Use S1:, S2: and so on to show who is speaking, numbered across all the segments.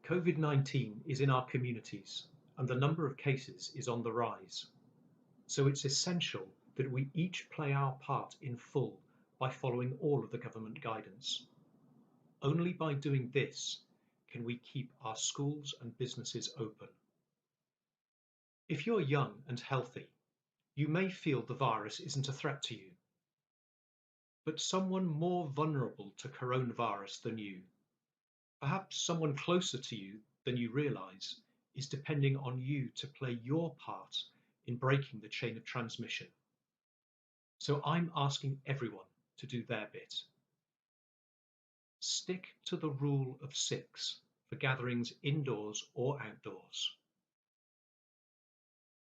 S1: COVID-19 is in our communities and the number of cases is on the rise. So it's essential that we each play our part in full by following all of the government guidance. Only by doing this can we keep our schools and businesses open. If you're young and healthy, you may feel the virus isn't a threat to you. But someone more vulnerable to coronavirus than you, perhaps someone closer to you than you realise, is depending on you to play your part in breaking the chain of transmission. So I'm asking everyone to do their bit. Stick to the rule of 6 for gatherings indoors or outdoors.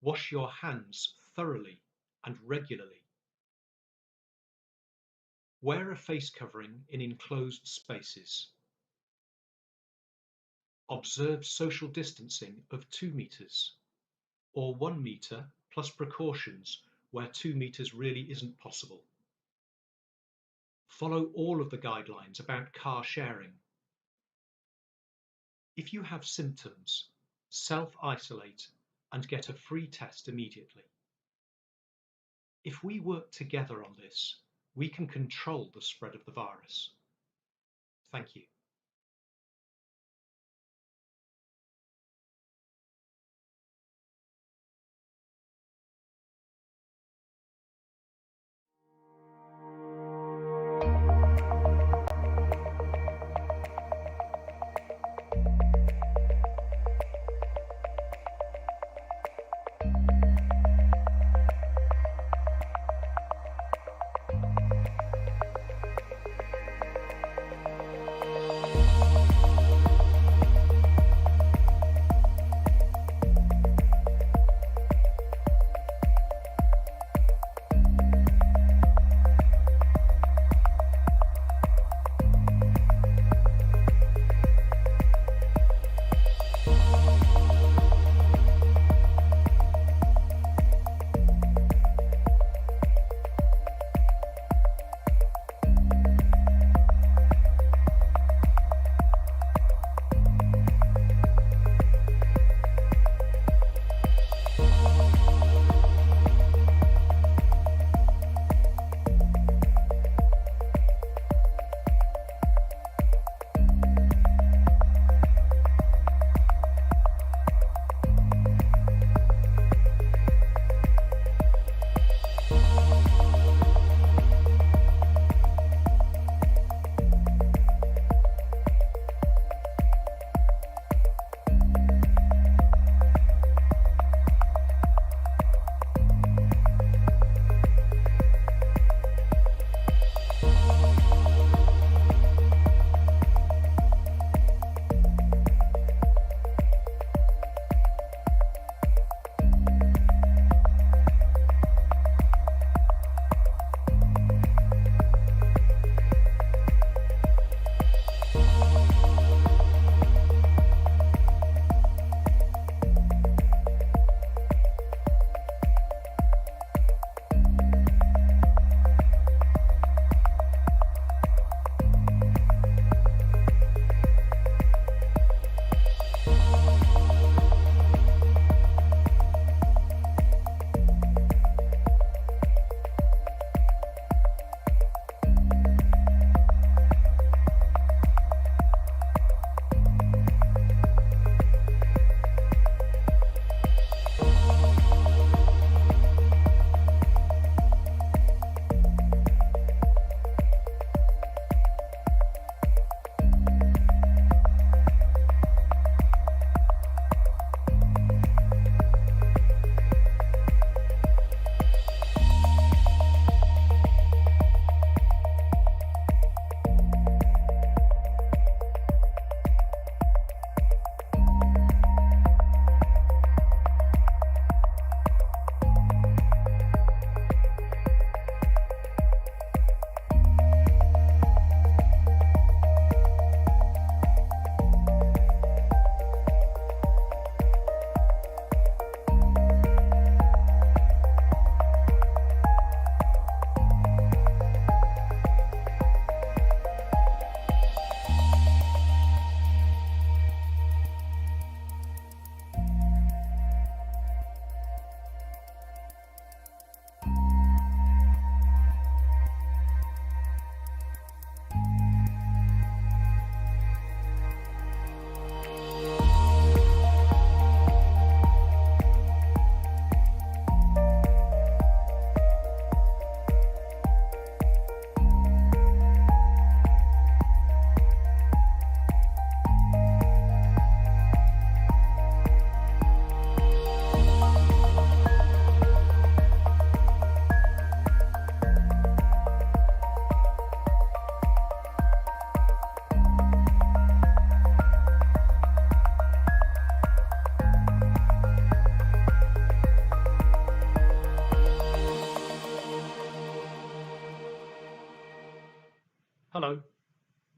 S1: Wash your hands thoroughly and regularly. Wear a face covering in enclosed spaces. Observe social distancing of 2 metres or 1 metre plus precautions where 2 metres really isn't possible. Follow all of the guidelines about car sharing. If you have symptoms, self-isolate and get a free test immediately. If we work together on this, we can control the spread of the virus. Thank you.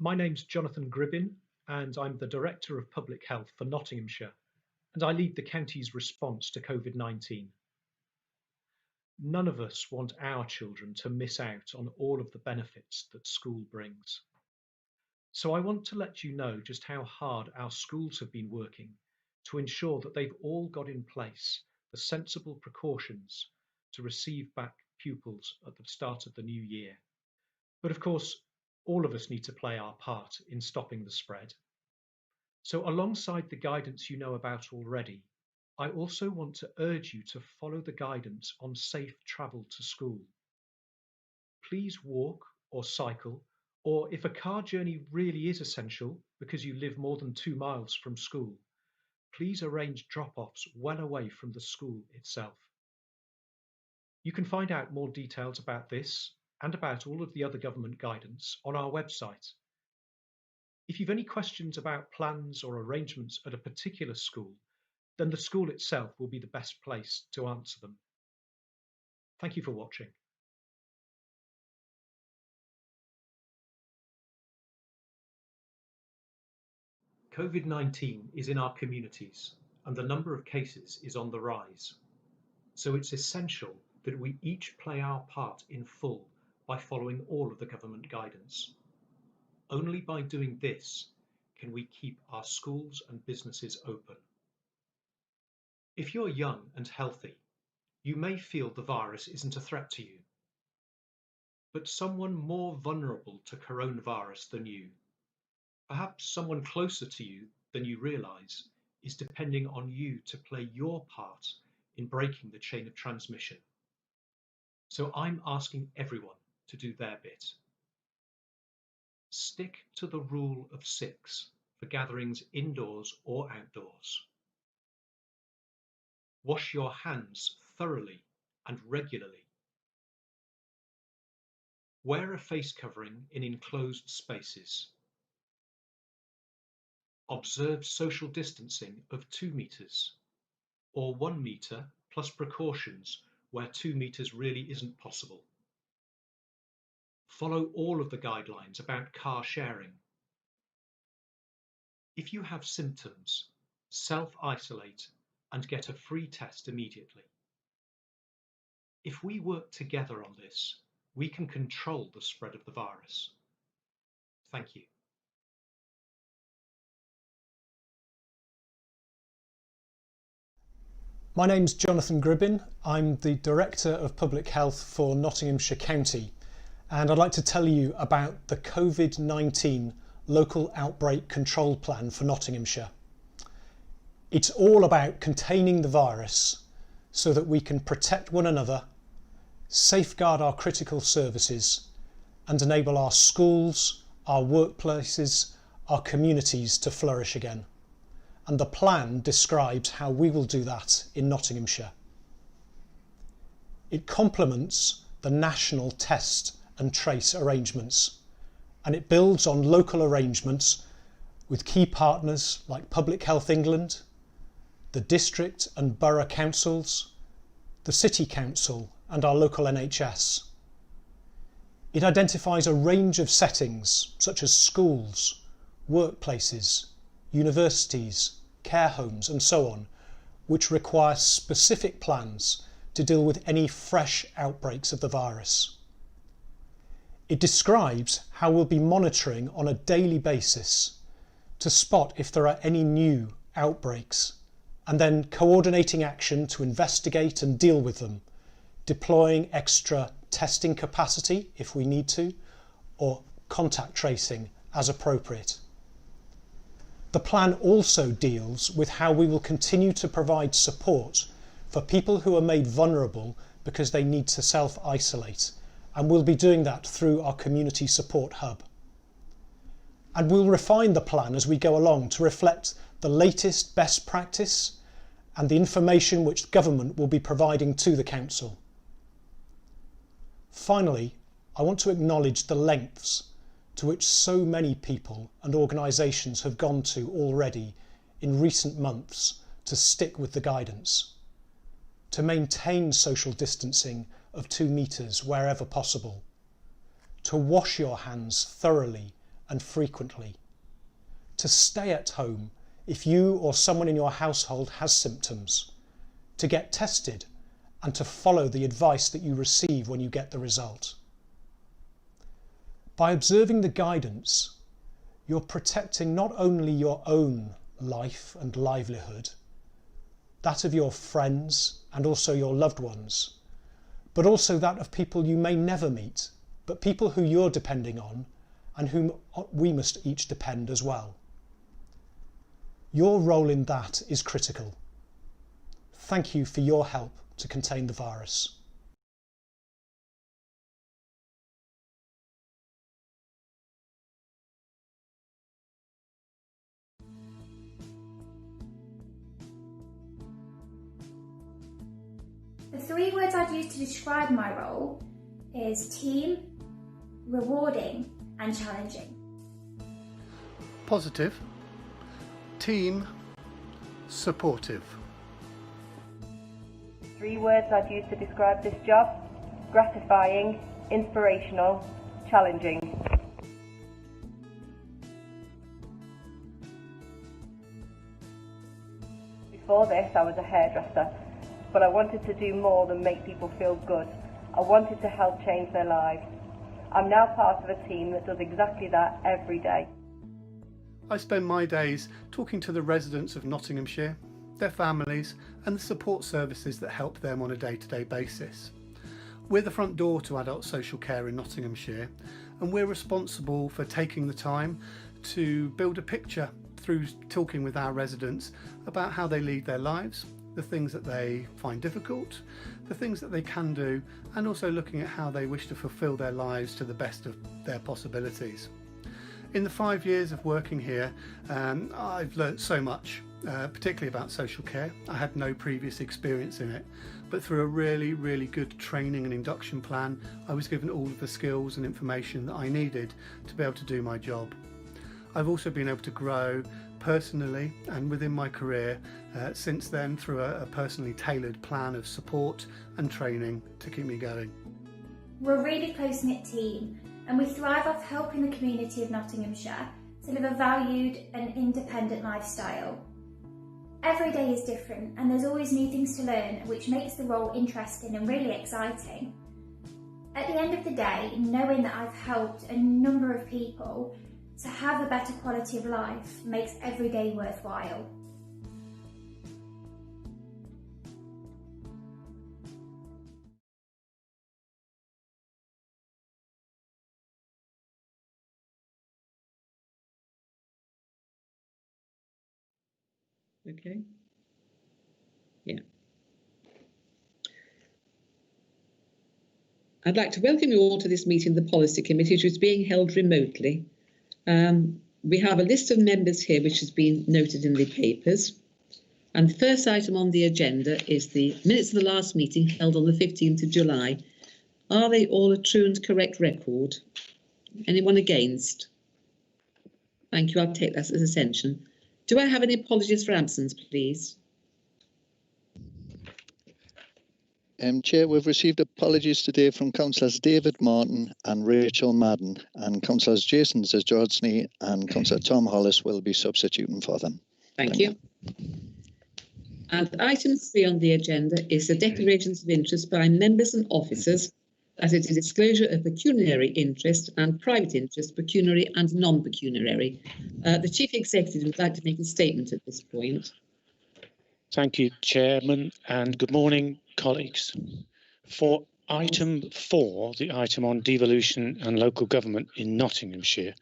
S1: My name's Jonathan Gribbin, and I'm the Director of Public Health for Nottinghamshire, and I lead the county's response to COVID-19. None of us want our children to miss out on all of the benefits that school brings. So I want to let you know just how hard our schools have been working to ensure that they've all got in place the sensible precautions to receive back pupils at the start of the new year. But of course, all of us need to play our part in stopping the spread. So alongside the guidance you know about already, I also want to urge you to follow the guidance on safe travel to school. Please walk or cycle, or if a car journey really is essential because you live more than 2 miles from school, please arrange drop-offs well away from the school itself. You can find out more details about this and about all of the other government guidance on our website. If you've any questions about plans or arrangements at a particular school, then the school itself will be the best place to answer them. Thank you for watching. COVID-19 is in our communities, and the number of cases is on the rise. So it's essential that we each play our part in full by following all of the government guidance. Only by doing this can we keep our schools and businesses open. If you're young and healthy, you may feel the virus isn't a threat to you. But someone more vulnerable to coronavirus than you, perhaps someone closer to you than you realise, is depending on you to play your part in breaking the chain of transmission. So I'm asking everyone to do their bit. Stick to the rule of 6 for gatherings indoors or outdoors. Wash your hands thoroughly and regularly. Wear a face covering in enclosed spaces. Observe social distancing of 2 metres or 1 metre plus precautions where 2 metres really isn't possible. Follow all of the guidelines about car sharing. If you have symptoms, self-isolate and get a free test immediately. If we work together on this, we can control the spread of the virus. Thank you.
S2: My name's Jonathan Gribbin. I'm the Director of Public Health for Nottinghamshire County, and I'd like to tell you about the COVID-19 Local Outbreak Control Plan for Nottinghamshire. It's all about containing the virus so that we can protect one another, safeguard our critical services, and enable our schools, our workplaces, our communities to flourish again. And the plan describes how we will do that in Nottinghamshire. It complements the national test and trace arrangements, and it builds on local arrangements with key partners like Public Health England, the district and borough councils, the city council and our local NHS. It identifies a range of settings such as schools, workplaces, universities, care homes and so on, which require specific plans to deal with any fresh outbreaks of the virus. It describes how we'll be monitoring on a daily basis to spot if there are any new outbreaks, and then coordinating action to investigate and deal with them, deploying extra testing capacity if we need to, or contact tracing as appropriate. The plan also deals with how we will continue to provide support for people who are made vulnerable because they need to self-isolate, and we'll be doing that through our community support hub. And we'll refine the plan as we go along to reflect the latest best practice and the information which government will be providing to the council. Finally, I want to acknowledge the lengths to which so many people and organisations have gone to already in recent months to stick with the guidance, to maintain social distancing of 2 metres wherever possible, to wash your hands thoroughly and frequently, to stay at home if you or someone in your household has symptoms, to get tested and to follow the advice that you receive when you get the result. By observing the guidance, you're protecting not only your own life and livelihood, that of your friends and also your loved ones, but also that of people you may never meet, but people who you're depending on and whom we must each depend as well. Your role in that is critical. Thank you for your help to contain the virus.
S3: The 3 words I'd use to describe my role is team, rewarding and challenging.
S4: Positive, team, supportive.
S5: 3 words I'd use to describe this job: gratifying, inspirational, challenging. Before this, I was a hairdresser, but I wanted to do more than make people feel good. I wanted to help change their lives. I'm now part of a team that does exactly that every day.
S4: I spend my days talking to the residents of Nottinghamshire, their families and the support services that help them on a day-to-day basis. We're the front door to adult social care in Nottinghamshire, and we're responsible for taking the time to build a picture through talking with our residents about how they lead their lives, the things that they find difficult, the things that they can do, and also looking at how they wish to fulfil their lives to the best of their possibilities. In the 5 years of working here, I've learnt so much, particularly about social care. I had no previous experience in it, but through a really good training and induction plan, I was given all of the skills and information that I needed to be able to do my job. I've also been able to grow personally and within my career since then through a personally tailored plan of support and training to keep me going.
S3: We're a really close-knit team and we thrive off helping the community of Nottinghamshire to live a valued and independent lifestyle. Every day is different and there's always new things to learn, which makes the role interesting and really exciting. At the end of the day, knowing that I've helped a number of people to have a better quality of life makes every day worthwhile.
S6: Okay. Yeah. I'd like to welcome you all to this meeting of the Policy Committee, which is being held remotely. We have a list of members here which has been noted in the papers. And the first item on the agenda is the minutes of the last meeting held on the 15th of July. Are they all a true and correct record? Anyone against? Thank you. I'll take that as ascension. Do I have any apologies for absence, please?
S7: Chair, we've received apologies today from Councillors David Martin and Rachel Madden, and Councillors Jason Zajorsny and Councillor Tom Hollis will be substituting for them.
S6: Thank you. And item 3 on the agenda is the declarations of interest by members and officers, that is a disclosure of pecuniary interest and private interest, pecuniary and non-pecuniary. The Chief Executive would like to make a statement at this point.
S8: Thank you, Chairman, and good morning, colleagues. For item 4, the item on devolution and local government in Nottinghamshire,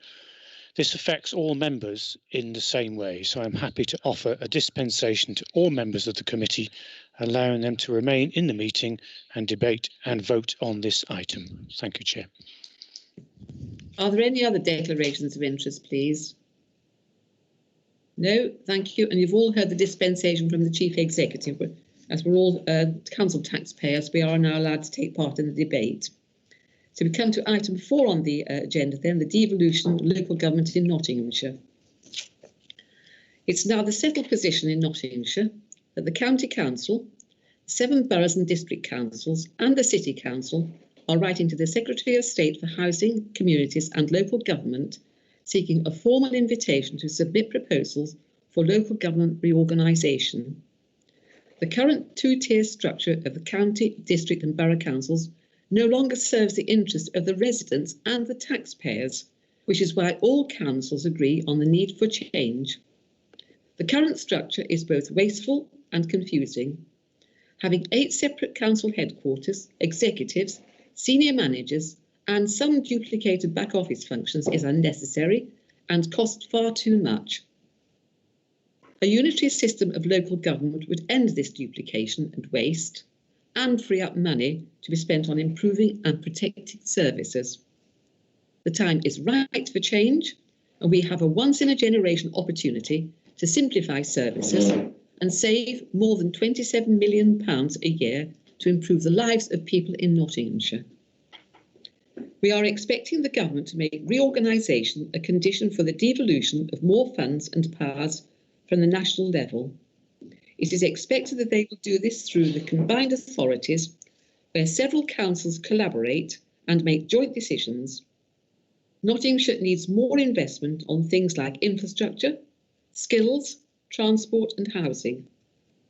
S8: this affects all members in the same way, so I'm happy to offer a dispensation to all members of the committee, allowing them to remain in the meeting and debate and vote on this item. Thank you, Chair.
S6: Are there any other declarations of interest, please? No, thank you. And you've all heard the dispensation from the Chief Executive. As we're all council taxpayers, we are now allowed to take part in the debate. So we come to item 4 on the agenda then, the devolution of local government in Nottinghamshire. It's now the settled position in Nottinghamshire that the County Council, 7 boroughs and district councils and the City Council are writing to the Secretary of State for Housing, Communities and Local Government seeking a formal invitation to submit proposals for local government reorganisation. The current two-tier structure of the county, district and borough councils no longer serves the interests of the residents and the taxpayers, which is why all councils agree on the need for change. The current structure is both wasteful and confusing. Having 8 separate council headquarters, executives, senior managers and some duplicated back office functions is unnecessary and costs far too much. A unitary system of local government would end this duplication and waste and free up money to be spent on improving and protecting services. The time is right for change, and we have a once-in-a-generation opportunity to simplify services and save more than £27 million a year to improve the lives of people in Nottinghamshire. We are expecting the government to make reorganisation a condition for the devolution of more funds and powers from the national level. It is expected that they will do this through the combined authorities, where several councils collaborate and make joint decisions. Nottinghamshire needs more investment on things like infrastructure, skills, transport and housing,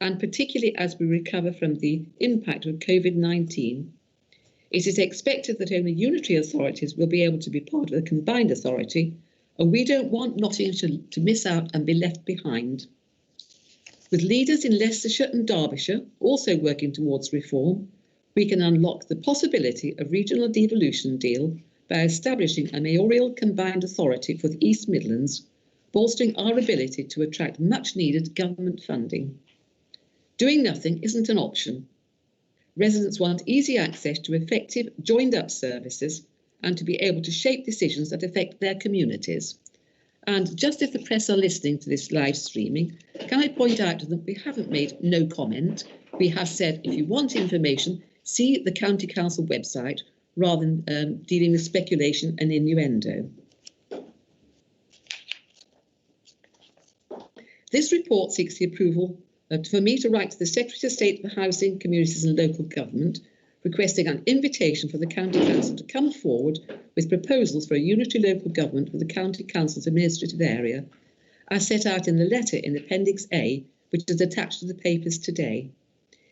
S6: and particularly as we recover from the impact of COVID-19. It is expected that only unitary authorities will be able to be part of a combined authority, and we don't want Nottinghamshire to miss out and be left behind. With leaders in Leicestershire and Derbyshire also working towards reform, we can unlock the possibility of regional devolution deal by establishing a mayoral combined authority for the East Midlands, bolstering our ability to attract much-needed government funding. Doing nothing isn't an option. Residents want easy access to effective, joined-up services and to be able to shape decisions that affect their communities. And just if the press are listening to this live streaming, can I point out to them we haven't made no comment. We have said if you want information, see the County Council website rather than dealing with speculation and innuendo. This report seeks the approval for me to write to the Secretary of State for Housing, Communities and Local Government, requesting an invitation for the County Council to come forward with proposals for a unitary local government for the County Council's administrative area, as set out in the letter in Appendix A, which is attached to the papers today.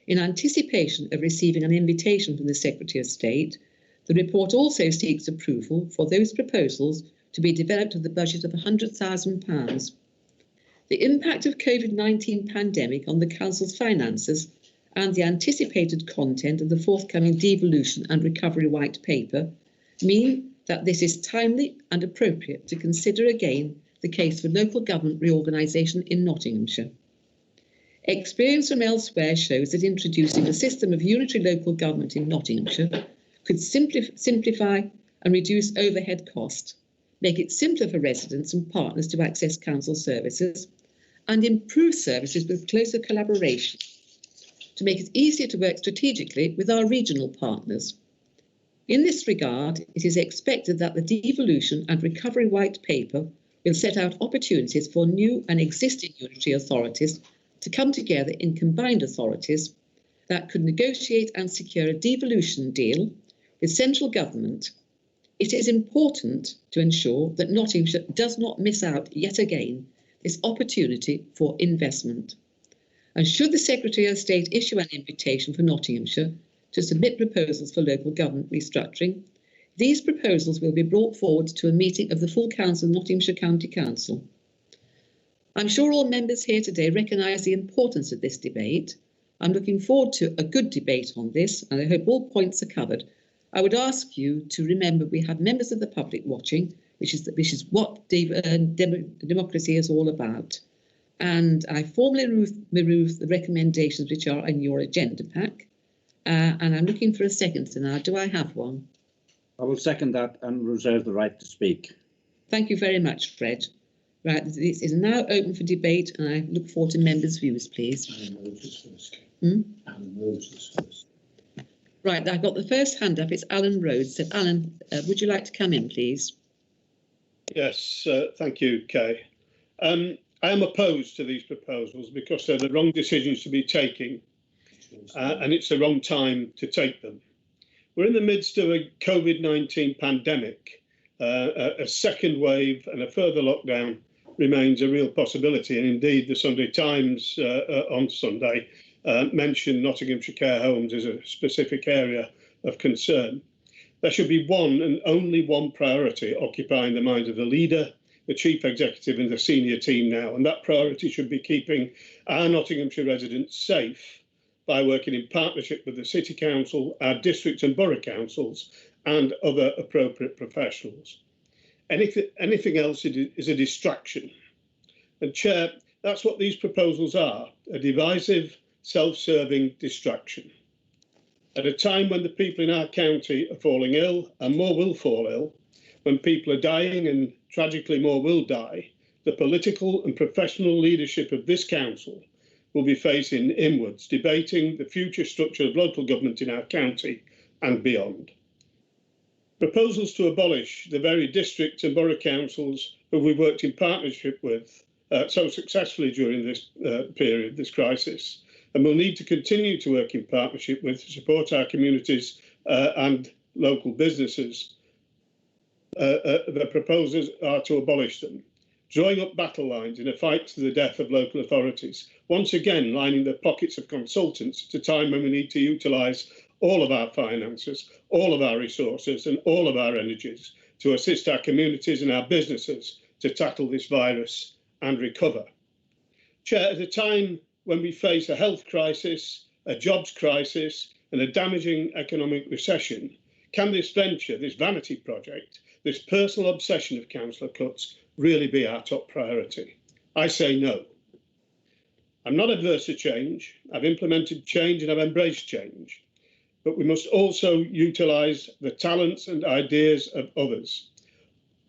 S6: In anticipation of receiving an invitation from the Secretary of State, the report also seeks approval for those proposals to be developed with a budget of £100,000. The impact of COVID-19 pandemic on the Council's finances and the anticipated content of the forthcoming devolution and recovery white paper mean that this is timely and appropriate to consider again the case for local government reorganisation in Nottinghamshire. Experience from elsewhere shows that introducing a system of unitary local government in Nottinghamshire could simplify and reduce overhead cost, make it simpler for residents and partners to access council services, and improve services with closer collaboration, to make it easier to work strategically with our regional partners. In this regard, it is expected that the devolution and recovery white paper will set out opportunities for new and existing unitary authorities to come together in combined authorities that could negotiate and secure a devolution deal with central government. It is important to ensure that Nottinghamshire does not miss out yet again this opportunity for investment. And should the Secretary of State issue an invitation for Nottinghamshire to submit proposals for local government restructuring, these proposals will be brought forward to a meeting of the full Council of Nottinghamshire County Council. I'm sure all members here today recognise the importance of this debate. I'm looking forward to a good debate on this, and I hope all points are covered. I would ask you to remember we have members of the public watching, which is what democracy is all about. And I formally remove the recommendations which are in your agenda pack. And I'm looking for a second now. Do I have one?
S9: I will second that and reserve the right to speak.
S6: Thank you very much, Fred. Right, this is now open for debate, and I look forward to members' views, please.
S10: Alan Rhodes is first.
S6: Alan
S10: Rhodes is first.
S6: Right, I've got the first hand up. It's Alan Rhodes. So, Alan, would you like to come in, please?
S11: Yes, thank you, Kay. I am opposed to these proposals because they're the wrong decisions to be taking, and it's the wrong time to take them. We're in the midst of a COVID-19 pandemic, a second wave and a further lockdown remains a real possibility. And indeed, the Sunday Times on Sunday mentioned Nottinghamshire care homes as a specific area of concern. There should be one and only one priority occupying the mind of the leader, the chief executive and the senior team now, and that priority should be keeping our Nottinghamshire residents safe by working in partnership with the City Council, our district and borough councils and other appropriate professionals. Anything else is a distraction. And Chair, that's what these proposals are, a divisive, self-serving distraction. At a time when the people in our county are falling ill, and more will fall ill, when people are dying and tragically more will die, the political and professional leadership of this council will be facing inwards, debating the future structure of local government in our county and beyond. Proposals to abolish the very district and borough councils who we worked in partnership with so successfully during this period, this crisis, and we'll need to continue to work in partnership with to support our communities and local businesses. The proposals are to abolish them, drawing up battle lines in a fight to the death of local authorities, once again lining the pockets of consultants at a time when we need to utilise all of our finances, all of our resources and all of our energies to assist our communities and our businesses to tackle this virus and recover. Chair, at a time when we face a health crisis, a jobs crisis and a damaging economic recession, can this venture, this vanity project, this personal obsession of Councillor Cuts really be our top priority? I say no. I'm not averse to change. I've implemented change and I've embraced change. But we must also utilise the talents and ideas of others,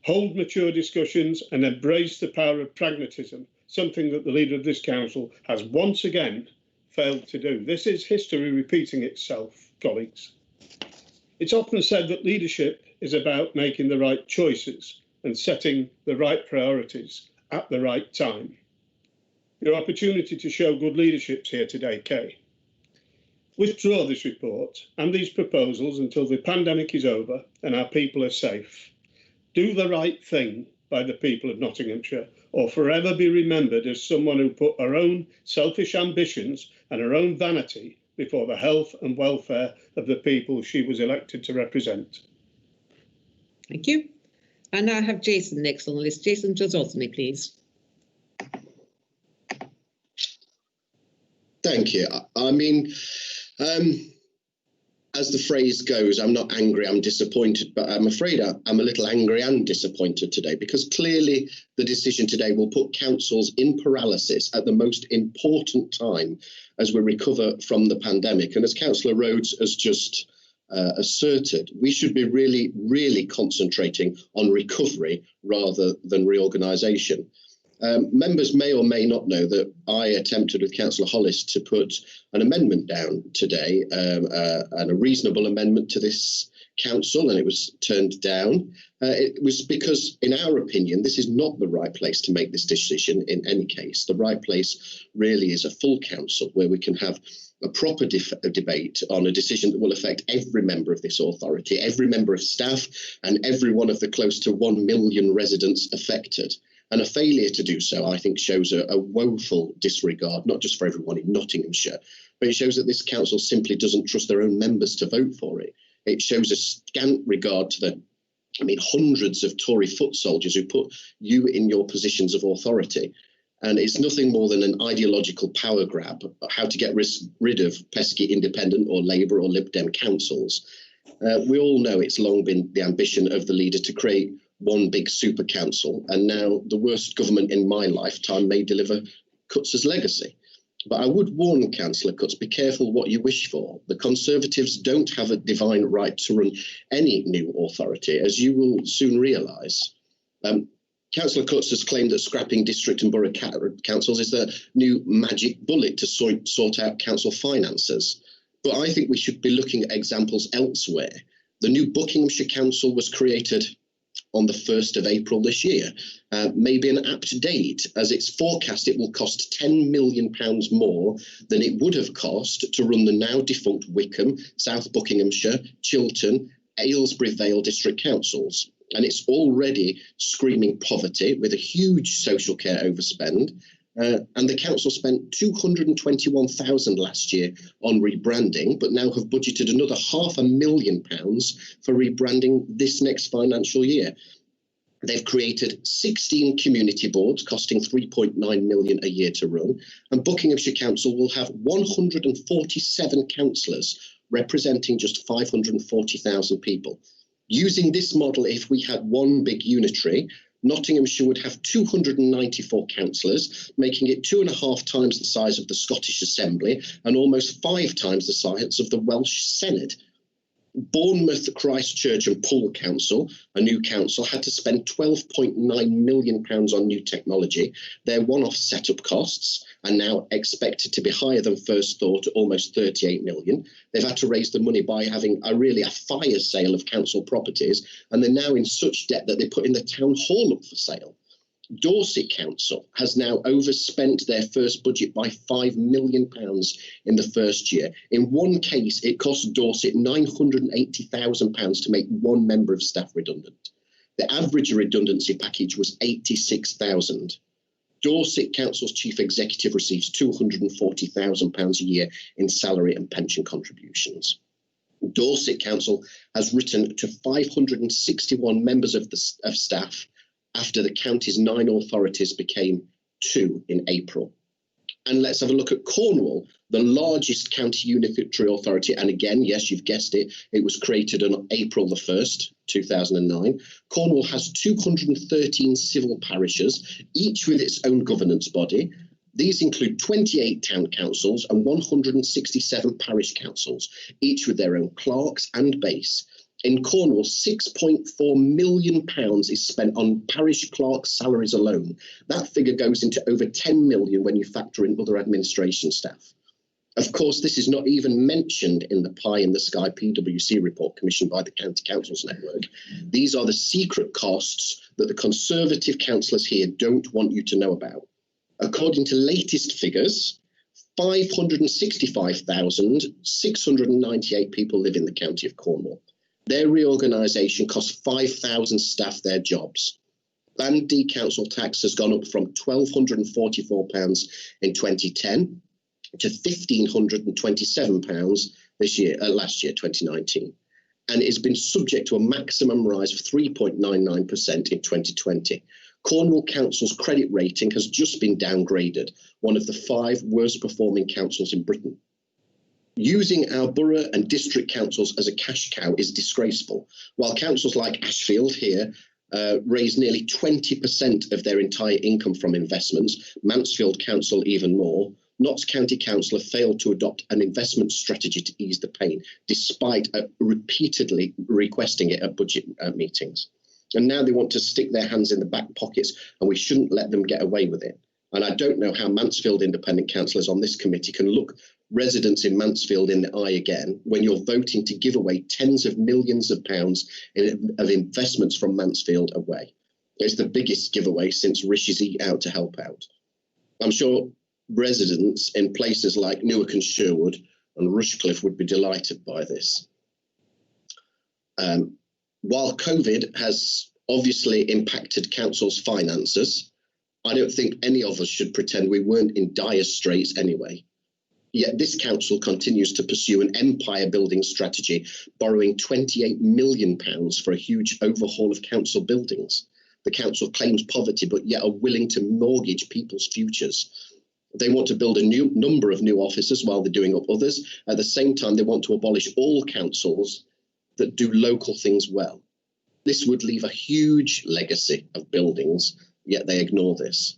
S11: hold mature discussions and embrace the power of pragmatism, something that the leader of this council has once again failed to do. This is history repeating itself, colleagues. It's often said that leadership is about making the right choices and setting the right priorities at the right time. Your opportunity to show good leadership is here today, Kay. Withdraw this report and these proposals until the pandemic is over and our people are safe. Do the right thing by the people of Nottinghamshire, or forever be remembered as someone who put her own selfish ambitions and her own vanity before the health and welfare of the people she was elected to represent.
S6: Thank you. And I have Jason next on the list. Jason Jozosny, please.
S10: Thank you. I mean, as the phrase goes, I'm not angry, I'm disappointed, but I'm afraid I'm a little angry and disappointed today, because clearly the decision today will put councils in paralysis at the most important time as we recover from the pandemic. And as Councillor Rhodes has just asserted, we should be really concentrating on recovery rather than reorganisation. Members may or may not know that I attempted with Councillor Hollis to put an amendment down today, and a reasonable amendment to this council, and it was turned down. It was because, in our opinion, this is not the right place to make this decision in any case. The right place really is a full council where we can have a proper debate on a decision that will affect every member of this authority, every member of staff, and every one of the close to 1 million residents affected. And a failure to do so, I think, shows a woeful disregard, not just for everyone in Nottinghamshire, but it shows that this council simply doesn't trust their own members to vote for it. It shows a scant regard to hundreds of Tory foot soldiers who put you in your positions of authority. And it's nothing more than an ideological power grab, how to get rid of pesky independent or Labour or Lib Dem councils. We all know it's long been the ambition of the leader to create one big super council, and now the worst government in my lifetime may deliver Cuts' legacy. But I would warn Councillor Cuts, be careful what you wish for. The Conservatives don't have a divine right to run any new authority, as you will soon realise. Councillor Cuts has claimed that scrapping district and borough councils is the new magic bullet to sort out council finances. But I think we should be looking at examples elsewhere. The new Buckinghamshire Council was created on the 1st of April this year, maybe an apt date, as it's forecast it will cost £10 million more than it would have cost to run the now defunct Wickham, South Buckinghamshire, Chiltern, Aylesbury Vale district councils. and it's already screaming poverty with a huge social care overspend. And the council spent 221,000 last year on rebranding, but now have budgeted another £500,000 for rebranding this next financial year. They've created 16 community boards costing 3.9 million a year to run, and Buckinghamshire Council will have 147 councillors representing just 540,000 people. Using this model, if we had one big unitary, Nottinghamshire would have 294 councillors, making it 2.5 times the size of the Scottish Assembly and almost 5 times the size of the Welsh Senate. Bournemouth, Christchurch and Poole Council, a new council, had to spend £12.9 million on new technology. Their one-off setup costs are now expected to be higher than first thought, at almost 38 million. They've had to raise the money by having a fire sale of council properties, and they're now in such debt that they put in the town hall up for sale. Dorset Council has now overspent their first budget by £5 million in the first year. In one case, it cost Dorset £980,000 to make one member of staff redundant. The average redundancy package was £86,000. Dorset Council's chief executive receives £240,000 a year in salary and pension contributions. Dorset Council has written to 561 members of staff after the county's 9 authorities became 2 in April. And let's have a look at Cornwall, the largest county unitary authority. And again, yes, you've guessed it, it was created on April the 1st, 2009. Cornwall has 213 civil parishes, each with its own governance body. These include 28 town councils and 167 parish councils, each with their own clerks and base. In Cornwall, £6.4 million is spent on parish clerk salaries alone. That figure goes into over 10 million when you factor in other administration staff. Of course, this is not even mentioned in the pie in the sky PwC report commissioned by the County Councils Network. These are the secret costs that the Conservative councillors here don't want you to know about. According to latest figures, 565,698 people live in the county of Cornwall. Their reorganisation cost 5,000 staff their jobs. Band D council tax has gone up from £1,244 in 2010 to £1,527 last year, 2019, and it has been subject to a maximum rise of 3.99% in 2020. Cornwall Council's credit rating has just been downgraded, one of the 5 worst performing councils in Britain. Using our borough and district councils as a cash cow is disgraceful. While councils like Ashfield here raise nearly 20% of their entire income from investments, Mansfield Council even more, Notts County Council have failed to adopt an investment strategy to ease the pain, despite repeatedly requesting it at budget meetings. And now they want to stick their hands in the back pockets, and we shouldn't let them get away with it. And I don't know how Mansfield independent councillors on this committee can look residents in Mansfield in the eye again when you're voting to give away tens of millions of pounds of investments from Mansfield away. It's the biggest giveaway since Rishi's Eat Out to Help Out. I'm sure residents in places like Newark and Sherwood and Rushcliffe would be delighted by this. While COVID has obviously impacted council's finances, I don't think any of us should pretend we weren't in dire straits anyway. Yet this council continues to pursue an empire-building strategy, borrowing £28 million for a huge overhaul of council buildings. The council claims poverty, but yet are willing to mortgage people's futures. They want to build a new number of new offices while they're doing up others. At the same time, they want to abolish all councils that do local things well. This would leave a huge legacy of buildings, yet they ignore this.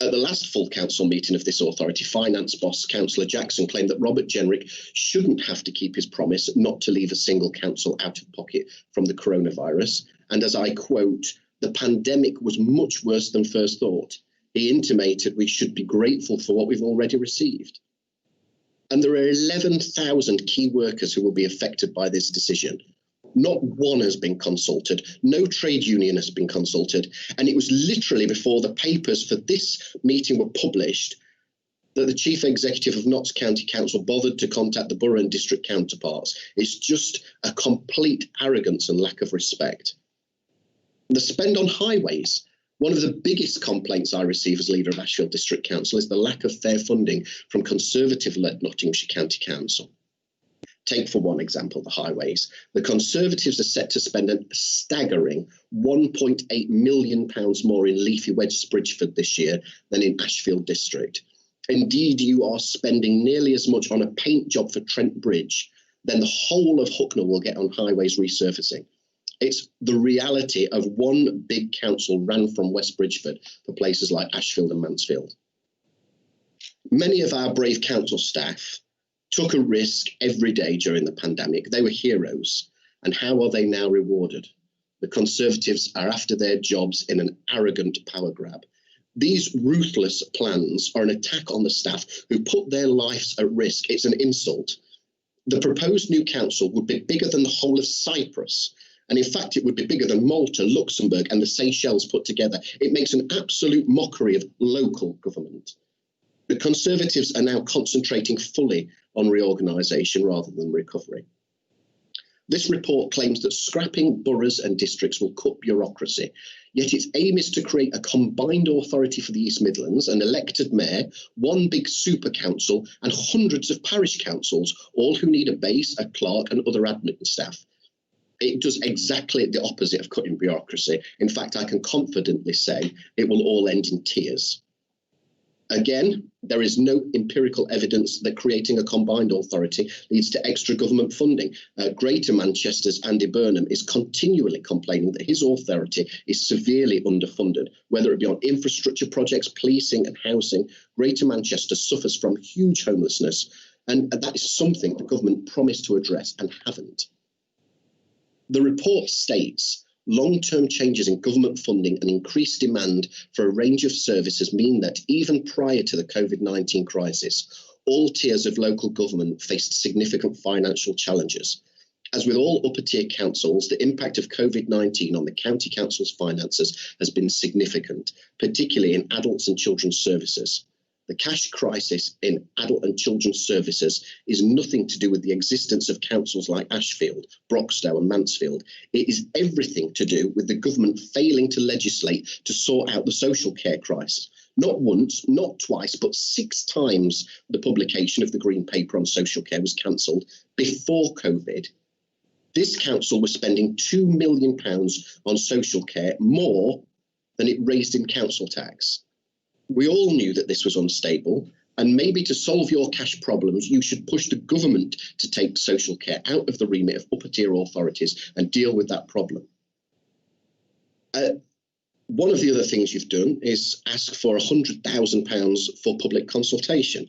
S10: At the last full council meeting of this authority, finance boss Councillor Jackson claimed that Robert Jenrick shouldn't have to keep his promise not to leave a single council out of pocket from the coronavirus. And as I quote, the pandemic was much worse than first thought. He intimated we should be grateful for what we've already received. And there are 11,000 key workers who will be affected by this decision. Not one has been consulted. No trade union has been consulted. And it was literally before the papers for this meeting were published that the Chief Executive of Notts County Council bothered to contact the borough and district counterparts. It's just a complete arrogance and lack of respect. The spend on highways. One of the biggest complaints I receive as leader of Ashfield District Council is the lack of fair funding from Conservative-led Nottinghamshire County Council. Take, for one example, the highways. The Conservatives are set to spend a staggering £1.8 million more in Leafy Wedge Bridgeford this year than in Ashfield District. Indeed, you are spending nearly as much on a paint job for Trent Bridge than the whole of Hucknall will get on highways resurfacing. It's the reality of one big council ran from West Bridgeford for places like Ashfield and Mansfield. Many of our brave council staff took a risk every day during the pandemic. They were heroes. And how are they now rewarded? The Conservatives are after their jobs in an arrogant power grab. These ruthless plans are an attack on the staff who put their lives at risk. It's an insult. The proposed new council would be bigger than the whole of Cyprus. And in fact, it would be bigger than Malta, Luxembourg and the Seychelles put together. It makes an absolute mockery of local government. The Conservatives are now concentrating fully on reorganisation rather than recovery. This report claims that scrapping boroughs and districts will cut bureaucracy, yet its aim is to create a combined authority for the East Midlands, an elected mayor, one big super council and hundreds of parish councils, all who need a base, a clerk and other admin staff. It does exactly the opposite of cutting bureaucracy. In fact, I can confidently say it will all end in tears. Again, there is no empirical evidence that creating a combined authority leads to extra government funding. Greater Manchester's Andy Burnham is continually complaining that his authority is severely underfunded, whether it be on infrastructure projects, policing and housing. Greater Manchester suffers from huge homelessness, and that is something the government promised to address and haven't. The report states long-term changes in government funding and increased demand for a range of services mean that even prior to the COVID-19 crisis, all tiers of local government faced significant financial challenges. As with all upper-tier councils, the impact of COVID-19 on the county council's finances has been significant, particularly in adults and children's services. The cash crisis in adult and children's services is nothing to do with the existence of councils like Ashfield, Broxtowe and Mansfield. It is everything to do with the government failing to legislate to sort out the social care crisis. Not once, not twice, but 6 times the publication of the Green Paper on social care was cancelled before COVID. This council was spending £2 million on social care, more than it raised in council tax. We all knew that this was unstable, and maybe to solve your cash problems, you should push the government to take social care out of the remit of upper-tier authorities and deal with that problem. One of the other things you've done is ask for £100,000 for public consultation,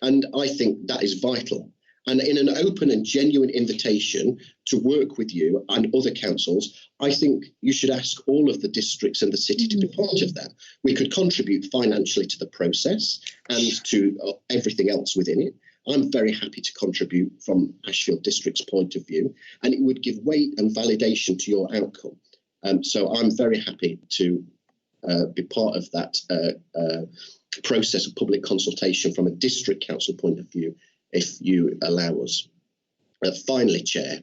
S10: and I think that is vital. And in an open and genuine invitation to work with you and other councils, I think you should ask all of the districts and the city to be part of that. We could contribute financially to the process and to everything else within it. I'm very happy to contribute from Ashfield District's point of view, and it would give weight and validation to your outcome. So I'm very happy to be part of that process of public consultation from a district council point of view, if you allow us. Finally, Chair,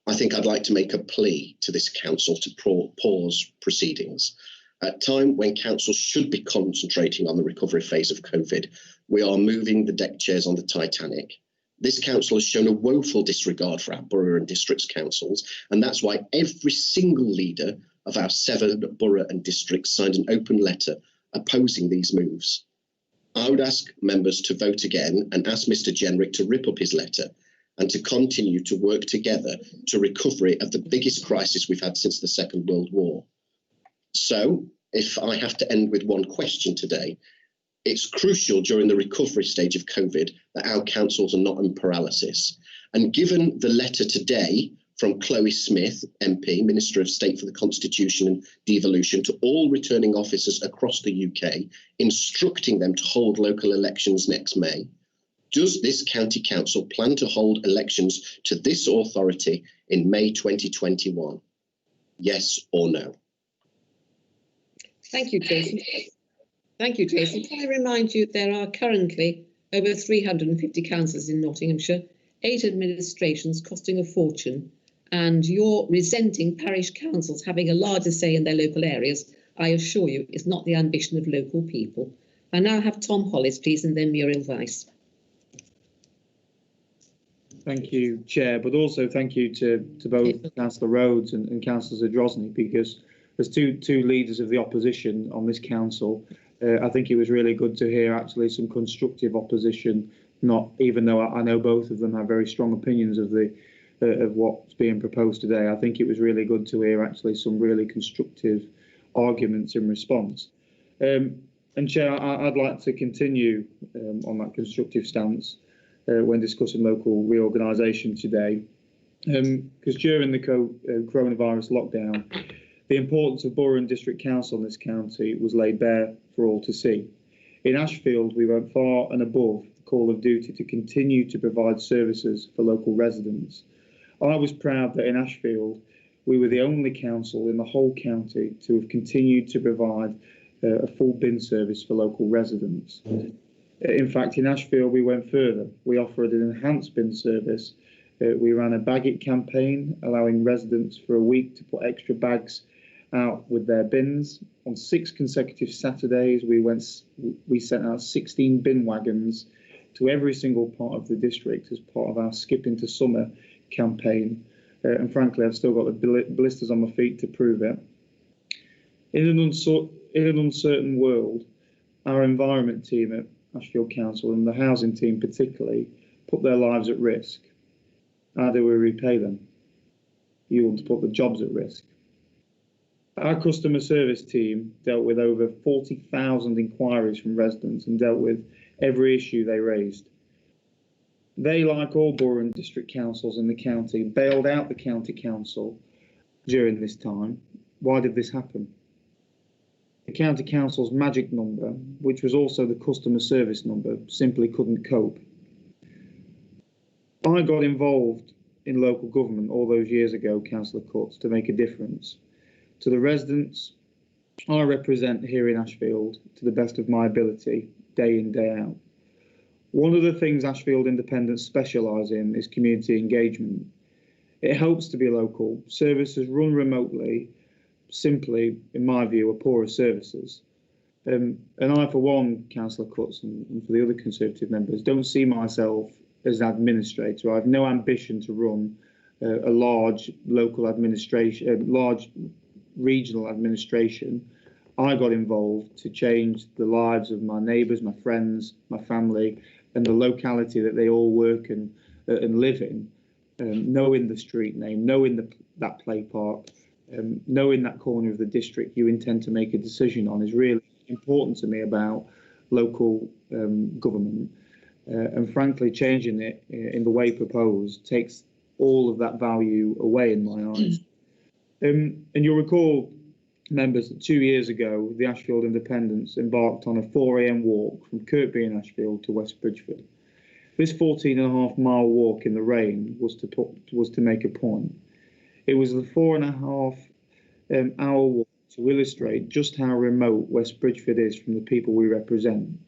S10: I think I'd like to make a plea to this council to pause proceedings. At a time when council should be concentrating on the recovery phase of COVID, we are moving the deck chairs on the Titanic. This council has shown a woeful disregard for our borough and districts councils, and that's why every single leader of our 7 borough and districts signed an open letter opposing these moves. I would ask members to vote again and ask Mr Jenrick to rip up his letter and to continue to work together to recovery of the biggest crisis we've had since the Second World War. So, if I have to end with one question today, it's crucial during the recovery stage of COVID that our councils are not in paralysis. And given the letter today from Chloe Smith, MP, Minister of State for the Constitution and Devolution, to all returning officers across the UK, instructing them to hold local elections next May, does this county council plan to hold elections to this authority in May 2021? Yes or no?
S6: Thank you, Jason. Thank you, Jason. Can I remind you there are currently over 350 councils in Nottinghamshire, 8 administrations costing a fortune, and you're resenting parish councils having a larger say in their local areas, I assure you is not the ambition of local people. I now have Tom Hollis, please, and then Muriel Weiss.
S12: Thank you, Chair, but also thank you to both Councillor Rhodes and Councillor Zadrozny, because as two leaders of the opposition on this council, I think it was really good to hear actually some constructive opposition. Not even though I know both of them have very strong opinions of what's being proposed today. I think it was really good to hear actually some really constructive arguments in response. And Chair, I'd like to continue on that constructive stance when discussing local reorganisation today, because during the coronavirus lockdown, the importance of borough and district council in this county was laid bare for all to see. In Ashfield, we went far and above the call of duty to continue to provide services for local residents. I was proud that in Ashfield, we were the only council in the whole county to have continued to provide a full bin service for local residents. In fact, in Ashfield, we went further. We offered an enhanced bin service. We ran a bag it campaign, allowing residents for a week to put extra bags out with their bins. On 6 consecutive Saturdays, we sent out 16 bin wagons to every single part of the district as part of our Skip into Summer campaign. And frankly, I've still got the blisters on my feet to prove it. In an uncertain world, our environment team at Ashfield Council and the housing team particularly put their lives at risk. How do we repay them? You want to put the jobs at risk. Our customer service team dealt with over 40,000 inquiries from residents and dealt with every issue they raised. They, like all borough and district councils in the county, bailed out the county council during this time. Why did this happen? The county council's magic number, which was also the customer service number, simply couldn't cope. I got involved in local government all those years ago, Councillor Cutts, to make a difference. To the residents I represent here in Ashfield, to the best of my ability, day in, day out. One of the things Ashfield Independents specialise in is community engagement. It helps to be local. Services run remotely, simply, in my view, are poorer services. And I, for one, Councillor Cutts, and for the other Conservative members, don't see myself as an administrator. I have no ambition to run a large local administration, a large regional administration. I got involved to change the lives of my neighbours, my friends, my family, and the locality that they all work and live in. Knowing the street name, knowing that play park, knowing that corner of the district you intend to make a decision on is really important to me about local government. And frankly, changing it in the way proposed takes all of that value away in my eyes. And you'll recall, members, that 2 years ago, the Ashfield Independents embarked on a 4 a.m. walk from Kirkby in Ashfield to West Bridgford. This 14.5-mile walk in the rain was to make a point. It was the 4.5 hour walk to illustrate just how remote West Bridgford is from the people we represent.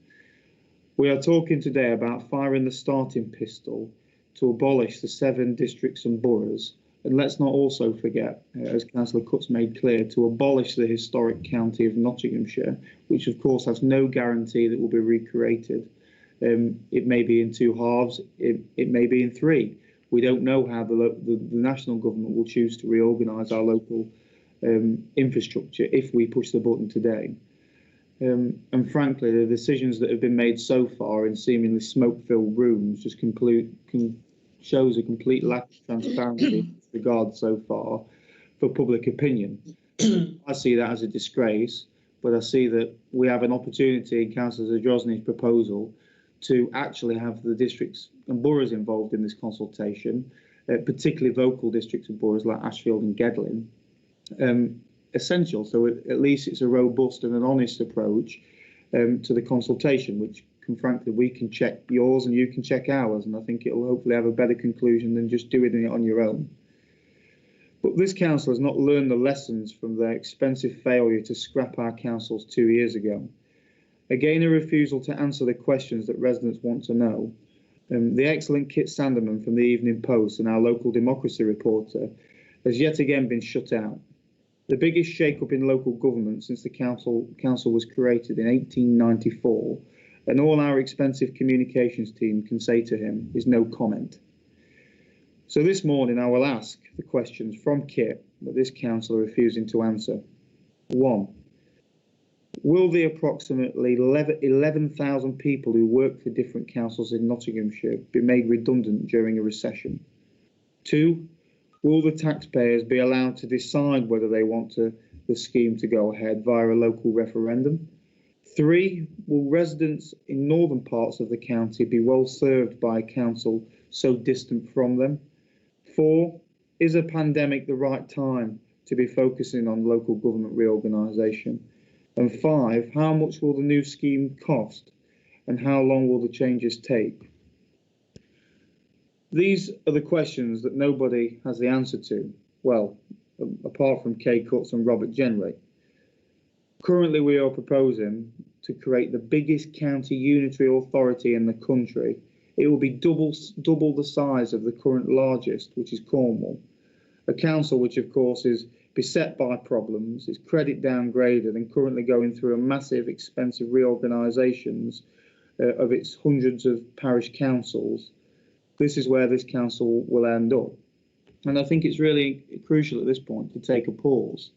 S12: We are talking today about firing the starting pistol to abolish the 7 districts and boroughs. And let's not also forget, as Councillor Cutts made clear, to abolish the historic county of Nottinghamshire, which of course has no guarantee that will be recreated. It may be in 2 halves, it may be in 3. We don't know how the national government will choose to reorganise our local infrastructure if we push the button today. And frankly, the decisions that have been made so far in seemingly smoke-filled rooms just shows a complete lack of transparency in this regard so far for public opinion. I see that as a disgrace, but I see that we have an opportunity in Councillor Zadrozny's proposal to actually have the districts and boroughs involved in this consultation, particularly vocal districts and boroughs like Ashfield and Gedling. Essential, so at least it's a robust and an honest approach to the consultation, which frankly we can check yours and you can check ours, and I think it will hopefully have a better conclusion than just doing it on your own. But this council has not learned the lessons from their expensive failure to scrap our councils 2 years ago. Again, a refusal to answer the questions that residents want to know. The excellent Kit Sanderman from the Evening Post and our local democracy reporter has yet again been shut out. The biggest shake-up in local government since the council was created in 1894, and all our expensive communications team can say to him is no comment. So this morning I will ask the questions from Kit that this council are refusing to answer. 1. Will the approximately 11,000 people who work for different councils in Nottinghamshire be made redundant during a recession? 2. Will the taxpayers be allowed to decide whether they want the scheme to go ahead via a local referendum? 3. Will residents in northern parts of the county be well served by a council so distant from them? 4. Is a pandemic the right time to be focusing on local government reorganisation? And 5. How much will the new scheme cost, and how long will the changes take? These are the questions that nobody has the answer to, well, apart from Kay Cutts and Robert Jenrick. Currently, we are proposing to create the biggest county unitary authority in the country. It will be double the size of the current largest, which is Cornwall. A council which, of course, is beset by problems, is credit downgraded and currently going through a massive, expensive reorganisations of its hundreds of parish councils. This is where this council will end up. And I think it's really crucial at this point to take a pause.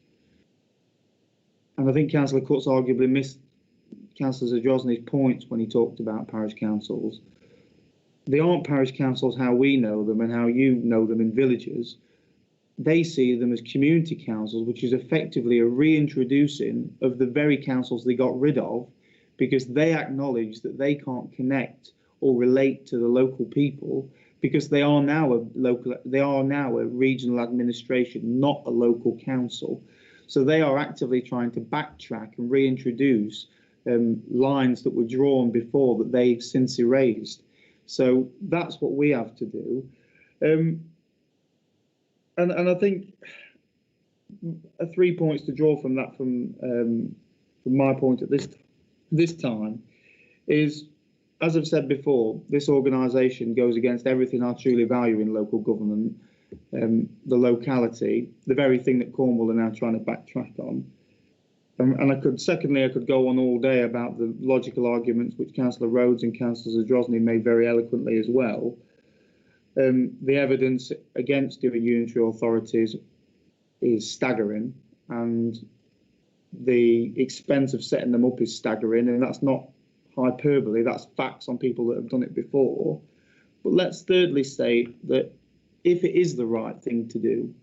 S12: And I think Councillor Cutts arguably missed Councillor Zadrozny's points when he talked about parish councils. They aren't parish councils how we know them and how you know them in villages. They see them as community councils, which is effectively a reintroducing of the very councils they got rid of because they acknowledge that they can't connect or relate to the local people because they are now a regional administration, not a local council. So they are actively trying to backtrack and reintroduce lines that were drawn before that they've since erased. So that's what we have to do. And I think 3 points to draw from that, from my point at this time, is, as I've said before, this organisation goes against everything I truly value in local government, the locality, the very thing that Cornwall are now trying to backtrack on. And I could go on all day about the logical arguments which Councillor Rhodes and Councillor Zadrozny made very eloquently as well. The evidence against giving unitary authorities is staggering, and the expense of setting them up is staggering, and that's not hyperbole, that's facts on people that have done it before. But let's thirdly say that if it is the right thing to do,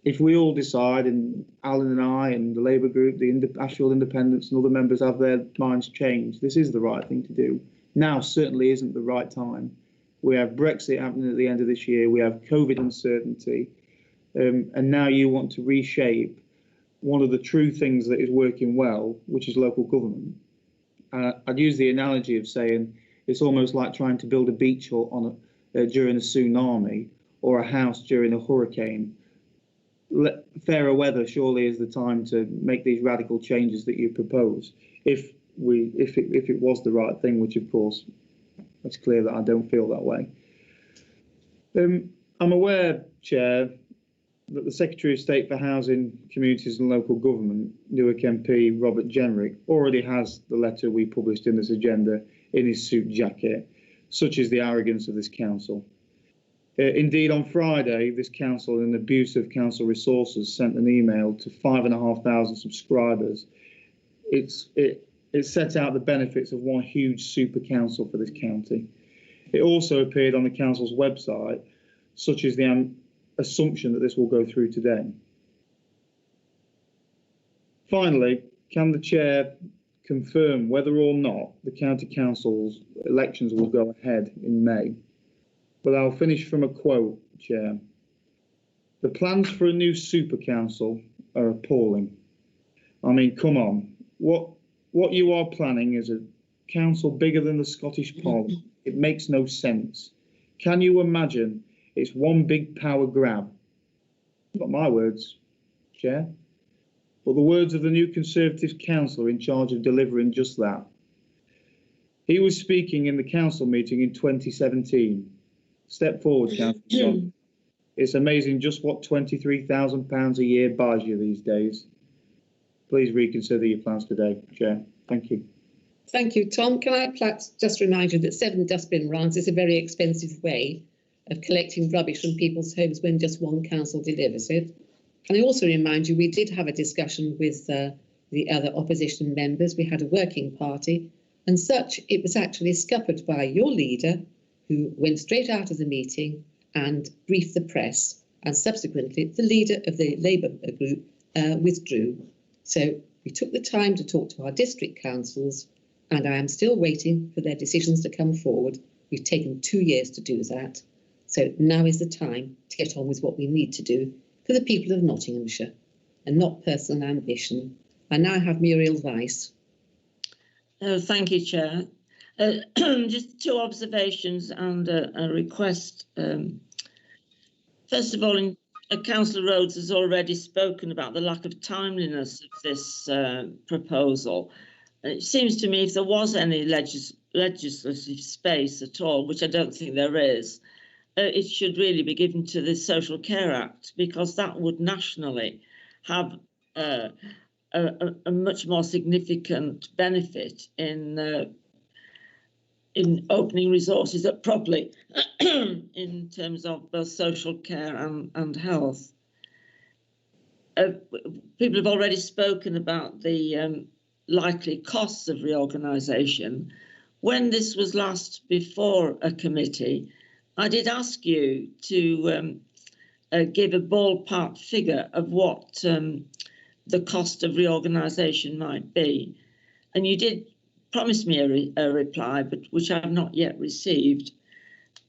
S12: if we all decide, and Alan and I and the Labour group, the Ashfield Independents and other members have their minds changed, this is the right thing to do. Now certainly isn't the right time. We have Brexit happening at the end of this year, we have COVID uncertainty, and now you want to reshape one of the true things that is working well, which is local government. I'd use the analogy of saying it's almost like trying to build a beach hut during a tsunami or a house during a hurricane. Fairer weather surely is the time to make these radical changes that you propose, if it was the right thing, which of course it's clear that I don't feel that way. I'm aware, Chair, that the Secretary of State for Housing, Communities and Local Government, Newark MP Robert Jenrick, already has the letter we published in this agenda in his suit jacket. Such is the arrogance of this council. Indeed, on Friday, this council, in abuse of council resources, sent an email to 5,500 subscribers. It set out the benefits of one huge super council for this county. It also appeared on the council's website, such is the assumption that this will go through today. Finally, can the Chair confirm whether or not the County Council's elections will go ahead in May? But I'll finish from a quote, Chair. The plans for a new super council are appalling. I mean, come on. What you are planning is a council bigger than the Scottish Parliament. It makes no sense. Can you imagine? It's one big power grab. Not my words, Chair, but the words of the new Conservative councillor in charge of delivering just that. He was speaking in the council meeting in 2017. Step forward, Councillor. It's amazing just what £23,000 a year buys you these days. Please reconsider your plans today, Chair. Thank you.
S6: Thank you, Tom. Can I perhaps just remind you that 7 dustbin rounds is a very expensive way of collecting rubbish from people's homes when just one council delivers it. Can I also remind you, we did have a discussion with the other opposition members. We had a working party, and such it was actually scuppered by your leader, who went straight out of the meeting and briefed the press, and subsequently the leader of the Labour group withdrew. So we took the time to talk to our district councils, and I am still waiting for their decisions to come forward. We've taken 2 years to do that. So now is the time to get on with what we need to do for the people of Nottinghamshire, and not personal ambition. I now have Muriel Weiss.
S13: Thank you, Chair. Just 2 observations and a request. First of all, Councillor Rhodes has already spoken about the lack of timeliness of this proposal. It seems to me if there was any legislative space at all, which I don't think there is, it should really be given to the Social Care Act, because that would nationally have a much more significant benefit in opening resources up properly in terms of both social care and health. People have already spoken about the likely costs of reorganisation. When this was last before a committee, I did ask you to give a ballpark figure of what the cost of reorganisation might be. And you did promise me a reply, but which I have not yet received.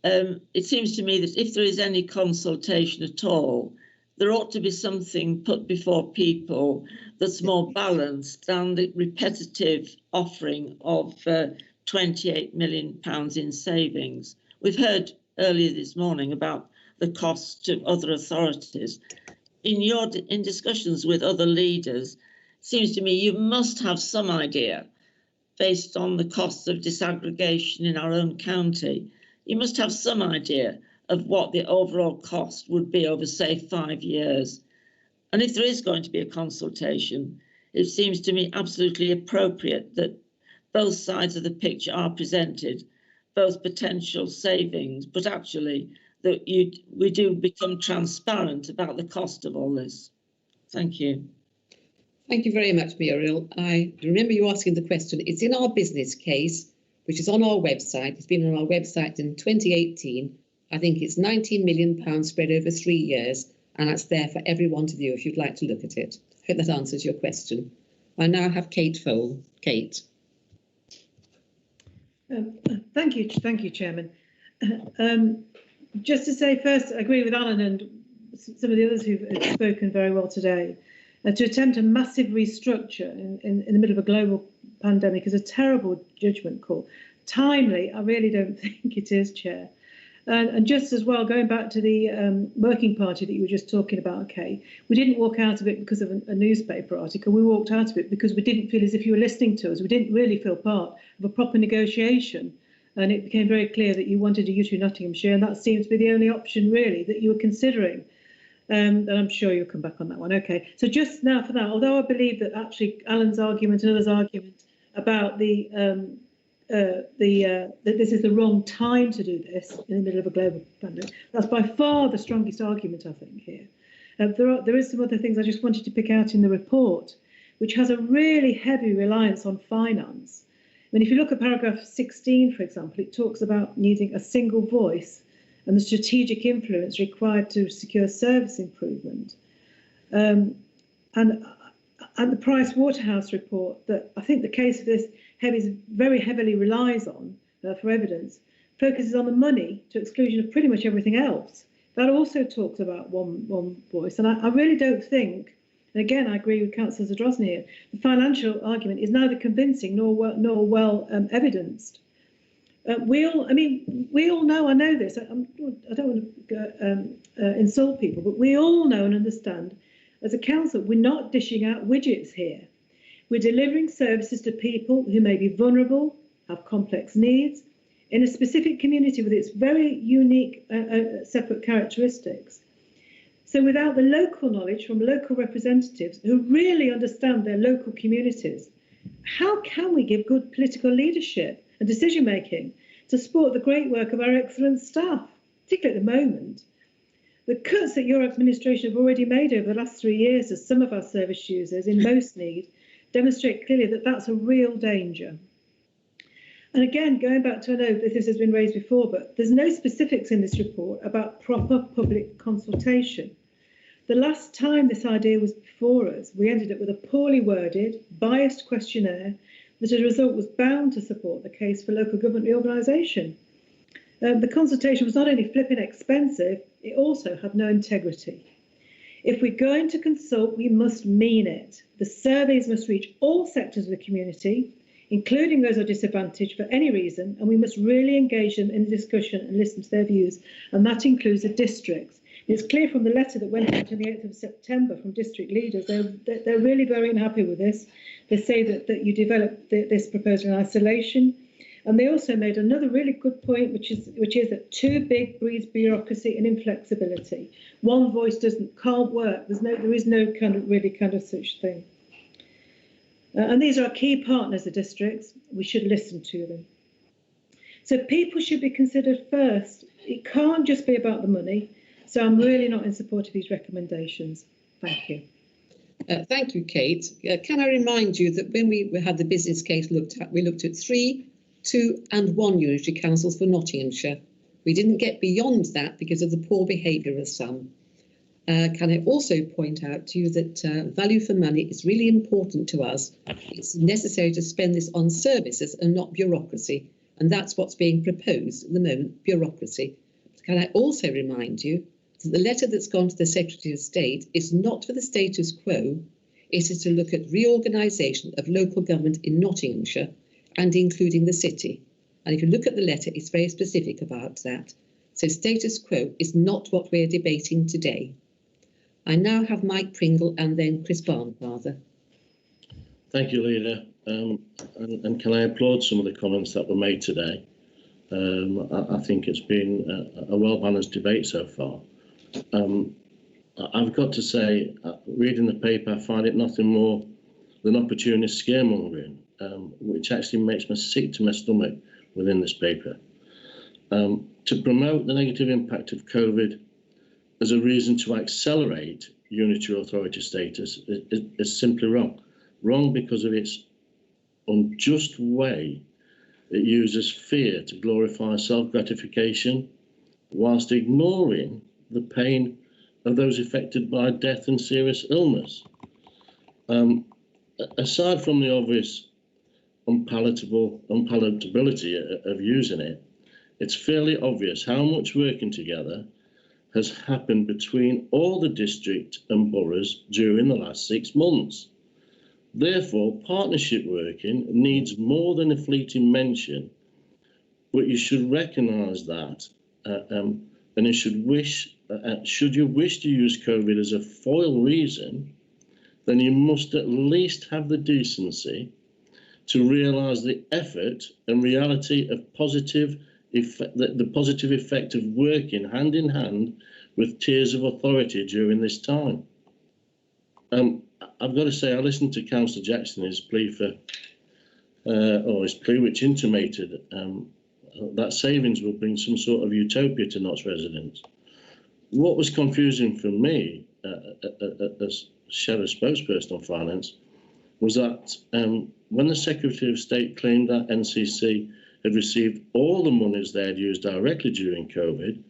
S13: It seems to me that if there is any consultation at all, there ought to be something put before people that's more balanced than the repetitive offering of £28 million in savings. We've heard earlier this morning about the cost to other authorities. In discussions with other leaders, it seems to me you must have some idea, based on the costs of disaggregation in our own county, you must have some idea of what the overall cost would be over, say, 5 years. And if there is going to be a consultation, it seems to me absolutely appropriate that both sides of the picture are presented, both potential savings, but actually that we do become transparent about the cost of all this. Thank you.
S6: Thank you very much, Muriel. I remember you asking the question. It's in our business case, which is on our website. It's been on our website in 2018. I think it's £19 million spread over 3 years, and that's there for everyone to view if you'd like to look at it. I hope that answers your question. I now have Kate Fole. Kate.
S14: Thank you, Chairman. Just to say first, I agree with Alan and some of the others who've spoken very well today. To attempt a massive restructure in the middle of a global pandemic is a terrible judgment call. Timely, I really don't think it is, Chair. And just as well, going back to the working party that you were just talking about, Kate, we didn't walk out of it because of a newspaper article. We walked out of it because we didn't feel as if you were listening to us. We didn't really feel part of a proper negotiation. And it became very clear that you wanted a U2 Nottinghamshire, and that seems to be the only option, really, that you were considering. And I'm sure you'll come back on that one. OK, so just now for that, although I believe that actually Alan's argument and others' argument about that this is the wrong time to do this in the middle of a global pandemic, that's by far the strongest argument, I think, here. There is some other things I just wanted to pick out in the report, which has a really heavy reliance on finance. I mean, if you look at paragraph 16, for example, it talks about needing a single voice and the strategic influence required to secure service improvement. And the Price Waterhouse report that I think the case of this very heavily relies on for evidence focuses on the money to exclusion of pretty much everything else. That also talks about one voice. And I really don't think, and again, I agree with Councillor Zadrozny here, the financial argument is neither convincing nor well evidenced. We all know, I know this, I don't want to insult people, but we all know and understand as a council, we're not dishing out widgets here. We're delivering services to people who may be vulnerable, have complex needs, in a specific community with its very unique separate characteristics. So without the local knowledge from local representatives who really understand their local communities, how can we give good political leadership and decision making to support the great work of our excellent staff, particularly at the moment? The cuts that your administration have already made over the last 3 years as some of our service users in most need demonstrate clearly that that's a real danger. And again, going back to, I know this has been raised before, but there's no specifics in this report about proper public consultation. The last time this idea was before us, we ended up with a poorly worded, biased questionnaire that as a result was bound to support the case for local government reorganisation. The consultation was not only flipping expensive, it also had no integrity. If we're going to consult, we must mean it. The surveys must reach all sectors of the community, including those who are disadvantaged for any reason, and we must really engage them in the discussion and listen to their views, and that includes the districts. It's clear from the letter that went out on the 8th of September from district leaders, they're really very unhappy with this. They say that you developed this proposal in isolation, and they also made another really good point, which is that too big breeds bureaucracy and inflexibility. One voice can't work. There is no kind of such thing. And these are our key partners, the districts. We should listen to them. So people should be considered first. It can't just be about the money. So I'm really not in support of these recommendations. Thank you.
S6: Thank you, Kate. Can I remind you that when we had the business case looked at, we looked at 3, 2 and 1 unitary councils for Nottinghamshire. We didn't get beyond that because of the poor behaviour of some. Can I also point out to you that value for money is really important to us. It's necessary to spend this on services and not bureaucracy. And that's what's being proposed at the moment, bureaucracy. Can I also remind you that the letter that's gone to the Secretary of State is not for the status quo. It is to look at reorganisation of local government in Nottinghamshire and including the city. And if you look at the letter, it's very specific about that. So status quo is not what we're debating today. I now have Mike Pringle and then Chris Barnfather.
S15: Thank you, Leader. And can I applaud some of the comments that were made today? I think it's been a well-balanced debate so far. I've got to say, reading the paper, I find it nothing more than opportunist scaremongering, which actually makes me sick to my stomach within this paper. To promote the negative impact of COVID as a reason to accelerate unitary authority status is simply wrong. Wrong because of its unjust way it uses fear to glorify self-gratification whilst ignoring the pain of those affected by death and serious illness. Aside from the obvious unpalatability of using it, it's fairly obvious how much working together has happened between all the district and boroughs during the last 6 months. Therefore, partnership working needs more than a fleeting mention, but you should recognise that, and you should should you wish to use COVID as a foil reason, then you must at least have the decency to realise the effort and reality of the positive effect of working hand in hand with tiers of authority during this time. I've got to say, I listened to Councillor Jackson, his plea which intimated that savings will bring some sort of utopia to Notts residents. What was confusing for me as Shadow spokesperson on finance was that when the Secretary of State claimed that NCC had received all the monies they had used directly during COVID,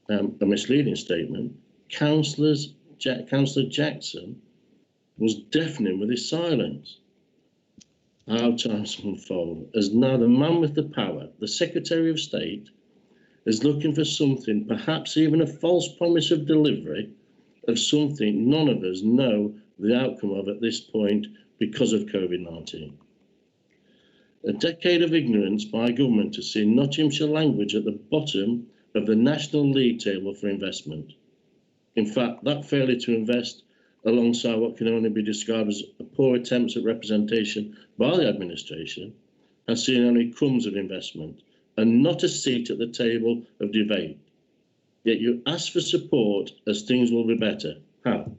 S15: a misleading statement, Councillor Jackson was deafening with his silence. How times unfold, as now the man with the power, the Secretary of State, is looking for something, perhaps even a false promise of delivery of something none of us know the outcome of at this point because of COVID-19. A decade of ignorance by government to see Nottinghamshire language at the bottom of the national league table for investment. In fact, that failure to invest alongside what can only be described as a poor attempts at representation by the administration has seen only crumbs of investment and not a seat at the table of debate. yet you ask for support as things will be better. How?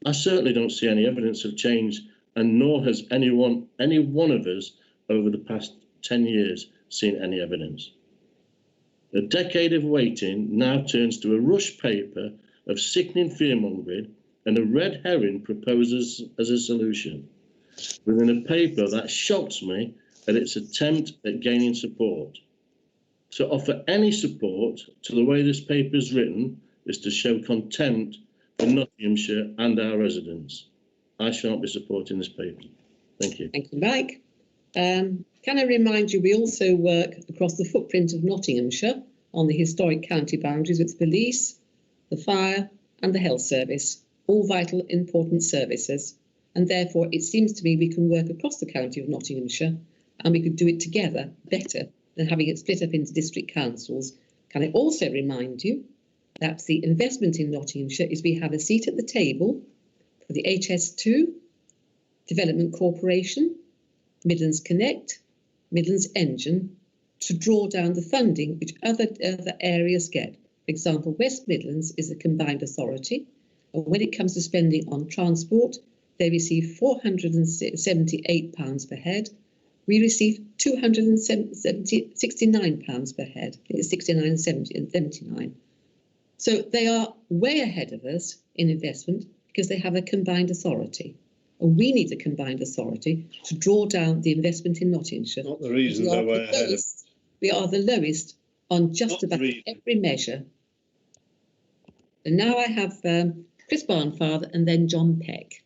S15: I certainly don't see any evidence of change, and nor has any one of us over the past 10 years seen any evidence. A decade of waiting now turns to a rush paper of sickening fearmongering and a red herring proposed as a solution, within a paper that shocks me at its attempt at gaining support. To offer any support to the way this paper is written is to show contempt for Nottinghamshire and our residents. I shan't be supporting this paper. Thank you.
S6: Thank you, Mike. Can I remind you, we also work across the footprint of Nottinghamshire on the historic county boundaries with the police, the fire and the health service, all vital, important services. And therefore, it seems to me we can work across the county of Nottinghamshire and we could do it together better than having it split up into district councils. Can I also remind you that the investment in Nottinghamshire is we have a seat at the table for the HS2, Development Corporation, Midlands Connect, Midlands Engine, to draw down the funding which other areas get. For example, West Midlands is a combined authority, and when it comes to spending on transport, they receive £478 per head. We receive £269 per head. It's 69, 70 and 79. So they are way ahead of us in investment because they have a combined authority. And we need a combined authority to draw down the investment in Nottinghamshire.
S11: Not the reason they're way ahead.
S6: We are the lowest on just about every measure. And now I have Chris Barnfather and then John Peck.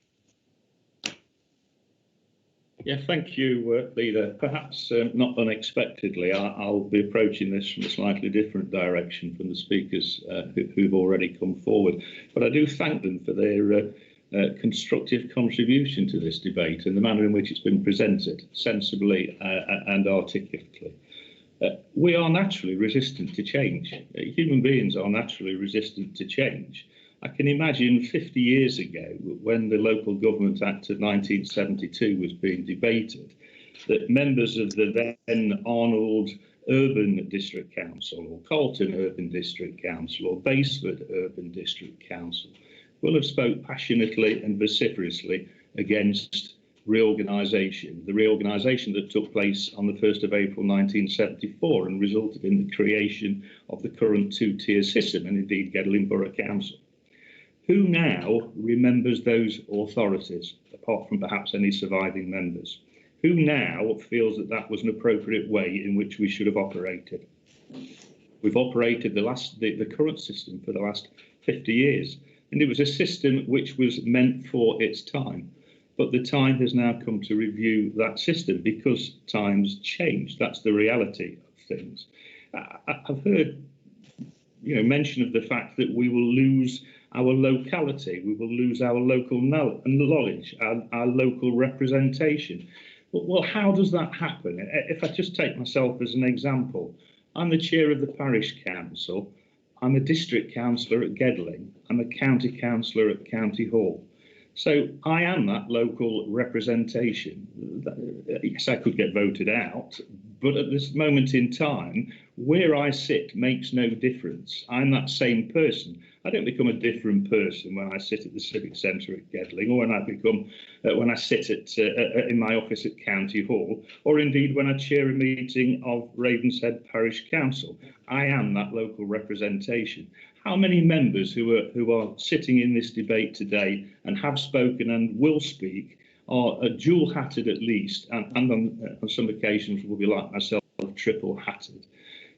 S16: Yeah, thank you, Leader. Perhaps not unexpectedly, I'll be approaching this from a slightly different direction from the speakers who've already come forward. But I do thank them for their constructive contribution to this debate and the manner in which it's been presented, sensibly and articulately. We are naturally resistant to change. Human beings are naturally resistant to change. I can imagine 50 years ago, when the Local Government Act of 1972 was being debated, that members of the then Arnold Urban District Council or Colton Urban District Council or Basford Urban District Council will have spoke passionately and vociferously against reorganisation, the reorganisation that took place on the 1st of April 1974 and resulted in the creation of the current two-tier system and indeed Gedling Borough Council. Who now remembers those authorities, apart from perhaps any surviving members? Who now feels that that was an appropriate way in which we should have operated? We've operated the current system for the last 50 years, and it was a system which was meant for its time. But the time has now come to review that system because times change. That's the reality of things. I've heard, mention of the fact that we will lose our locality, we will lose our local knowledge, our local representation. Well, how does that happen? If I just take myself as an example, I'm the chair of the parish council, I'm a district councillor at Gedling, I'm a county councillor at County Hall. So I am that local representation. Yes, I could get voted out, but at this moment in time, where I sit makes no difference. I'm that same person. I don't become a different person when I sit at the Civic Centre at Gedling, or when I sit in my office at County Hall, or indeed when I chair a meeting of Ravenshead Parish Council. I am that local representation. How many members who are sitting in this debate today and have spoken and will speak are dual-hatted at least, and on some occasions will be like myself, triple-hatted.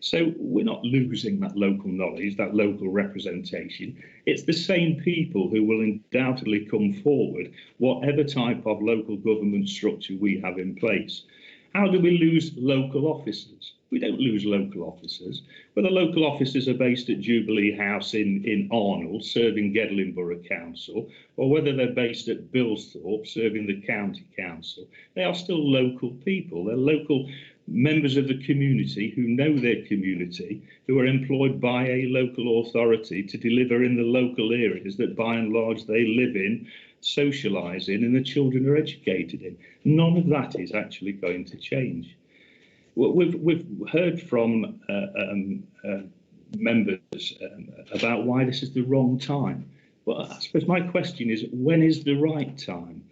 S16: So we're not losing that local knowledge, that local representation. It's the same people who will undoubtedly come forward, whatever type of local government structure we have in place. How do we lose local officers? We don't lose local officers. Whether local officers are based at Jubilee House in Arnold, serving Gedling Borough Council, or whether they're based at Bilsthorpe, serving the County Council, they are still local people. They're local members of the community who know their community, who are employed by a local authority to deliver in the local areas that by and large they live in, socialise in, and the children are educated in. None of that is actually going to change. We've heard from members about why this is the wrong time. Well, I suppose my question is, when is the right time?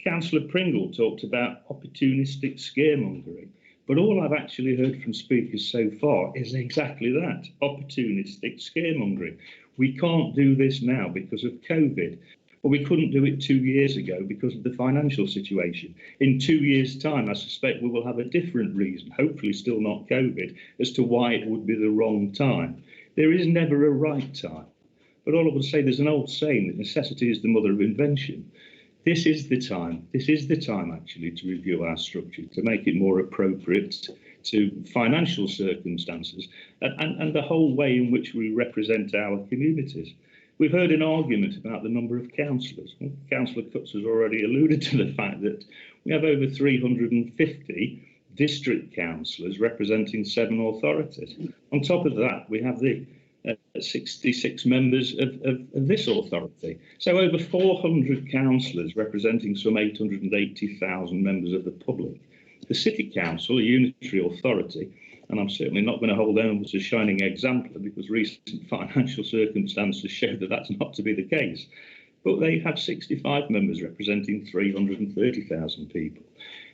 S16: Councillor Pringle talked about opportunistic scaremongering, but all I've actually heard from speakers so far is exactly that, opportunistic scaremongering. We can't do this now because of COVID. Well, we couldn't do it 2 years ago because of the financial situation. In 2 years' time, I suspect we will have a different reason, hopefully still not COVID, as to why it would be the wrong time. There is never a right time. But all I would say, there's an old saying that necessity is the mother of invention. This is the time. This is the time, actually, to review our structure, to make it more appropriate to financial circumstances and the whole way in which we represent our communities. We've heard an argument about the number of councillors. Well, Councillor Cutts has already alluded to the fact that we have over 350 district councillors representing 7 authorities. On top of that, we have the 66 members of this authority. So over 400 councillors representing some 880,000 members of the public. The City Council, a unitary authority, and I'm certainly not going to hold them as a shining exemplar because recent financial circumstances show that that's not to be the case. But they have 65 members representing 330,000 people.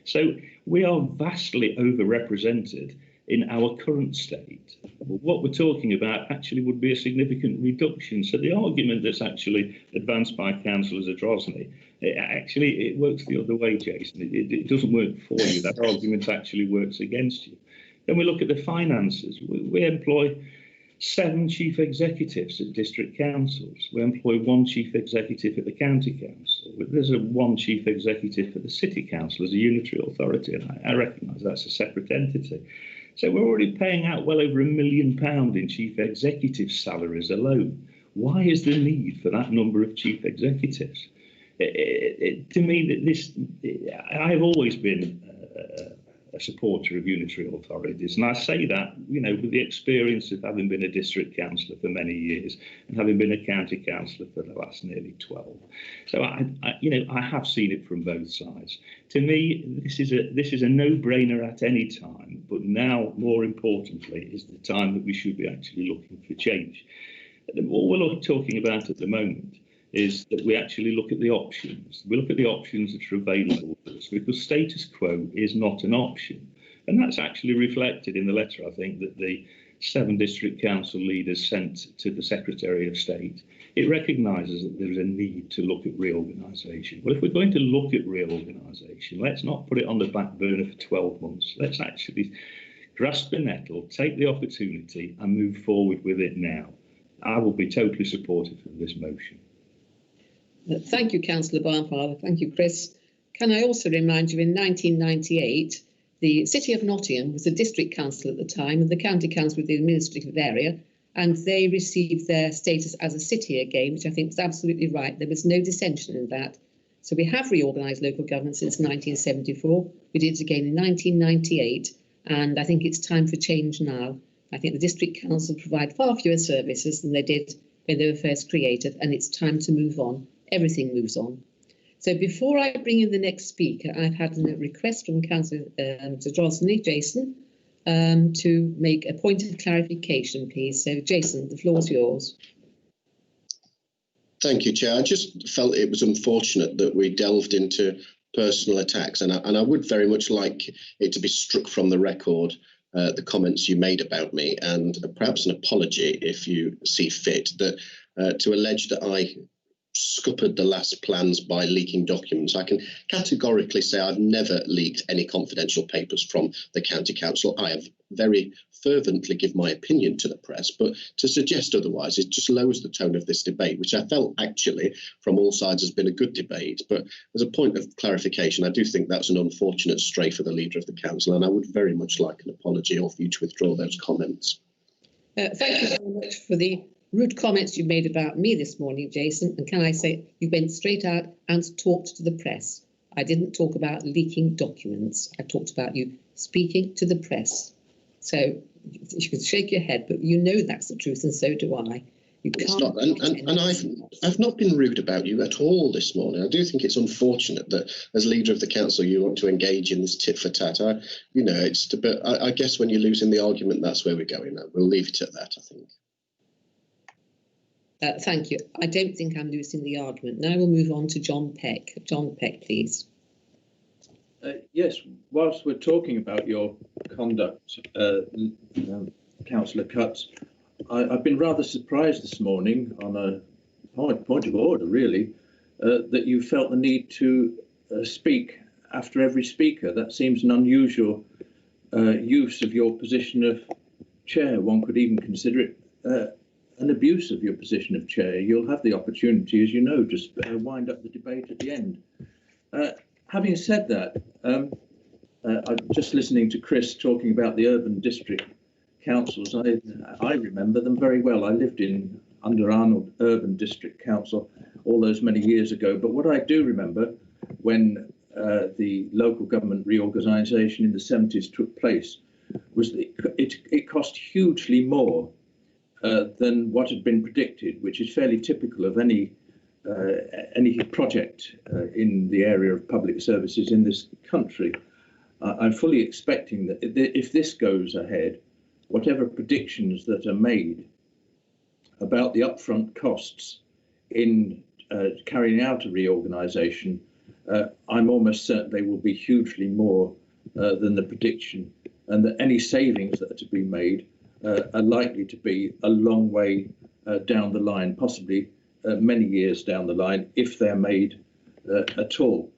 S16: So we are vastly overrepresented in our current state. What we're talking about actually would be a significant reduction. So the argument that's actually advanced by Councillor Zadrozny, it works the other way, Jason. It doesn't work for you. That argument actually works against you. Then we look at the finances. We employ 7 chief executives at district councils. We employ 1 chief executive at the county council. There's 1 chief executive at the city council as a unitary authority, and I recognise that's a separate entity. So we're already paying out well over £1 million in chief executive salaries alone. Why is the need for that number of chief executives? To me, I've always been a supporter of unitary authorities, and I say that, with the experience of having been a district councillor for many years and having been a county councillor for the last nearly 12. So I have seen it from both sides. To me, this is a no-brainer at any time, but now, more importantly, is the time that we should be actually looking for change. What we're talking about at the moment is that we actually look at the options. We look at the options that are available to us, because status quo is not an option. And that's actually reflected in the letter, I think, that the 7 district council leaders sent to the Secretary of State. It recognises that there's a need to look at reorganisation. Well, if we're going to look at reorganisation, let's not put it on the back burner for 12 months. Let's actually grasp the nettle, take the opportunity and move forward with it now. I will be totally supportive of this motion.
S6: Thank you, Councillor Barnfather. Thank you, Chris. Can I also remind you, in 1998, the City of Nottingham was the district council at the time, and the county council was the administrative area, and they received their status as a city again, which I think was absolutely right. There was no dissension in that. So we have reorganised local government since 1974. We did it again in 1998, and I think it's time for change now. I think the district council provide far fewer services than they did when they were first created, and it's time to move on. Everything moves on. So before I bring in the next speaker, I've had a request from Councillor Zadrozny, Jason, to make a point of clarification, please. So, Jason, the floor is yours.
S10: Thank you, Chair. I just felt it was unfortunate that we delved into personal attacks, and I would very much like it to be struck from the record, the comments you made about me, and perhaps an apology, if you see fit, that to allege that I scuppered the last plans by leaking documents. I can categorically say I've never leaked any confidential papers from the county council. I have very fervently give my opinion to the press, but to suggest otherwise, it just lowers the tone of this debate, which I felt actually from all sides has been a good debate. But as a point of clarification, I do think that's an unfortunate stray for the leader of the council, and I would very much like an apology or for you to withdraw those comments.
S6: Thank you very much for the rude comments you made about me this morning, Jason. And can I say, you went straight out and talked to the press. I didn't talk about leaking documents. I talked about you speaking to the press. So you can shake your head, but you know that's the truth, and so do I.
S10: It's not, and I've not been rude about you at all this morning. I do think it's unfortunate that as leader of the council you want to engage in this tit for tat. But I guess when you're losing the argument, that's where we're going. We'll leave it at that, I think.
S6: Thank you. I don't think I'm losing the argument. Now we'll move on to John Peck. John Peck, please.
S17: Yes, whilst we're talking about your conduct, Councillor Cutts, I've been rather surprised this morning on a point of order, really, that you felt the need to speak after every speaker. That seems an unusual use of your position of chair. One could even consider it an abuse of your position of chair. You'll have the opportunity, as you know, to wind up the debate at the end. Having said that, I'm just listening to Chris talking about the urban district councils. I remember them very well. I lived in Under Arnold Urban District Council all those many years ago. But what I do remember when the local government reorganisation in the 70s took place was that it cost hugely more than what had been predicted, which is fairly typical of any project in the area of public services in this country. I'm fully expecting that if this goes ahead, whatever predictions that are made about the upfront costs in carrying out a reorganisation, I'm almost certain they will be hugely more than the prediction, and that any savings that are to be made are likely to be a long way down the line, possibly many years down the line, if they're made at all.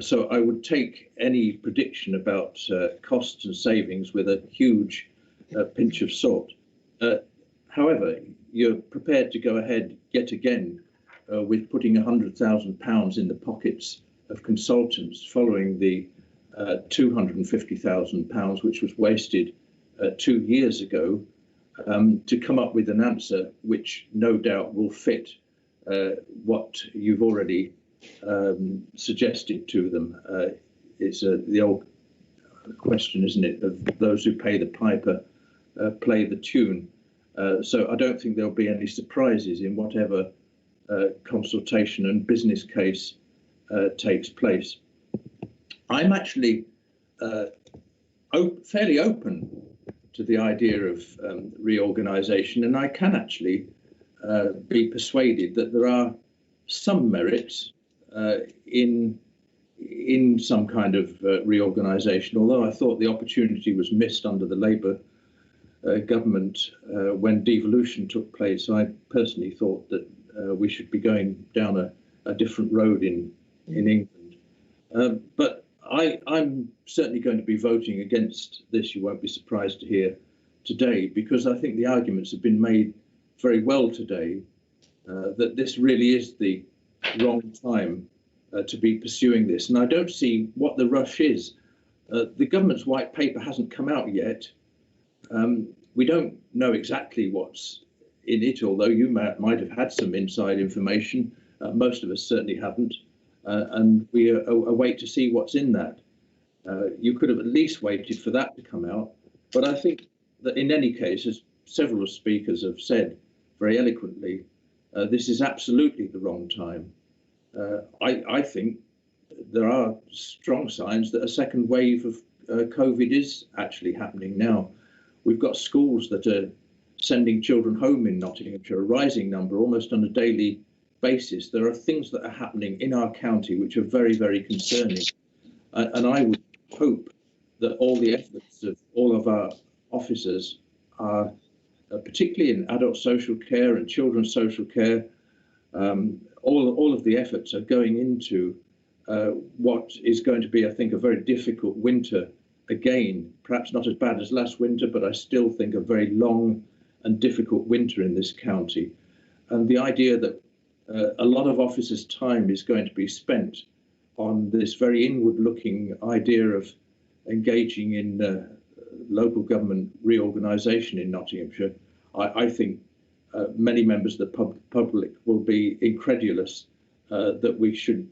S17: So I would take any prediction about costs and savings with a huge pinch of salt. However, you're prepared to go ahead yet again with putting £100,000 in the pockets of consultants following the £250,000 which was wasted 2 years ago to come up with an answer which no doubt will fit what you've already suggested to them. It's the old question, isn't it, of those who pay the piper play the tune. So I don't think there'll be any surprises in whatever consultation and business case takes place. I'm actually fairly open to the idea of reorganisation, and I can actually be persuaded that there are some merits in some kind of reorganisation, although I thought the opportunity was missed under the Labour government when devolution took place. I personally thought that we should be going down a different road in England. But I'm certainly going to be voting against this, you won't be surprised to hear today, because I think the arguments have been made very well today that this really is the wrong time to be pursuing this. And I don't see what the rush is. The government's white paper hasn't come out yet. We don't know exactly what's in it, although you might have had some inside information. Most of us certainly haven't. And we await to see what's in that. You could have at least waited for that to come out. But I think that in any case, as several speakers have said very eloquently, this is absolutely the wrong time. I think there are strong signs that a second wave of COVID is actually happening now. We've got schools that are sending children home in Nottinghamshire, a rising number, almost on a daily basis. There are things that are happening in our county which are very, very concerning. And I would hope that all the efforts of all of our officers are, particularly in adult social care and children's social care, all of the efforts are going into what is going to be, I think, a very difficult winter again. Perhaps not as bad as last winter, but I still think a very long and difficult winter in this county. And the idea that a lot of officers' time is going to be spent on this very inward-looking idea of engaging in local government reorganisation in Nottinghamshire, I think many members of the public will be incredulous that we should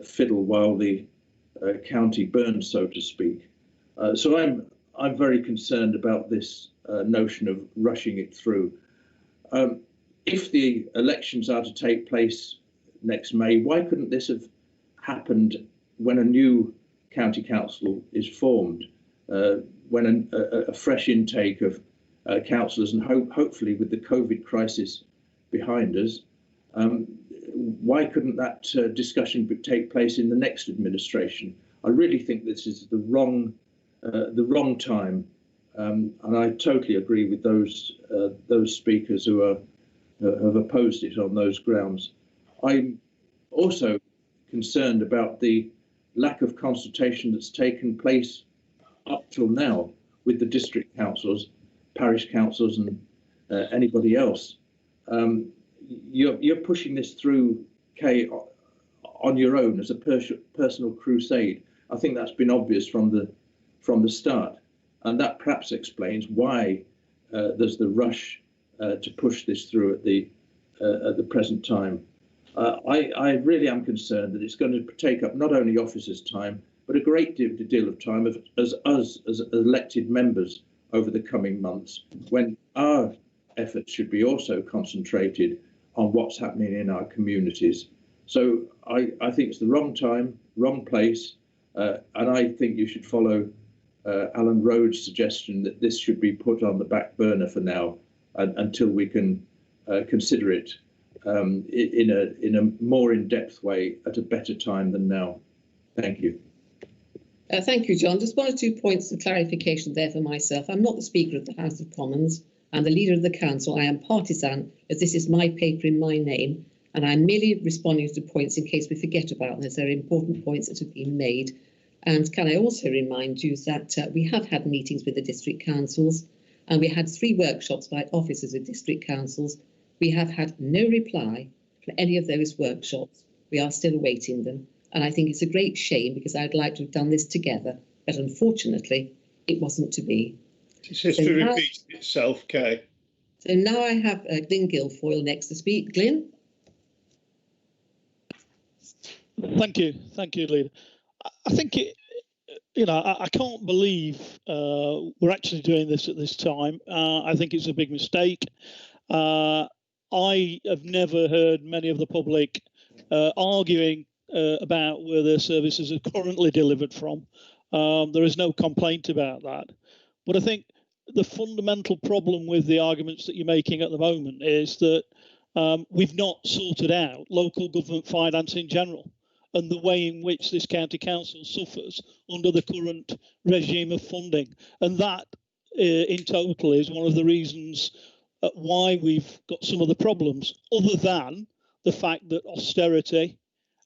S17: fiddle while the county burns, so to speak. So I'm very concerned about this notion of rushing it through. if the elections are to take place next May, why couldn't this have happened when a new county council is formed, when a fresh intake of councillors, and hopefully with the COVID crisis behind us, why couldn't that discussion take place in the next administration? I really think this is the wrong time, and I totally agree with those speakers who have opposed it on those grounds. I'm also concerned about the lack of consultation that's taken place up till now with the district councils, parish councils, and anybody else. You're pushing this through, Kay, on your own as a personal crusade. I think that's been obvious from the start, and that perhaps explains why there's the rush to push this through at the present time. I really am concerned that it's going to take up not only officers' time, but a great deal of time as elected members over the coming months, when our efforts should be also concentrated on what's happening in our communities. So I think it's the wrong time, wrong place, and I think you should follow Alan Rhodes' suggestion that this should be put on the back burner for now until we can consider it in a more in-depth way at a better time than now. Thank you.
S6: Thank you, John. Just 1 or 2 points of clarification there for myself. I'm not the Speaker of the House of Commons. I'm the Leader of the Council. I am partisan, as this is my paper in my name, and I'm merely responding to points in case we forget about them, as there are important points that have been made. And can I also remind you that we have had meetings with the district councils, and we had 3 workshops by officers of district councils. We have had no reply for any of those workshops. We are still awaiting them. And I think it's a great shame, because I'd like to have done this together. But unfortunately, it wasn't to be.
S11: It's history repeats itself, Kay.
S6: So now I have Glyn Guilfoyle next to speak. Glyn?
S18: Thank you, Leader. I think I can't believe we're actually doing this at this time. I think it's a big mistake. I have never heard many of the public arguing about where their services are currently delivered from. There is no complaint about that. But I think the fundamental problem with the arguments that you're making at the moment is that we've not sorted out local government finance in general, and the way in which this county council suffers under the current regime of funding. And that in total is one of the reasons why we've got some of the problems, other than the fact that austerity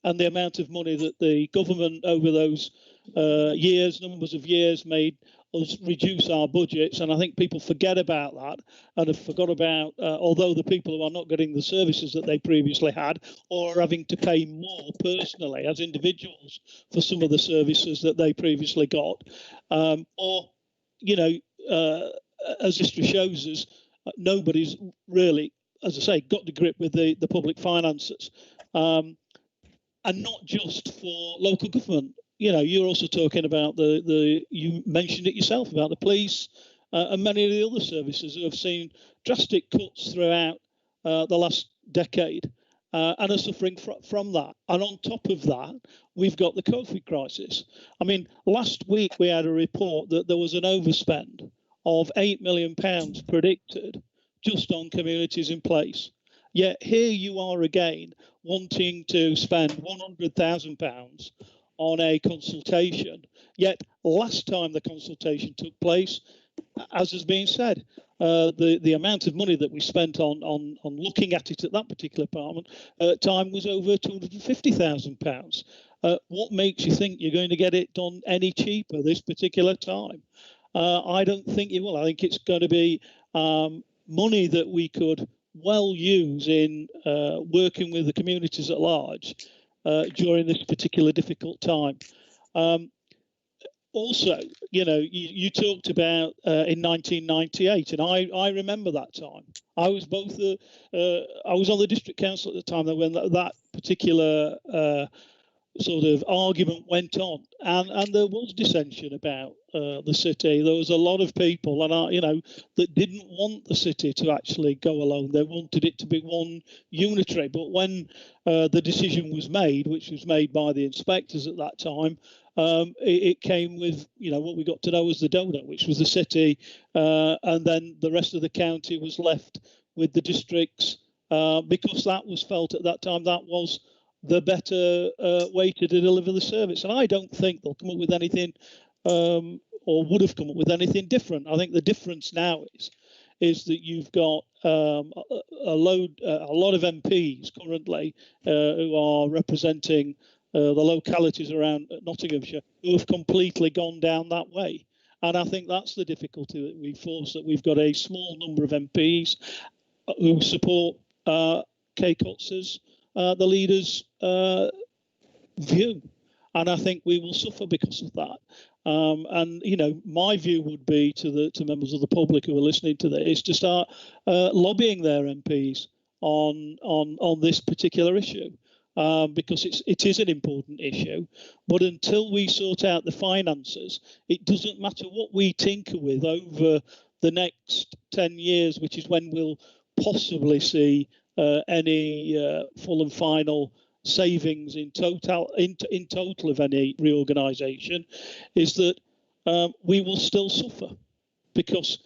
S18: and the amount of money that the government over those numbers of years made us reduce our budgets. And I think people forget about that, and have forgot about, although the people who are not getting the services that they previously had, or are having to pay more personally as individuals for some of the services that they previously got, or, as history shows us, nobody's really, as I say, got to grip with the public finances. And not just for local government. You're also talking about you mentioned it yourself, about the police and many of the other services who have seen drastic cuts throughout the last decade and are suffering from that. And on top of that, we've got the COVID crisis. I mean, last week we had a report that there was an overspend of £8 million predicted just on communities in place. Yet here you are again wanting to spend £100,000 on a consultation. Yet last time the consultation took place, as has been said, the amount of money that we spent on looking at it at that particular time was over £250,000. What makes you think you're going to get it done any cheaper this particular time? I don't think it will. I think it's going to be money that we could well use in working with the communities at large during this particular difficult time. Also, you talked about in 1998, and I remember that time. I was I was on the district council at the time when that particular sort of argument went on, and there was dissension about the city. There was a lot of people, and that didn't want the city to actually go alone. They wanted it to be one unitary. But when the decision was made, which was made by the inspectors at that time, it came with what we got to know as the donut, which was the city, and then the rest of the county was left with the districts, because that was felt at that time that was the better way to deliver the service. And I don't think they'll come up with anything, or would have come up with anything different. I think the difference now is that you've got a lot of MPs currently who are representing the localities around Nottinghamshire who have completely gone down that way. And I think that's the difficulty that we face, that we've got a small number of MPs who support Kay Cots's, the leader's view, and I think we will suffer because of that. And my view would be to members of the public who are listening to this, is to start lobbying their MPs on this particular issue, because it is an important issue. But until we sort out the finances, it doesn't matter what we tinker with over the next 10 years, which is when we'll possibly see any full and final savings in total of any reorganisation, is that we will still suffer, because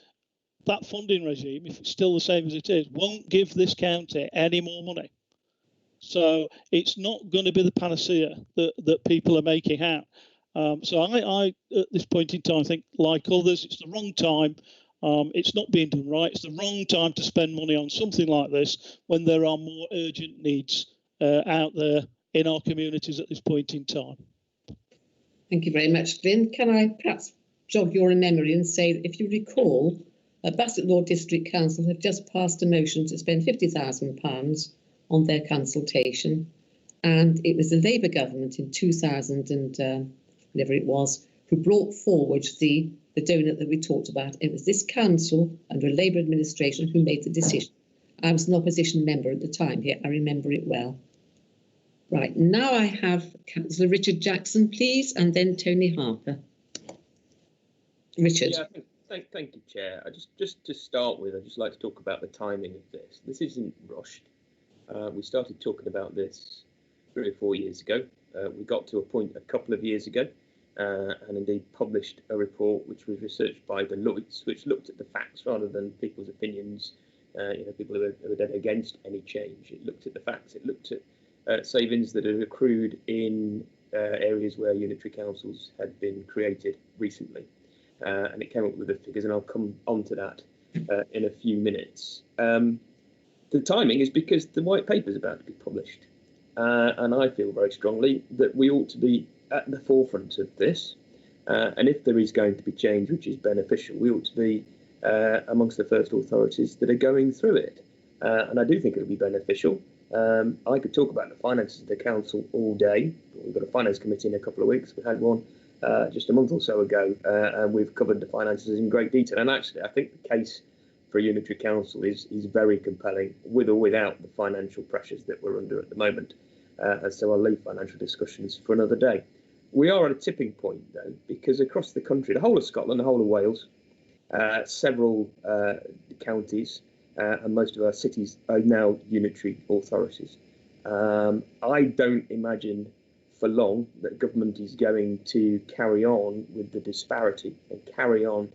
S18: that funding regime, if it's still the same as it is, won't give this county any more money. So it's not going to be the panacea that people are making out. So I at this point in time think, like others, it's the wrong time. It's not being done right. It's the wrong time to spend money on something like this when there are more urgent needs out there in our communities at this point in time.
S6: Thank you very much, Lynn. Can I perhaps jog your memory and say that if you recall, Bassett Law District Council have just passed a motion to spend £50,000 on their consultation, and it was the Labour government in 2000 and whatever it was who brought forward the donut that we talked about. It was this council under a Labour administration who made the decision. I was an opposition member at the time here. I remember it well. Right, now I have Councillor Richard Jackson, please, and then Tony Harper. Richard.
S19: Yeah, thank you, Chair. Just to start with, I'd just like to talk about the timing of this. This isn't rushed. We started talking about this 3 or 4 years ago. We got to a point a couple of years ago, and indeed published a report which was researched by Deloitte, which looked at the facts rather than people's opinions. People who are dead against any change. It looked at the facts. It looked at savings that had accrued in areas where unitary councils had been created recently, and it came up with the figures, and I'll come on to that in a few minutes. The timing is because the white paper is about to be published, and I feel very strongly that we ought to be at the forefront of this, and if there is going to be change which is beneficial, we ought to be amongst the first authorities that are going through it, and I do think it will be beneficial. I could talk about the finances of the council all day. We've got a finance committee in a couple of weeks. We had one just a month or so ago, and we've covered the finances in great detail. And actually, I think the case for a unitary council is very compelling, with or without the financial pressures that we're under at the moment. And so I'll leave financial discussions for another day. We are at a tipping point, though, because across the country, the whole of Scotland, the whole of Wales, several counties, and most of our cities are now unitary authorities. I don't imagine for long that government is going to carry on with the disparity and carry on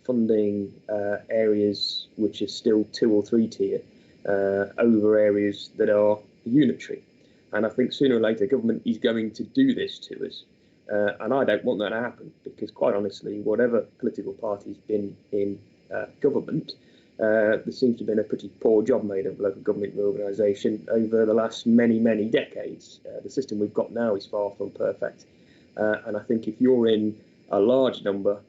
S19: funding areas which are still 2 or 3 tier over areas that are unitary. And I think sooner or later government is going to do this to us. And I don't want that to happen, because quite honestly, whatever political party's been in government, there seems to have been a pretty poor job made of local government reorganisation over the last many decades. The system we've got now is far from perfect. And I think if you're in a large number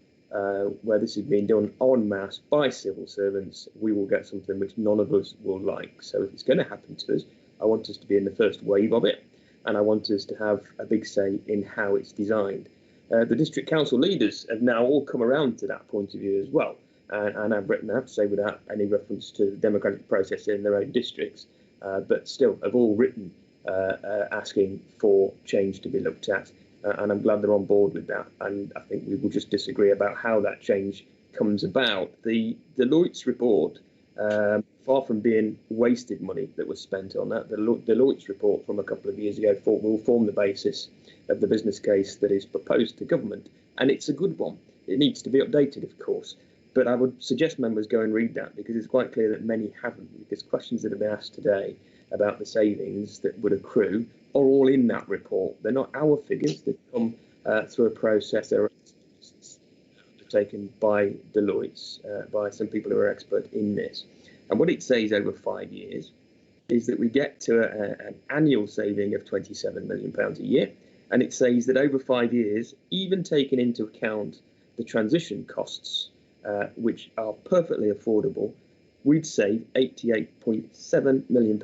S19: where this is being done en masse by civil servants, we will get something which none of us will like. So if it's going to happen to us, I want us to be in the first wave of it, and I want us to have a big say in how it's designed. The district council leaders have now all come around to that point of view as well, and I've written, I have to say, without any reference to the democratic process in their own districts, but still have all written asking for change to be looked at, and I'm glad they're on board with that. And I think we will just disagree about how that change comes about. The Deloitte's report, far from being wasted money that was spent on that, the Deloitte's report from a couple of years ago will form the basis of the business case that is proposed to government, and it's a good one. It needs to be updated, of course, but I would suggest members go and read that, because it's quite clear that many haven't, because questions that have been asked today about the savings that would accrue are all in that report. They're not our figures. They've come through a process that are undertaken by Deloitte, by some people who are expert in this. And what it says over 5 years is that we get to an annual saving of £27 million a year. And it says that over 5 years, even taking into account the transition costs, which are perfectly affordable, we'd save £88.7 million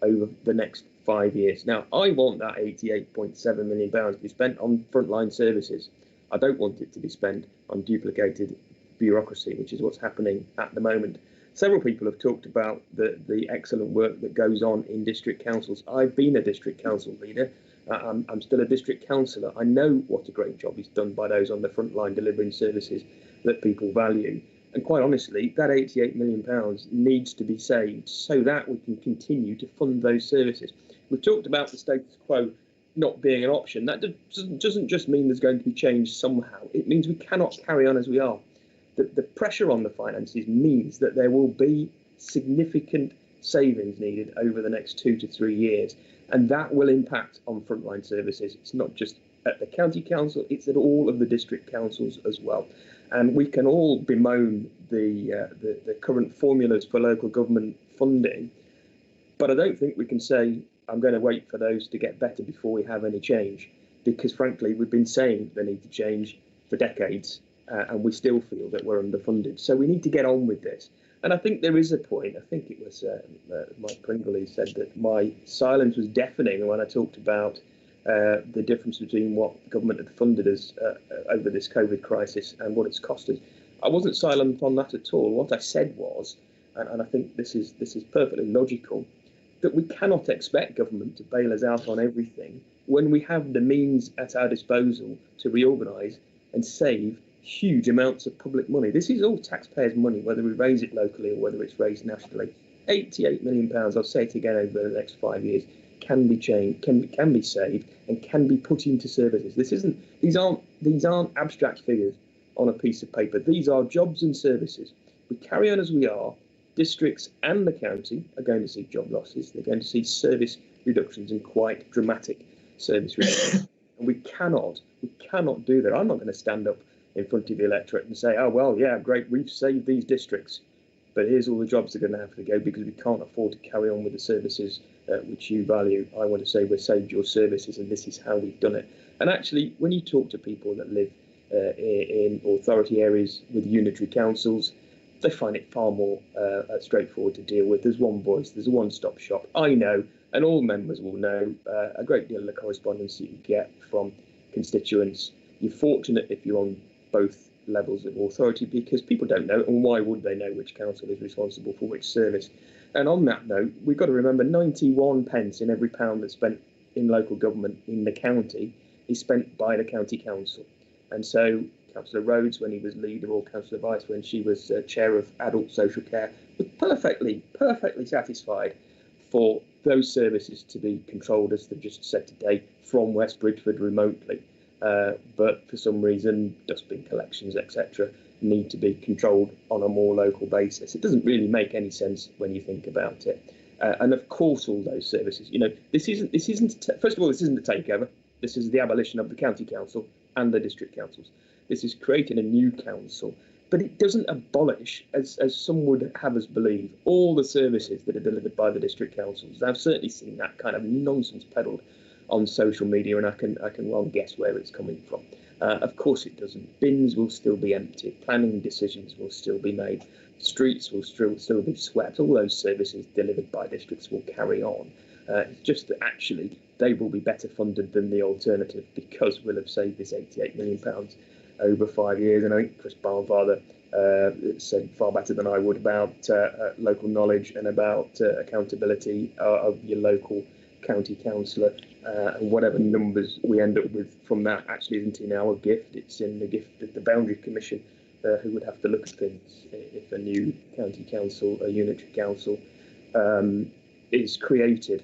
S19: over the next 5 years. Now, I want that £88.7 million to be spent on frontline services. I don't want it to be spent on duplicated bureaucracy, which is what's happening at the moment. Several people have talked about the excellent work that goes on in district councils. I've been a district council leader. I'm still a district councillor. I know what a great job is done by those on the front line delivering services that people value. And quite honestly, that £88 million needs to be saved so that we can continue to fund those services. We've talked about the status quo not being an option. That doesn't just mean there's going to be change somehow. It means we cannot carry on as we are. The pressure on the finances means that there will be significant savings needed over the next 2 to 3 years. And that will impact on frontline services. It's not just at the county council, it's at all of the district councils as well. And we can all bemoan the current formulas for local government funding, but I don't think we can say, I'm going to wait for those to get better before we have any change, because frankly, we've been saying they need to change for decades, and we still feel that we're underfunded. So we need to get on with this. And I think there is a point. I think it was Mike Pringle who said that my silence was deafening when I talked about the difference between what government had funded us over this COVID crisis and what it's cost us. I wasn't silent on that at all. What I said was, and I think this is perfectly logical, that we cannot expect government to bail us out on everything when we have the means at our disposal to reorganise and save huge amounts of public money. This is all taxpayers' money, whether we raise it locally or whether it's raised nationally. £88 million, I'll say it again, over the next 5 years can be changed, can be saved, and can be put into services. These aren't abstract figures on a piece of paper. These are jobs and services. We carry on as we are. Districts and the county are going to see job losses. They're going to see service reductions, and quite dramatic service reductions. And we cannot do that. I'm not going to stand up in front of the electorate and say, oh, well, yeah, great, we've saved these districts, but here's all the jobs that are going to have to go because we can't afford to carry on with the services which you value. I want to say we've saved your services, and this is how we've done it. And actually, when you talk to people that live in authority areas with unitary councils, they find it far more straightforward to deal with. There's one voice, there's a one-stop shop. I know, and all members will know, a great deal of the correspondence that you get from constituents. You're fortunate if you're on both levels of authority, because people don't know, and why would they know which council is responsible for which service? And on that note, we've got to remember 91 pence in every pound that's spent in local government in the county is spent by the county council. And so Councillor Rhodes, when he was leader, or Councillor Vice when she was chair of adult social care, was perfectly satisfied for those services to be controlled, as they've just said today, from West Bridgford remotely. But for some reason, dustbin collections, etc., need to be controlled on a more local basis. It doesn't really make any sense when you think about it. And of course, all those services, this isn't first of all, this isn't a takeover. This is the abolition of the county council and the district councils. This is creating a new council, but it doesn't abolish, as some would have us believe, all the services that are delivered by the district councils. I've certainly seen that kind of nonsense peddled on social media, and I can well guess where it's coming from. Of course it doesn't. Bins will still be empty. Planning decisions will still be made. Streets will still be swept. All those services delivered by districts will carry on. It's just that actually they will be better funded than the alternative, because we'll have saved this £88 million over 5 years. And I think Chris Barnfather said far better than I would about local knowledge and about accountability of your local county councillor, and whatever numbers we end up with from that actually isn't in our gift, it's in the gift of the Boundary Commission, who would have to look at things if a new county council, a unitary council, is created.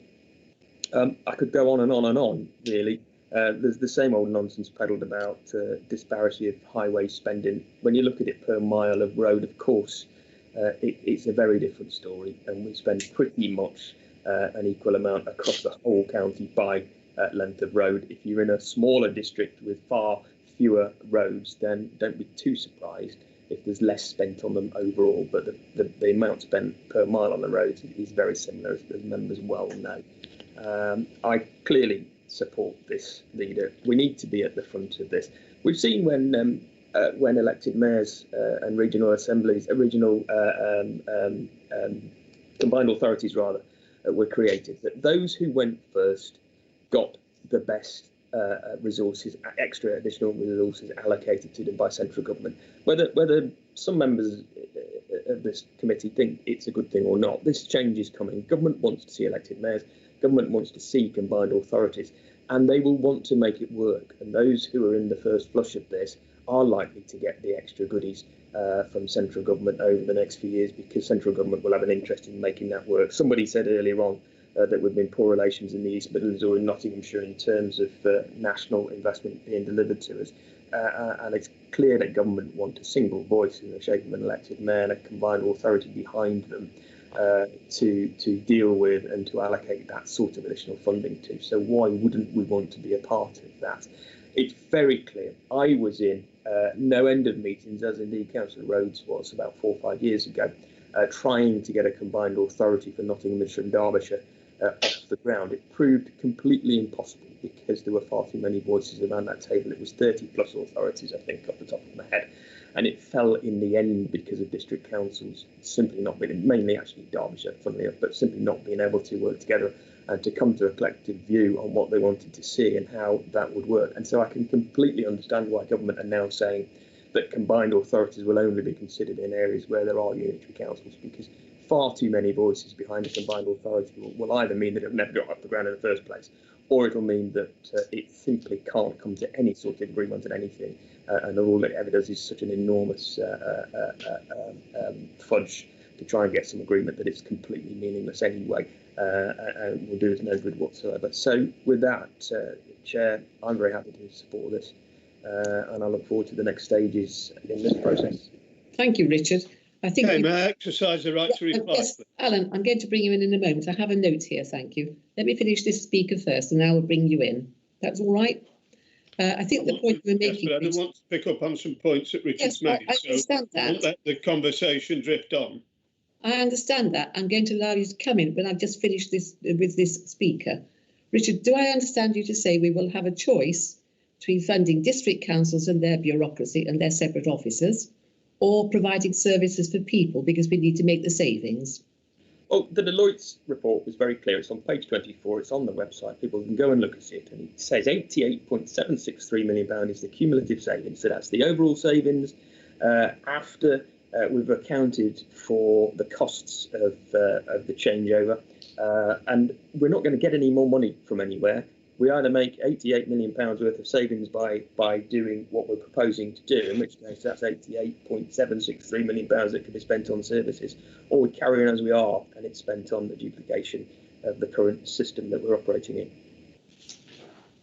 S19: I could go on and on and on, really. There's the same old nonsense peddled about disparity of highway spending. When you look at it per mile of road, of course, it's a very different story, and we spend pretty much an equal amount across the whole county by length of road. If you're in a smaller district with far fewer roads, then don't be too surprised if there's less spent on them overall, but the amount spent per mile on the roads is very similar, as members well know. I clearly support this leader. We need to be at the front of this. We've seen when elected mayors and regional assemblies, combined authorities rather, were created, that those who went first got the best resources, extra additional resources allocated to them by central government. Whether some members of this committee think it's a good thing or not, this change is coming. Government wants to see elected mayors. Government wants to see combined authorities, and they will want to make it work. And those who are in the first flush of this are likely to get the extra goodies from central government over the next few years, because central government will have an interest in making that work. Somebody said earlier on that we've been poor relations in the East Midlands or in Nottinghamshire in terms of national investment being delivered to us. And it's clear that government want a single voice in the shape of an elected mayor and a combined authority behind them to deal with and to allocate that sort of additional funding to. So why wouldn't we want to be a part of that? It's very clear. I was in no end of meetings, as indeed Councillor Rhodes was about 4 or 5 years ago, trying to get a combined authority for Nottinghamshire and Derbyshire off the ground. It proved completely impossible because there were far too many voices around that table. It was 30 plus authorities, I think, off the top of my head. And it fell in the end because of district councils simply not being, mainly actually Derbyshire, funnily enough, but simply not being able to work together and to come to a collective view on what they wanted to see and how that would work. And so I can completely understand why government are now saying that combined authorities will only be considered in areas where there are unitary councils, because far too many voices behind a combined authority will either mean that it never got off the ground in the first place, or it'll mean that it simply can't come to any sort of agreement on anything, and all it ever does is such an enormous fudge to try and get some agreement that it's completely meaningless anyway, and will do us no good whatsoever. So with that, Chair, I'm very happy to support this, and I look forward to the next stages in this process.
S6: Thank you, Richard. I think
S11: may I exercise the right to reply?
S6: Yes, Alan, I'm going to bring you in a moment. I have a note here, thank you. Let me finish this speaker first, and I will bring you in. That's all right? I think the point we're making...
S11: Yes, but I don't want to pick up on some points that Richard's made,
S6: I understand that.
S11: Don't let the conversation drift on.
S6: I understand that. I'm going to allow you to come in when I've just finished this with this speaker. Richard, do I understand you to say we will have a choice between funding district councils and their bureaucracy and their separate officers, or providing services for people because we need to make the savings?
S19: Well, the Deloitte's report was very clear. It's on page 24. It's on the website. People can go and look at it. And it says £88.763 million is the cumulative savings. So that's the overall savings after we've accounted for the costs of the changeover. And we're not going to get any more money from anywhere. We either make £88 million worth of savings by doing what we're proposing to do, in which case that's £88.763 million that could be spent on services, or we carry on as we are and it's spent on the duplication of the current system that we're operating in.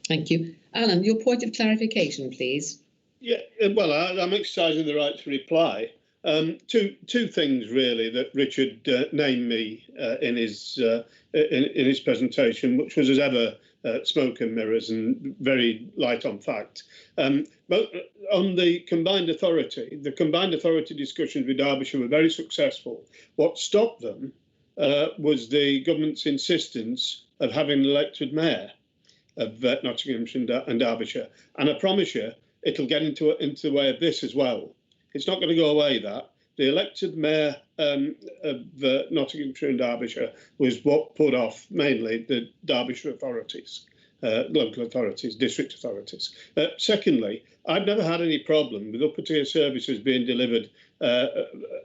S6: Thank you. Alan, your point of clarification, please.
S11: Yeah, well, I'm exercising the right to reply. Two things really that Richard named me in his presentation, which was as ever smoke and mirrors and very light on fact. But on the combined authority discussions with Derbyshire were very successful. What stopped them was the government's insistence of having an elected mayor of Nottinghamshire and Derbyshire. And I promise you, it'll get into the way of this as well. It's not going to go away, that. The elected mayor of Nottinghamshire and Derbyshire was what put off mainly the Derbyshire authorities, local authorities, district authorities. Secondly, I've never had any problem with upper tier services being delivered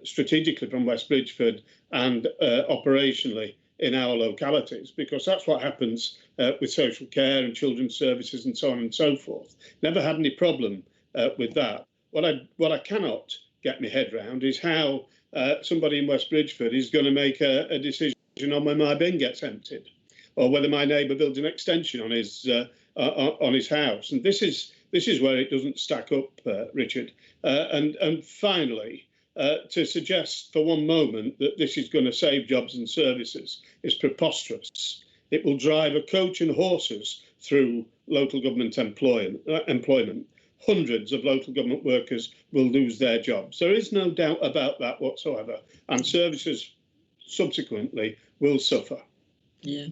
S11: strategically from West Bridgeford and operationally in our localities, because that's what happens with social care and children's services and so on and so forth. Never had any problem with that. What I cannot get my head round is how somebody in West Bridgford is going to make a decision on when my bin gets emptied, or whether my neighbour builds an extension on his house. And this is where it doesn't stack up, Richard. And finally, to suggest for one moment that this is going to save jobs and services is preposterous. It will drive a coach and horses through local government employment. Hundreds of local government workers will lose their jobs. There is no doubt about that whatsoever, and services subsequently will suffer.
S6: Yeah.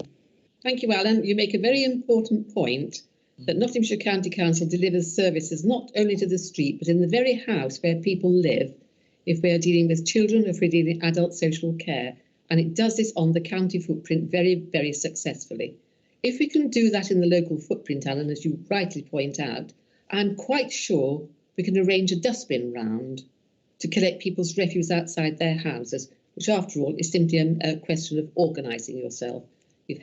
S6: Thank you, Alan. You make a very important point that Nottinghamshire County Council delivers services not only to the street, but in the very house where people live, if we are dealing with children, if we're dealing with adult social care. And it does this on the county footprint very, very successfully. If we can do that in the local footprint, Alan, as you rightly point out, I'm quite sure we can arrange a dustbin round to collect people's refuse outside their houses, which after all is simply a question of organising yourself.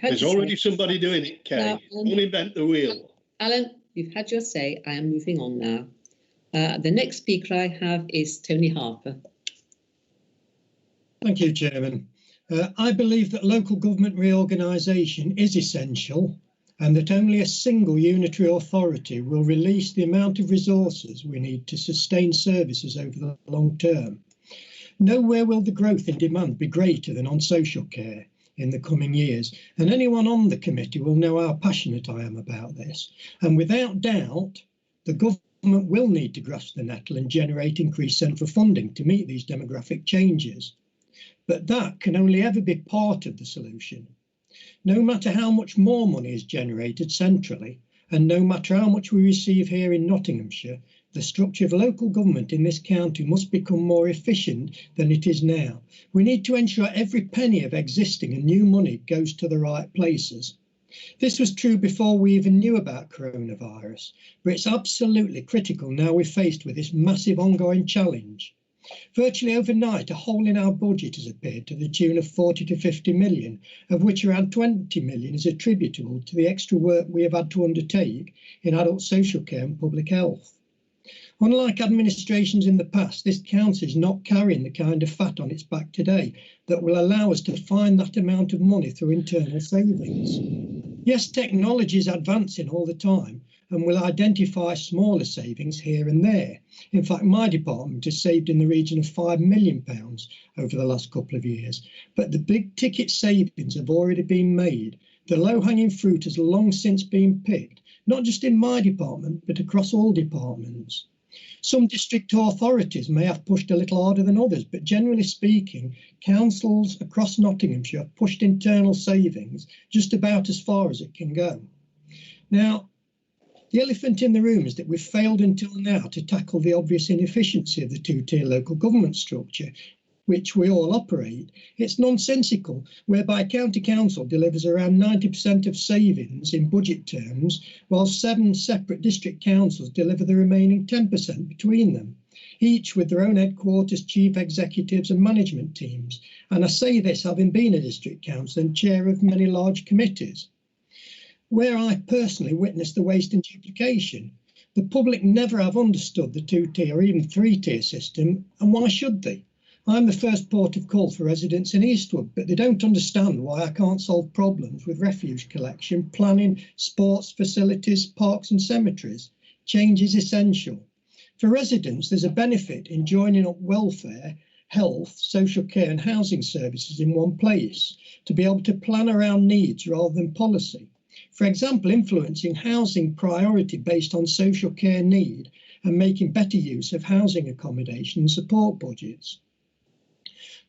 S11: There's already somebody doing it, Kay.
S6: Now,
S11: Don't invent the wheel.
S6: Alan, you've had your say. I am moving on now. The next speaker I have is Tony Harper.
S20: Thank you, Chairman. I believe that local government reorganisation is essential, and that only a single unitary authority will release the amount of resources we need to sustain services over the long term. Nowhere will the growth in demand be greater than on social care in the coming years, and anyone on the committee will know how passionate I am about this. And without doubt, the government will need to grasp the nettle and generate increased central funding to meet these demographic changes. But that can only ever be part of the solution. No matter how much more money is generated centrally, and no matter how much we receive here in Nottinghamshire, the structure of local government in this county must become more efficient than it is now. We need to ensure every penny of existing and new money goes to the right places. This was true before we even knew about coronavirus, but it's absolutely critical now we're faced with this massive ongoing challenge. Virtually overnight, a hole in our budget has appeared to the tune of 40 to 50 million, of which around 20 million is attributable to the extra work we have had to undertake in adult social care and public health. Unlike administrations in the past, this council is not carrying the kind of fat on its back today that will allow us to find that amount of money through internal savings. Yes, technology is advancing all the time and will identify smaller savings here and there. In fact, my department has saved in the region of £5 million over the last couple of years, but the big ticket savings have already been made. The low-hanging fruit has long since been picked, not just in my department, but across all departments. Some district authorities may have pushed a little harder than others, but generally speaking, councils across Nottinghamshire have pushed internal savings just about as far as it can go. Now, the elephant in the room is that we've failed until now to tackle the obvious inefficiency of the two-tier local government structure, which we all operate. It's nonsensical, whereby County Council delivers around 90% of savings in budget terms, while 7 separate district councils deliver the remaining 10% between them, each with their own headquarters, chief executives and management teams. And I say this having been a district councillor and chair of many large committees, where I personally witnessed the waste and duplication. The public never have understood the two-tier or even three-tier system, and why should they? I'm the first port of call for residents in Eastwood, but they don't understand why I can't solve problems with refuse collection, planning, sports facilities, parks and cemeteries. Change is essential. For residents, there's a benefit in joining up welfare, health, social care and housing services in one place, to be able to plan around needs rather than policy. For example, influencing housing priority based on social care need and making better use of housing accommodation and support budgets.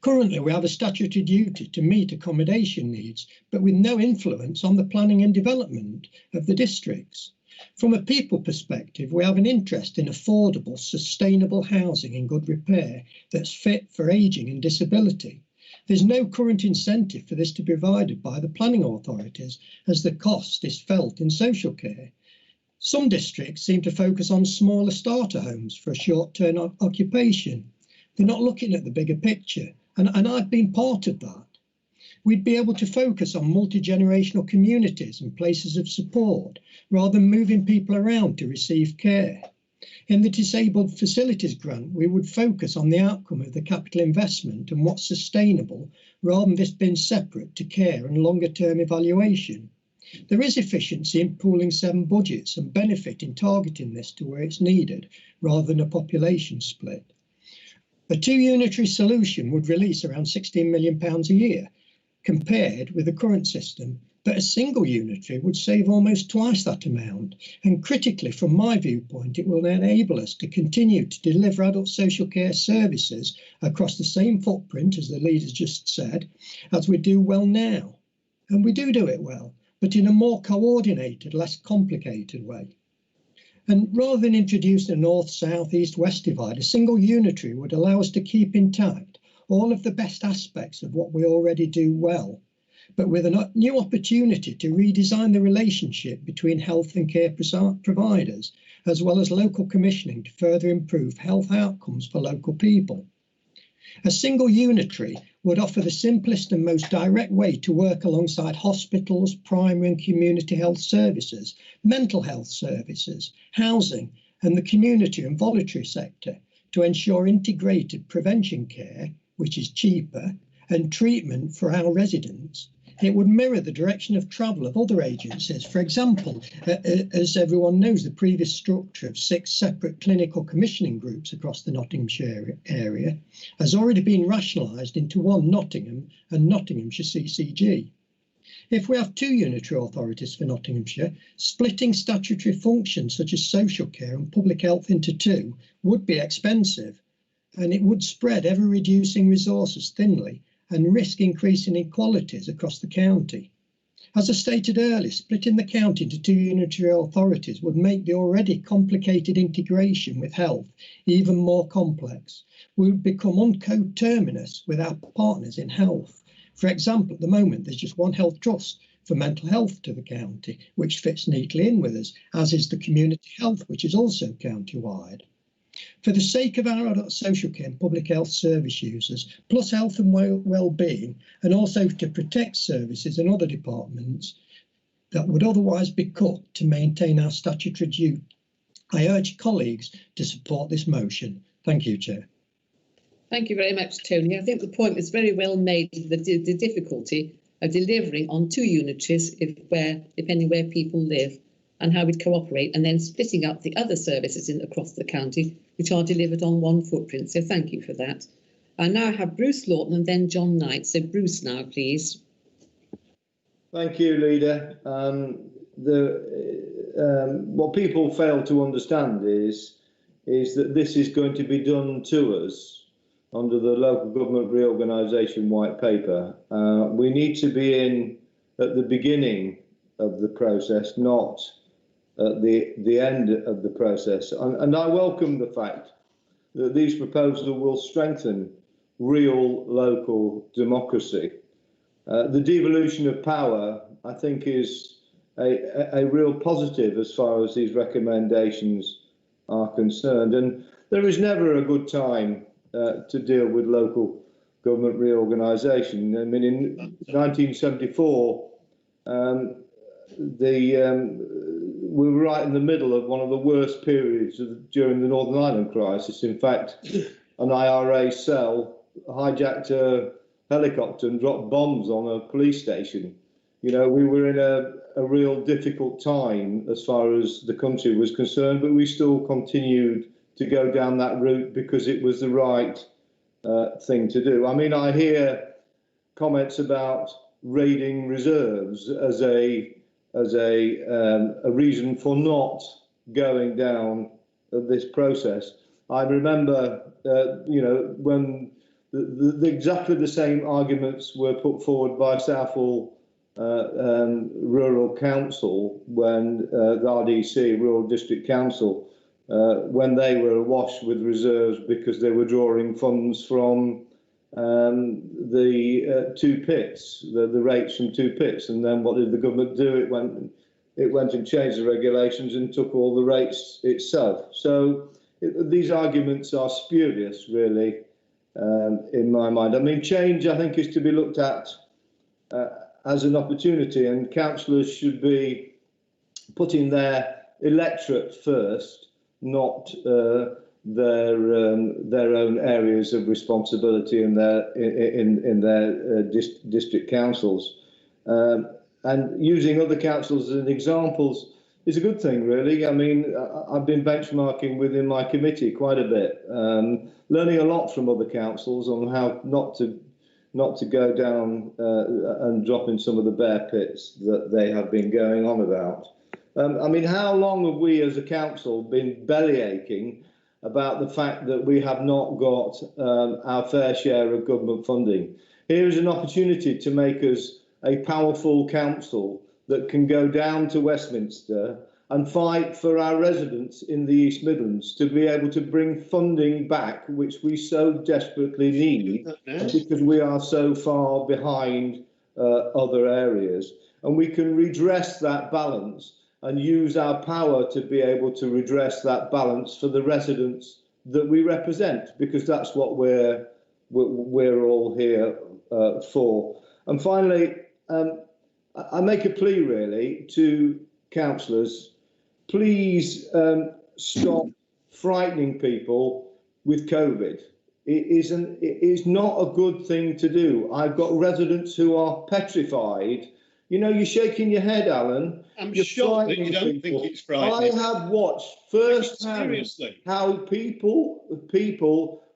S20: Currently, we have a statutory duty to meet accommodation needs, but with no influence on the planning and development of the districts. From a people perspective, we have an interest in affordable, sustainable housing in good repair that's fit for ageing and disability. There's no current incentive for this to be provided by the planning authorities, as the cost is felt in social care. Some districts seem to focus on smaller starter homes for a short-term occupation. They're not looking at the bigger picture, and I've been part of that. we'd be able to focus on multi-generational communities and places of support rather than moving people around to receive care. In the Disabled Facilities Grant, we would focus on the outcome of the capital investment and what's sustainable rather than this being separate to care and longer term evaluation. There is efficiency in pooling 7 budgets and benefit in targeting this to where it's needed rather than a population split. A 2 unitary solution would release around £16 million a year compared with the current system, but a single unitary would save almost twice that amount. And critically, from my viewpoint, it will enable us to continue to deliver adult social care services across the same footprint, as the leaders just said, as we do well now. And we do it well, but in a more coordinated, less complicated way. And rather than introduce a north, south, east, west divide, a single unitary would allow us to keep intact all of the best aspects of what we already do well, but with a new opportunity to redesign the relationship between health and care providers, as well as local commissioning to further improve health outcomes for local people. A single unitary would offer the simplest and most direct way to work alongside hospitals, primary and community health services, mental health services, housing, and the community and voluntary sector to ensure integrated prevention care, which is cheaper, and treatment for our residents. It would mirror the direction of travel of other agencies. For example, as everyone knows, the previous structure of 6 separate clinical commissioning groups across the Nottinghamshire area has already been rationalised into one Nottingham and Nottinghamshire CCG. If we have 2 unitary authorities for Nottinghamshire, splitting statutory functions such as social care and public health into 2 would be expensive, and it would spread ever-reducing resources thinly and risk increasing inequalities across the county. As I stated earlier, splitting the county into 2 unitary authorities would make the already complicated integration with health even more complex. We would become uncoterminous with our partners in health. For example, at the moment, there's just one health trust for mental health to the county, which fits neatly in with us, as is the community health, which is also county-wide. For the sake of our adult social care and public health service users, plus health and well-being, and also to protect services and other departments that would otherwise be cut to maintain our statutory duty, I urge colleagues to support this motion. Thank you, Chair.
S6: Thank you very much, Tony. I think the point was very well made, the difficulty of delivering on 2 unitaries depending where people live, and how we'd cooperate, and then splitting up the other services across the county, which are delivered on one footprint. So thank you for that. I now have Bruce Lawton and then John Knight. So Bruce now, please.
S21: Thank you, Leader. What people fail to understand is that this is going to be done to us under the Local Government Reorganisation White Paper. We need to be in at the beginning of the process, not at the end of the process. And I welcome the fact that these proposals will strengthen real local democracy. The devolution of power, I think, is a real positive as far as these recommendations are concerned. And there is never a good time to deal with local government reorganisation. I mean, in 1974, we were right in the middle of one of the worst periods during the Northern Ireland crisis. In fact, an IRA cell hijacked a helicopter and dropped bombs on a police station. You know, we were in a real difficult time as far as the country was concerned, but we still continued to go down that route because it was the right thing to do. I mean, I hear comments about raiding reserves as a reason for not going down this process. I remember, you know, when exactly the same arguments were put forward by Southall Rural Council when the RDC, Rural District Council, when they were awash with reserves because they were drawing funds from the 2 pits, the rates from 2 pits, and then what did the government do? It went and changed the regulations and took all the rates itself. So these arguments are spurious, really, in my mind. I mean, change, I think, is to be looked at as an opportunity, and councillors should be putting their electorate first, not their own areas of responsibility in their district councils. And using other councils as examples is a good thing, really. I mean, I've been benchmarking within my committee quite a bit, learning a lot from other councils on how not to go down and drop in some of the bear pits that they have been going on about. I mean, how long have we as a council been bellyaching about the fact that we have not got our fair share of government funding? Here is an opportunity to make us a powerful council that can go down to Westminster and fight for our residents in the East Midlands to be able to bring funding back, which we so desperately need because we are so far behind other areas. And we can redress that balance and use our power to be able to redress that balance for the residents that we represent, because that's what we're all here for. And finally, I make a plea really to councillors, please stop frightening people with COVID. It is not a good thing to do. I've got residents who are petrified. You know, you're shaking your head, Alan.
S11: I'm shocked that you don't think it's frightening.
S21: I have watched firsthand how people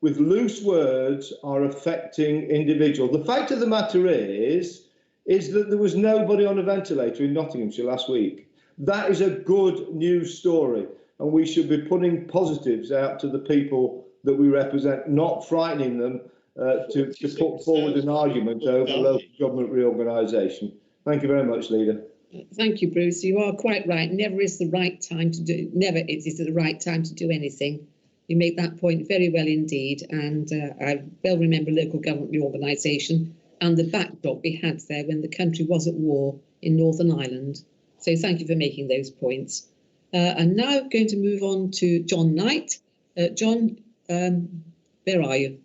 S21: with loose words are affecting individuals. The fact of the matter is that there was nobody on a ventilator in Nottinghamshire last week. That is a good news story, and we should be putting positives out to the people that we represent, not frightening them to put forward an argument over local government reorganisation. Thank you very much, Leader.
S6: Thank you, Bruce. You are quite right. Never is the right time to do. Never is the right time to do anything. You make that point very well indeed, and I well remember local government reorganisation and the backdrop we had there when the country was at war in Northern Ireland. So thank you for making those points. And now going to move on to John Knight. John, where are you?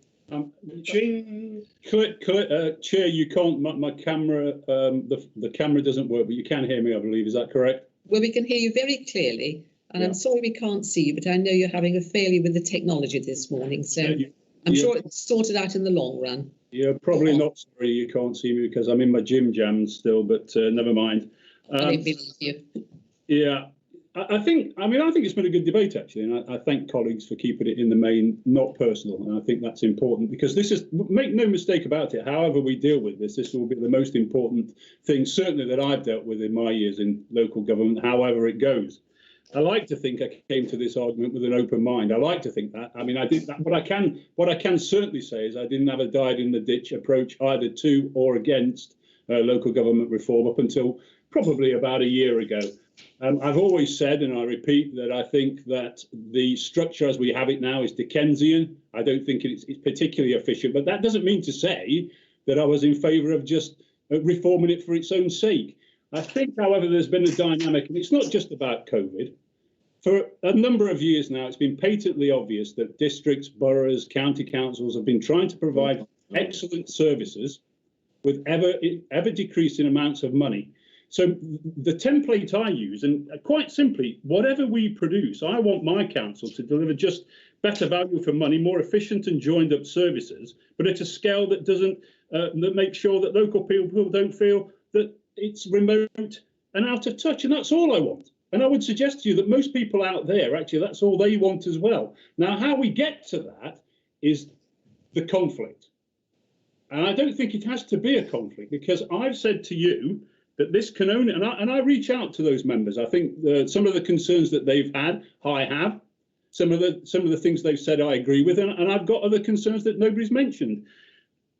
S1: Chair, you can't. My camera, the camera doesn't work, but you can hear me, I believe. Is that correct?
S6: Well, we can hear you very clearly, and I'm sorry we can't see you, but I know you're having a failure with the technology this morning, so I'm sure it's sorted out in the long run.
S1: Yeah, probably not. Sorry, you can't see me because I'm in my gym jams still, but never mind.
S6: I don't believe you.
S1: Yeah. I think it's been a good debate, actually, and I thank colleagues for keeping it in the main not personal, and I think that's important because this is, make no mistake about it, however we deal with this will be the most important thing, certainly that I've dealt with in my years in local government, however it goes. I like to think I came to this argument with an open mind. I like to think that. I mean, I did that. What I can certainly say is I didn't have a died in the ditch approach either to or against local government reform up until probably about a year ago. I've always said, and I repeat, that I think that the structure as we have it now is Dickensian. I don't think it's particularly efficient, but that doesn't mean to say that I was in favour of just reforming it for its own sake. I think, however, there's been a dynamic, and it's not just about COVID. For a number of years now, it's been patently obvious that districts, boroughs, county councils have been trying to provide excellent services with ever decreasing amounts of money. So the template I use, and quite simply, whatever we produce, I want my council to deliver just better value for money, more efficient and joined up services, but at a scale that doesn't, that makes sure that local people don't feel that it's remote and out of touch. And that's all I want. And I would suggest to you that most people out there, actually, that's all they want as well. Now, how we get to that is the conflict. And I don't think it has to be a conflict, because I've said to you that this can only, and I reach out to those members. I think some of the concerns that they've had, I have. Some of the things they've said I agree with, and I've got other concerns that nobody's mentioned.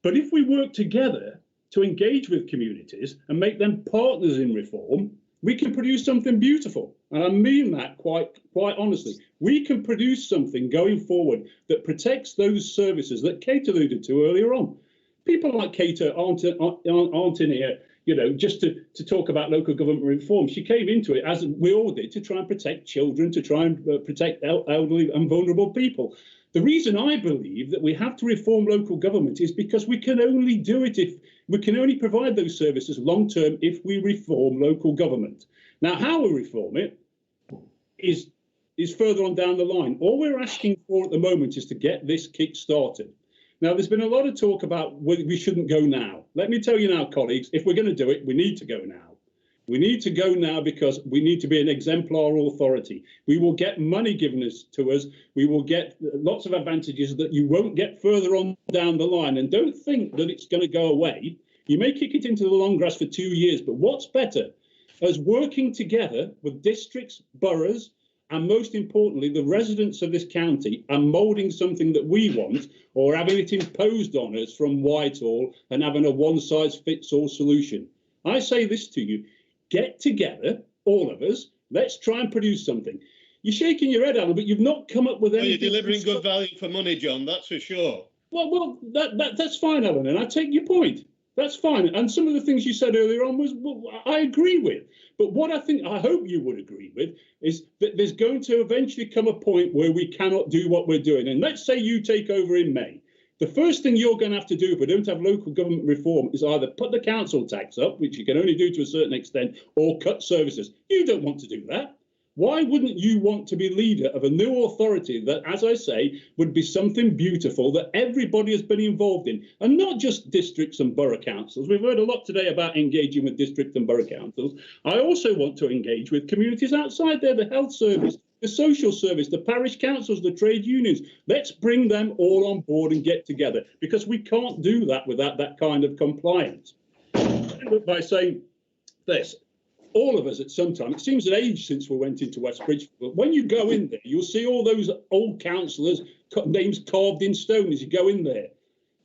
S1: But if we work together to engage with communities and make them partners in reform, we can produce something beautiful. And I mean that quite honestly. We can produce something going forward that protects those services that Kate alluded to earlier on. People like Kate aren't in here, you know, just to talk about local government reform. She came into it, as we all did, to try and protect children, to try and protect elderly and vulnerable people. The reason I believe that we have to reform local government is because we can only do it if We can only provide those services long term if we reform local government. Now, how we reform it is further on down the line. All we're asking for at the moment is to get this kick started. Now, there's been a lot of talk about we shouldn't go now. Let me tell you now, colleagues, if we're going to do it, we need to go now. We need to go now because we need to be an exemplar authority. We will get money given to us. We will get lots of advantages that you won't get further on down the line. And don't think that it's going to go away. You may kick it into the long grass for 2 years, but what's better? Us working together with districts, boroughs, and most importantly, the residents of this county are moulding something that we want, or having it imposed on us from Whitehall and having a one-size-fits-all solution. I say this to you, get together, all of us, let's try and produce something. You're shaking your head, Alan, but you've not come up with anything.
S11: You're delivering good value for money, John, that's for sure.
S1: Well, that's fine, Alan, and I take your point. That's fine. And some of the things you said earlier on I agree with. But what I hope you would agree with is that there's going to eventually come a point where we cannot do what we're doing. And let's say you take over in May. The first thing you're going to have to do if we don't have local government reform is either put the council tax up, which you can only do to a certain extent, or cut services. You don't want to do that. Why wouldn't you want to be leader of a new authority that, as I say, would be something beautiful that everybody has been involved in, and not just districts and borough councils? We've heard a lot today about engaging with district and borough councils. I also want to engage with communities outside there, the health service, the social service, the parish councils, the trade unions. Let's bring them all on board and get together, because we can't do that without that kind of compliance. I end up by saying this. All of us at some time, it seems an age since we went into Westbridge, but when you go in there, you'll see all those old councillors' names carved in stone as you go in there.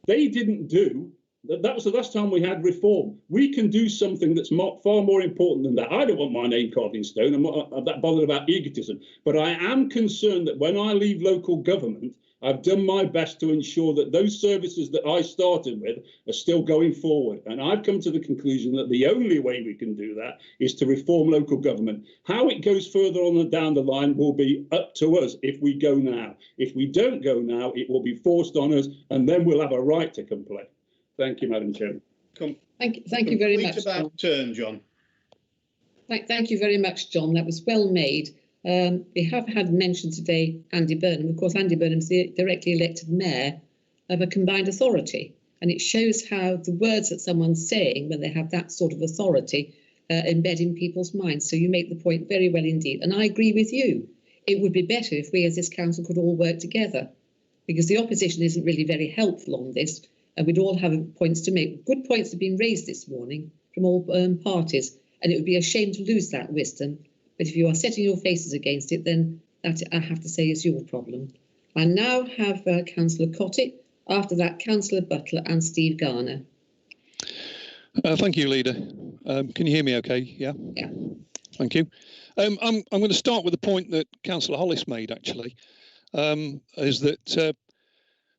S1: They didn't do, that was the last time we had reform. We can do something that's far more important than that. I don't want my name carved in stone. I'm not that bothered about egotism, but I am concerned that when I leave local government, I've done my best to ensure that those services that I started with are still going forward. And I've come to the conclusion that the only way we can do that is to reform local government. How it goes further on and down the line will be up to us if we go now. If we don't go now, it will be forced on us, and then we'll have a right to complain. Thank you, Madam Chairman.
S6: Thank you very much,
S11: John.
S6: Thank you very much, John. That was well made. We have had mentioned today Andy Burnham. Of course, Andy Burnham is the directly elected mayor of a combined authority, and it shows how the words that someone's saying when they have that sort of authority embed in people's minds. So you make the point very well indeed, and I agree with you. It would be better if we as this council could all work together, because the opposition isn't really very helpful on this, and we'd all have points to make. Good points have been raised this morning from all parties, and it would be a shame to lose that wisdom. But if you are setting your faces against it, then that, I have to say, is your problem. I now have Councillor Cottick, after that Councillor Butler and Steve Garner.
S2: Thank you, Leader. Can you hear me okay? Yeah?
S6: Yeah.
S2: Thank you. I'm going to start with the point that Councillor Hollis made, actually, is that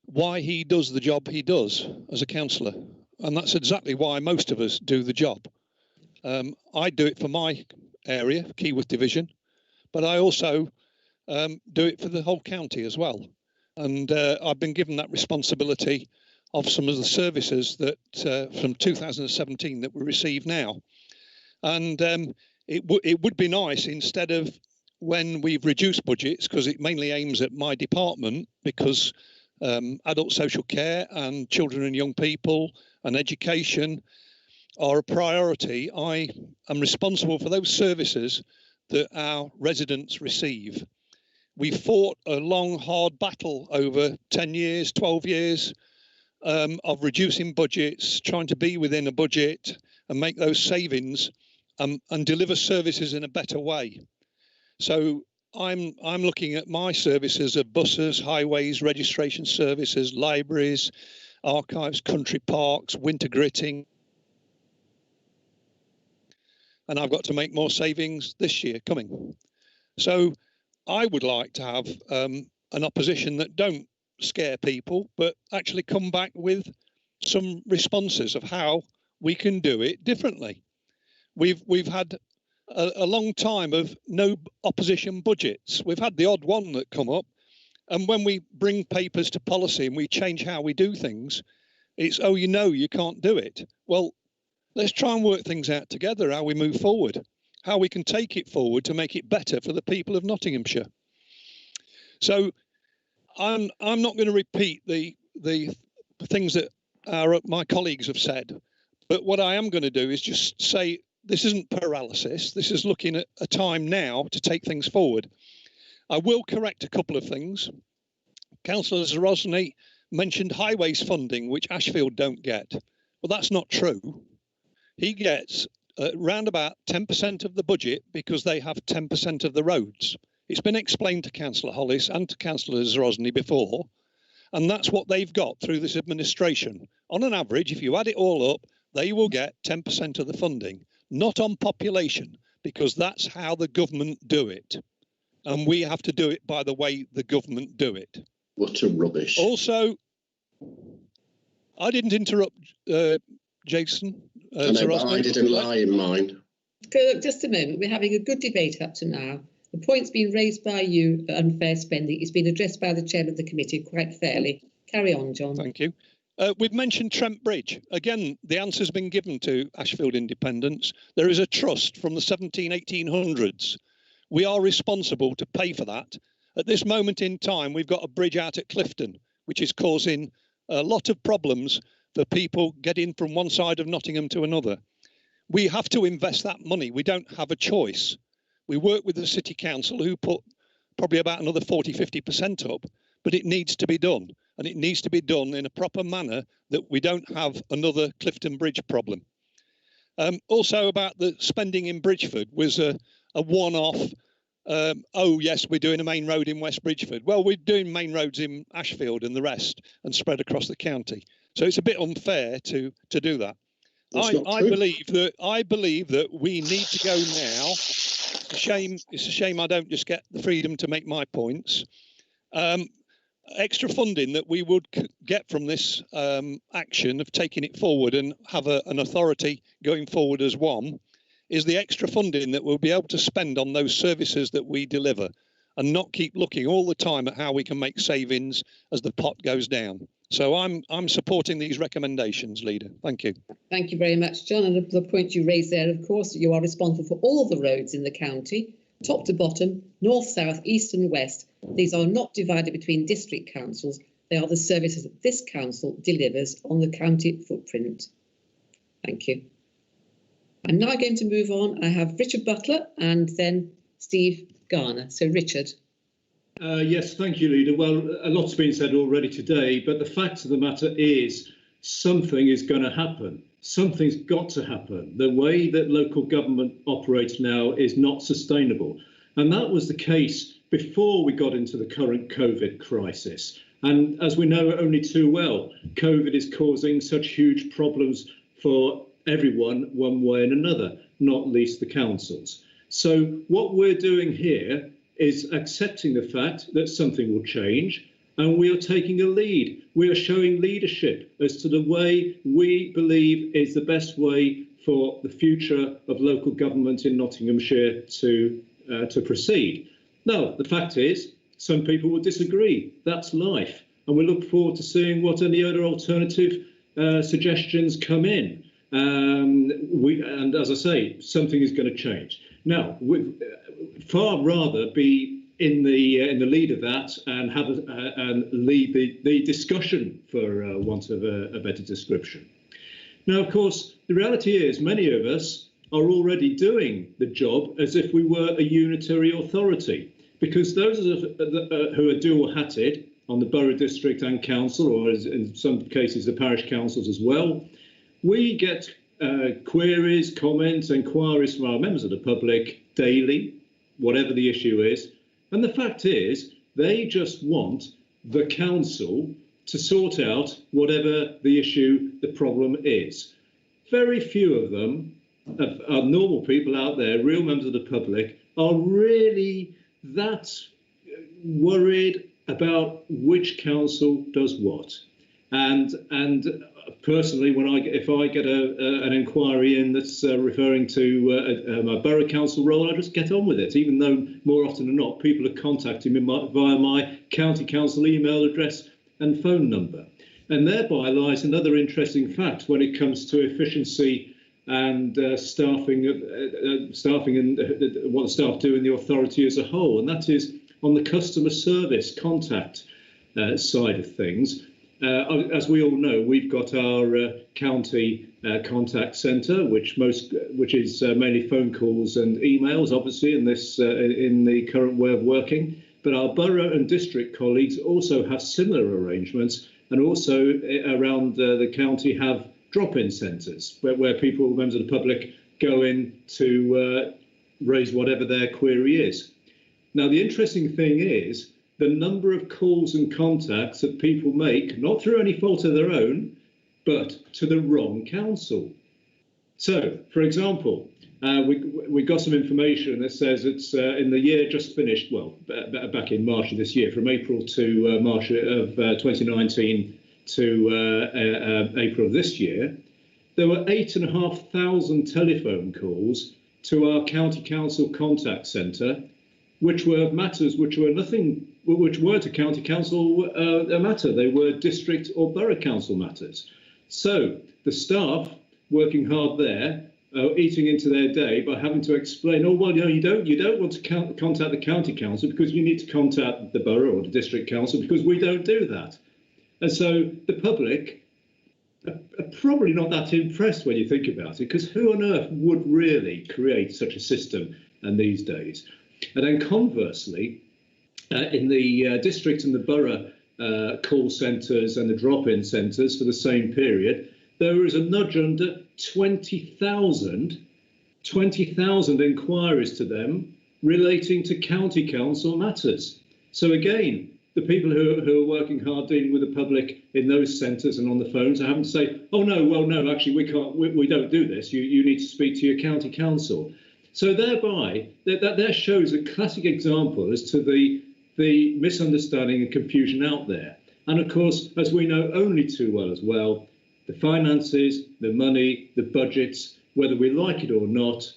S2: why he does the job he does as a councillor. And that's exactly why most of us do the job. I do it for my area, Keyworth Division, but I also do it for the whole county as well. And I've been given that responsibility of some of the services that from 2017 that we receive now. And it would be nice, instead of when we've reduced budgets, because it mainly aims at my department, because adult social care and children and young people and education are a priority. I am responsible for those services that our residents receive. We fought a long, hard battle over 10 years, 12 years of reducing budgets, trying to be within a budget and make those savings and deliver services in a better way. So I'm looking at my services of buses, highways, registration services, libraries, archives, country parks, winter gritting. And I've got to make more savings this year coming. So I would like to have an opposition that don't scare people, but actually come back with some responses of how we can do it differently. We've had a long time of no opposition budgets. We've had the odd one that come up, and when we bring papers to policy and we change how we do things, It's, oh, you know, you can't do it. Well, let's try and work things out together, how we move forward, how we can take it forward to make it better for the people of Nottinghamshire. So I'm not going to repeat the things that my colleagues have said, but what I am going to do is just say this isn't paralysis. This is looking at a time now to take things forward. I will correct a couple of things. Councillor Zarosny mentioned highways funding, which Ashfield don't get. Well, that's not true. He gets around about 10% of the budget because they have 10% of the roads. It's been explained to Councillor Hollis and to Councillor Zarosny before, and that's what they've got through this administration. On an average, if you add it all up, they will get 10% of the funding, not on population, because that's how the government do it. And we have to do it by the way the government do it.
S10: What a rubbish.
S2: Also, I didn't interrupt Jason.
S10: I know, but I didn't lie in mine.
S6: Look, just a moment. We're having a good debate up to now. The point's been raised by you, unfair spending. It's been addressed by the chairman of the committee quite fairly. Carry on, John.
S2: Thank you. We've mentioned Trent Bridge. Again, the answer's been given to Ashfield Independents. There is a trust from the 1800s. We are responsible to pay for that. At this moment in time, we've got a bridge out at Clifton, which is causing a lot of problems for people getting from one side of Nottingham to another. We have to invest that money. We don't have a choice. We work with the City Council, who put probably about another 40–50% up, but it needs to be done. And it needs to be done in a proper manner that we don't have another Clifton Bridge problem. Also about the spending in Bridgeford was a one-off, oh yes, we're doing a main road in West Bridgeford. Well, we're doing main roads in Ashfield and the rest and spread across the county. So it's a bit unfair to do that. I believe that we need to go now. It's a shame I don't just get the freedom to make my points. Extra funding that we would get from this action of taking it forward and have an authority going forward as one is the extra funding that we'll be able to spend on those services that we deliver and not keep looking all the time at how we can make savings as the pot goes down. So I'm supporting these recommendations, Leader. Thank you. Thank you very much, John. And the point you raised there, of course, you are responsible for all the roads in the county, top to bottom, north, south, east and west. These are not divided between district councils. They are the services that this council delivers on the county footprint. Thank you. I'm now going to move on. I have Richard Butler and then Steve Garner. So Richard.
S5: Yes, thank you, Leader. Well, a lot's been said already today, but the fact of the matter is something is going to happen. Something's got to happen. The way that local government operates now is not sustainable. And that was the case before we got into the current COVID crisis. And as we know only too well, COVID is causing such huge problems for everyone one way and another, not least the councils. So what we're doing here is accepting the fact that something will change, and we are taking a lead. We are showing leadership as to the way we believe is the best way for the future of local government in Nottinghamshire to proceed. Now, the fact is, some people will disagree. That's life. And we look forward to seeing what any other alternative suggestions come in. And as I say, something is going to change. Now, we'd far rather be in the lead of that and have and lead the discussion, for want of a better description. Now, of course, the reality is many of us are already doing the job as if we were a unitary authority, because those who are dual-hatted on the borough district and council, or as in some cases the parish councils as well, we get queries, comments, inquiries from our members of the public daily, whatever the issue is. And the fact is, they just want the council to sort out whatever the issue, the problem is. Very few of them are normal people out there, real members of the public, are really that worried about which council does what. And personally, if I get an inquiry in that's referring to my borough council role, I just get on with it, even though more often than not, people are contacting me via my county council email address and phone number. And thereby lies another interesting fact when it comes to efficiency and staffing and what staff do in the authority as a whole, and that is on the customer service contact side of things. As we all know, we've got our county contact centre, which is mainly phone calls and emails, obviously, in the current way of working. But our borough and district colleagues also have similar arrangements, and also around the county have drop-in centres where people, members of the public, go in to raise whatever their query is. Now, the interesting thing is the number of calls and contacts that people make, not through any fault of their own, but to the wrong council. So, for example, we got some information that says it's in the year just finished, well, back in March of this year, from April to March of 2019 to April of this year, there were 8,500 telephone calls to our county council contact centre, which were matters which weren't a county council a matter. They were district or borough council matters. So the staff working hard there, eating into their day by having to explain, oh well, you don't want to contact the county council because you need to contact the borough or the district council because we don't do that. And so the public are probably not that impressed when you think about it, because who on earth would really create such a system these days? And then conversely, in the district and the borough call centres and the drop-in centres for the same period, there is a nudge under 20,000 inquiries to them relating to county council matters. So again, the people who are working hard dealing with the public in those centres and on the phones are having to say, oh no, well no, actually we don't do this. You need to speak to your county council. So thereby, that shows a classic example as to the misunderstanding and confusion out there. And of course, as we know only too well as well, the finances, the money, the budgets, whether we like it or not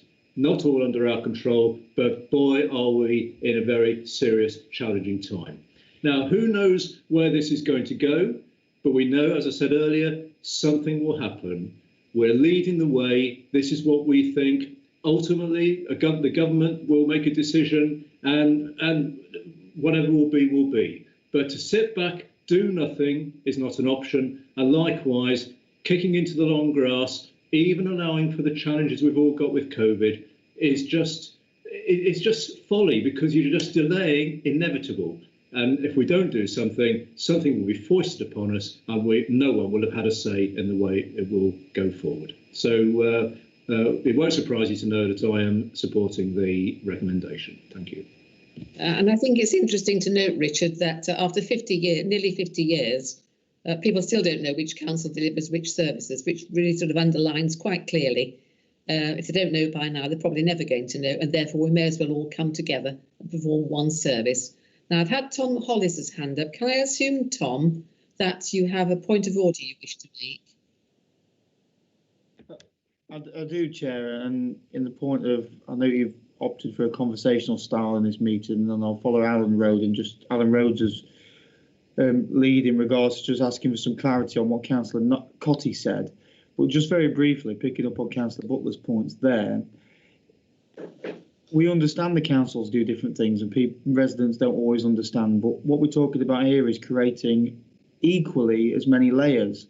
S5: all under our control, but boy, are we in a very serious, challenging time. Now, who knows where this is going to go, but we know, as I said earlier, something will happen. We're leading the way. This is what we think. Ultimately, the government will make a decision, and whatever will be, will be. But to sit back, do nothing is not an option. And likewise, kicking into the long grass, even allowing for the challenges we've all got with COVID, is just folly, because you're just delaying inevitable. And if we don't do something, something will be foisted upon us, and no one will have had a say in the way it will go forward. So it won't surprise you to know that I am supporting the recommendation. Thank you.
S6: And I think it's interesting to note, Richard, that after nearly 50 years, people still don't know which council delivers which services, which really sort of underlines quite clearly, if they don't know by now, they're probably never going to know, and therefore we may as well all come together and perform one service. Now, I've had Tom Hollis's hand up. Can I assume, Tom, that you have a point of order you wish to make?
S12: I do, Chair, and in the point of, I know you've opted for a conversational style in this meeting, and I'll follow Alan Rhodes' lead in regards to just asking for some clarity on what Councillor Cotty said. But just very briefly, picking up on Councillor Butler's points there, we understand the councils do different things and residents don't always understand, but what we're talking about here is creating equally as many layers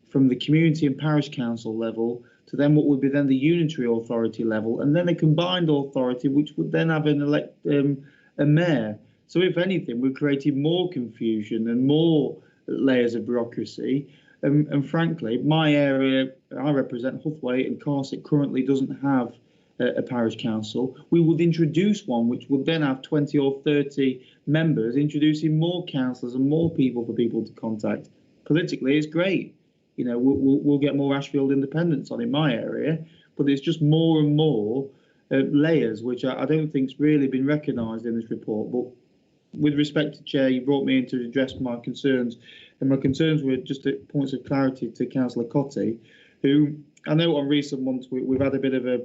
S12: from the community and parish council level to then what would be then the unitary authority level, and then a combined authority which would then have a mayor. So if anything, we're creating more confusion and more layers of bureaucracy. And frankly, my area, I represent Huthwaite and Carsett, currently doesn't have a parish council. We would introduce one which would then have 20 or 30 members, introducing more councillors and more people for people to contact. Politically, it's great. You know, we'll get more Ashfield independence on in my area, but it's just more and more layers, which I don't think's really been recognised in this report. But with respect to Chair, you brought me in to address my concerns, and my concerns were just points of clarity to Councillor Cotty, who I know on recent months we've had a bit of a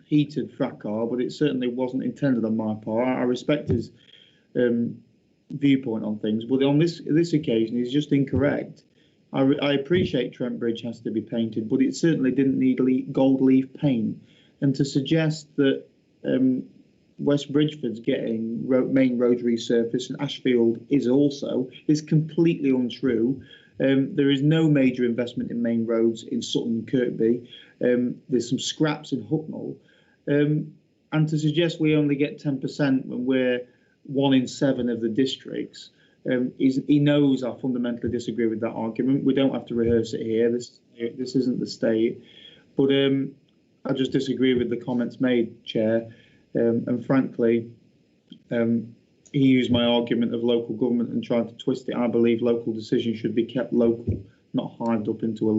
S12: heated fracas, but it certainly wasn't intended on my part. I respect his viewpoint on things, but on this occasion, he's just incorrect. I appreciate Trent Bridge has to be painted, but it certainly didn't need gold leaf paint. And to suggest that West Bridgeford's getting main roads resurfaced and Ashfield is completely untrue. There is no major investment in main roads in Sutton and Kirkby. There's some scraps in Hucknall. And to suggest we only get 10% when we're 1 in 7 of the districts, he knows I fundamentally disagree with that argument. We don't have to rehearse it here. This isn't the state. But I just disagree with the comments made, Chair. And frankly, he used my argument of local government and tried to twist it. I believe local decisions should be kept local, not hived up into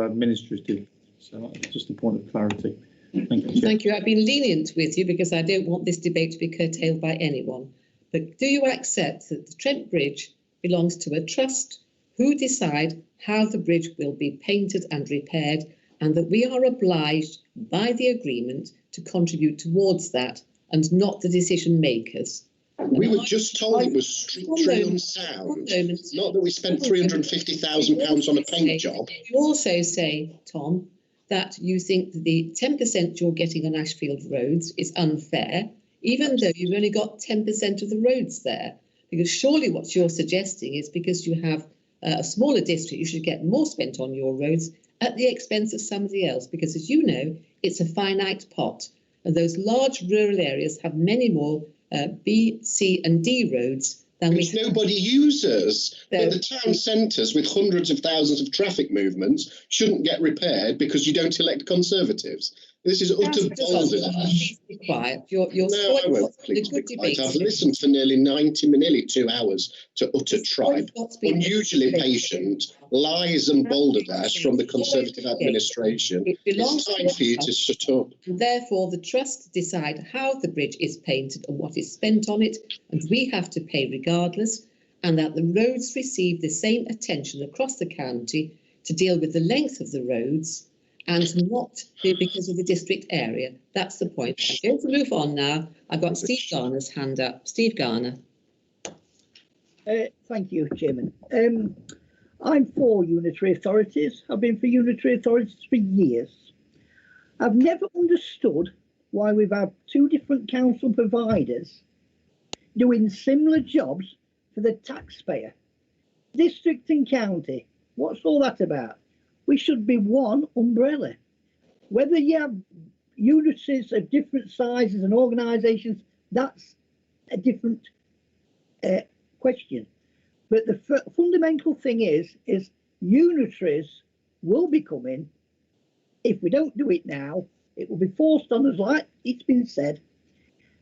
S12: administrative. So that's just a point of clarity. Thank you, Chair.
S6: Thank you. I've been lenient with you because I don't want this debate to be curtailed by anyone. But do you accept that the Trent Bridge belongs to a trust who decide how the bridge will be painted and repaired, and that we are obliged by the agreement to contribute towards that and not the decision makers?
S10: We were just told it was strictly unsound, not that we spent £350,000 on a paint job.
S6: You also say, Tom, that you think that the 10% you're getting on Ashfield roads is unfair, even though you've only got 10% of the roads there. Because surely what you're suggesting is because you have a smaller district, you should get more spent on your roads at the expense of somebody else. Because as you know, it's a finite pot. And those large rural areas have many more B, C and D roads than
S10: which nobody uses. But the town centres with hundreds of thousands of traffic movements shouldn't get repaired because you don't elect Conservatives. This is utter balderdash.
S6: Be quiet. You're
S10: no, I won't. Please be quiet. I've listened for nearly 2 hours to utter tribe, unusually patient, lies and balderdash from the Conservative administration. It's time for you to shut up.
S6: Therefore, the trust decide how the bridge is painted and what is spent on it, and we have to pay regardless, and that the roads receive the same attention across the county to deal with the length of the roads and not because of the district area. That's the point. I'm going to move on now. I've got Steve Garner's hand up. Steve Garner.
S4: Thank you, Chairman. I'm for unitary authorities. I've been for unitary authorities for years. I've never understood why we've had 2 different council providers doing similar jobs for the taxpayer. District and county. What's all that about? We should be one umbrella. Whether you have unitaries of different sizes and organisations, that's a different question. But the fundamental thing is unitaries will be coming. If we don't do it now, it will be forced on us, like it's been said.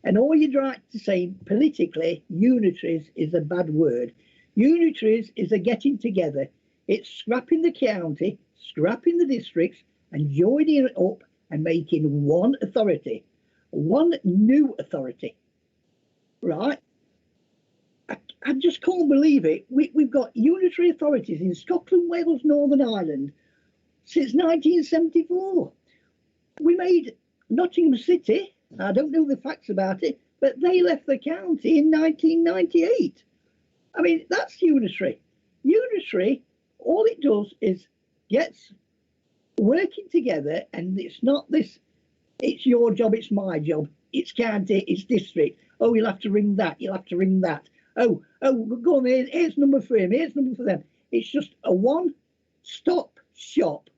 S4: And all you'd like to say politically, unitaries is a bad word. Unitaries is a getting together. It's scrapping the county, scrapping the districts and joining it up and making one authority, one new authority, right? I just can't believe it. We've got unitary authorities in Scotland, Wales, Northern Ireland since 1974. We made Nottingham City, I don't know the facts about it, but they left the county in 1998. I mean, that's unitary. Unitary, all it does is gets working together, and it's not this, it's your job, it's my job, it's county, it's district. Oh, you'll have to ring that, you'll have to ring that. Oh, go on, here's number for him, here's number for them. It's just a one-stop shop.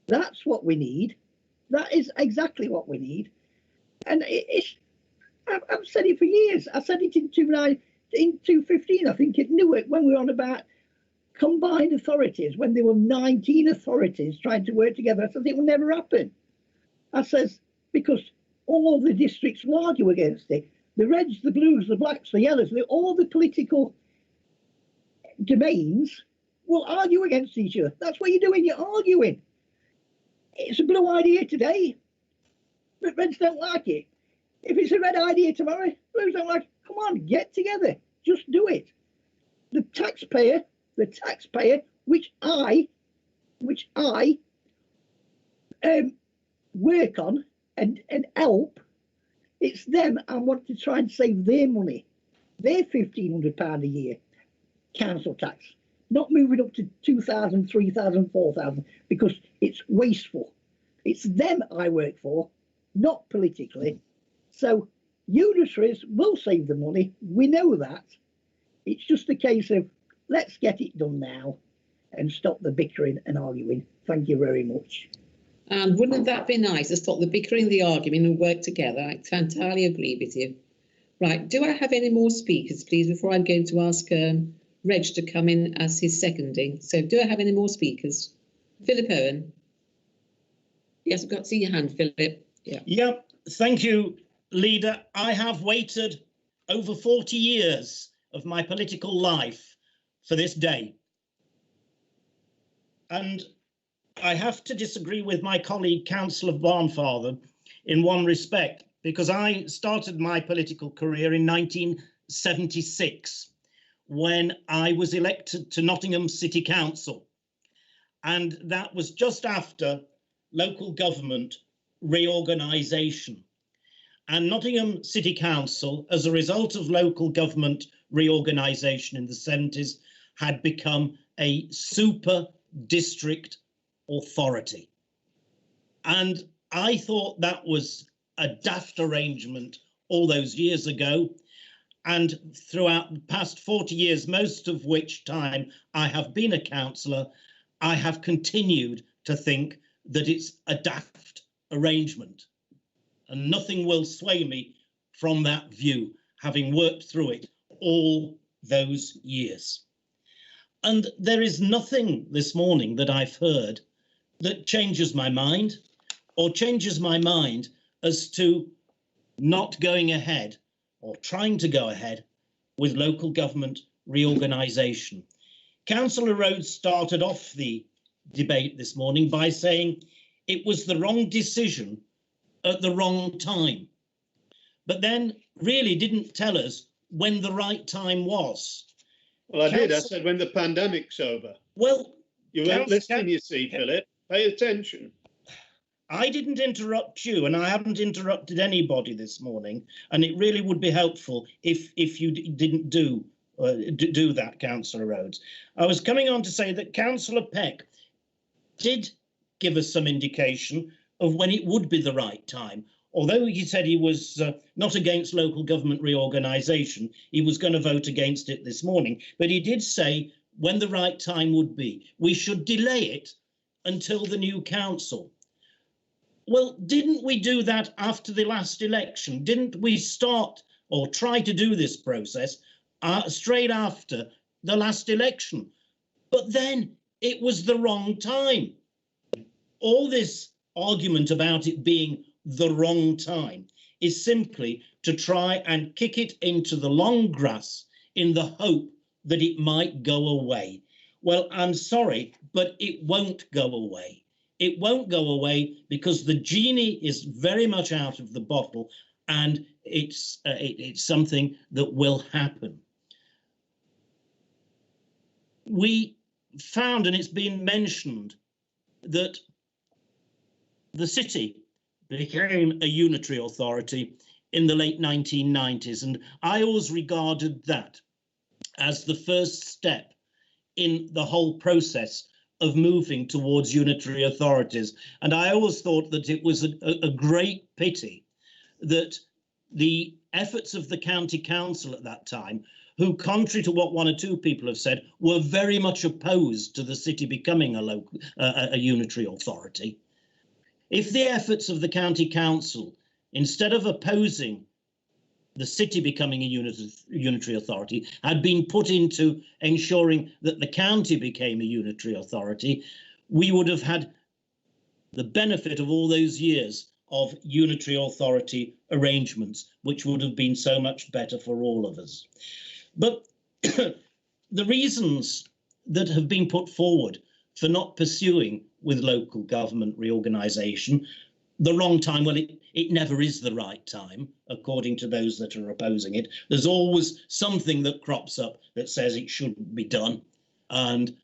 S4: That's what we need. That is exactly what we need. And I've said it for years. I said it in 2015, I think, at Newark, when we were on about combined authorities, when there were 19 authorities trying to work together. I said it will never happen. I says, because all the districts will argue against it. The Reds, the Blues, the Blacks, the Yellows, all the political domains will argue against each other. That's what you're doing, you're arguing. It's a blue idea today, but Reds don't like it. If it's a red idea tomorrow, Blues don't like it. Come on, get together, just do it. The taxpayer, which I work on and help, it's them I want to try and save their money. They're £1,500 a year, council tax, not moving up to 2,000, 3,000, 4,000, because it's wasteful. It's them I work for, not politically. So unitaries will save the money. We know that. It's just a case of let's get it done now and stop the bickering and arguing. Thank you very much.
S6: And wouldn't that be nice to stop the bickering, the arguing and work together? I entirely agree with you. Right, do I have any more speakers, please, before I'm going to ask Reg to come in as his seconding? So do I have any more speakers? Philip Owen. Yes, I've got to see your hand, Philip.
S3: Yeah, thank you, Leader. I have waited over 40 years of my political life for this day. And I have to disagree with my colleague, Councillor Barnfather, in one respect, because I started my political career in 1976 when I was elected to Nottingham City Council. And that was just after local government reorganisation. And Nottingham City Council, as a result of local government reorganisation in the 70s, had become a super district authority. And I thought that was a daft arrangement all those years ago. And throughout the past 40 years, most of which time I have been a councillor, I have continued to think that it's a daft arrangement. And nothing will sway me from that view, having worked through it all those years. And there is nothing this morning that I've heard that changes my mind or changes my mind as to not going ahead or trying to go ahead with local government reorganisation. Councillor Rhodes started off the debate this morning by saying it was the wrong decision at the wrong time, but then really didn't tell us when the right time was.
S11: Well, I did. I said when the pandemic's over.
S3: Well,
S11: you weren't listening, you see, Philip. Pay attention.
S3: I didn't interrupt you, and I haven't interrupted anybody this morning, and it really would be helpful if you didn't do that, Councillor Rhodes. I was coming on to say that Councillor Peck did give us some indication of when it would be the right time. Although he said he was not against local government reorganisation, he was going to vote against it this morning. But he did say when the right time would be. We should delay it until the new council. Well, didn't we do that after the last election? Didn't we start or try to do this process straight after the last election? But then it was the wrong time. All this argument about it being the wrong time is simply to try and kick it into the long grass in the hope that it might go away. Well, I'm sorry, but it won't go away. It won't go away because the genie is very much out of the bottle, and it's something that will happen. We found, and it's been mentioned, that the city became a unitary authority in the late 1990s, and I always regarded that as the first step in the whole process of moving towards unitary authorities. And I always thought that it was a great pity that the efforts of the county council at that time, who, contrary to what one or two people have said, were very much opposed to the city becoming a unitary authority. If the efforts of the county council, instead of opposing the city becoming a unitary authority, had been put into ensuring that the county became a unitary authority, we would have had the benefit of all those years of unitary authority arrangements, which would have been so much better for all of us. But the reasons that have been put forward for not pursuing with local government reorganisation, the wrong time, well, it never is the right time, according to those that are opposing it. There's always something that crops up that says it shouldn't be done. And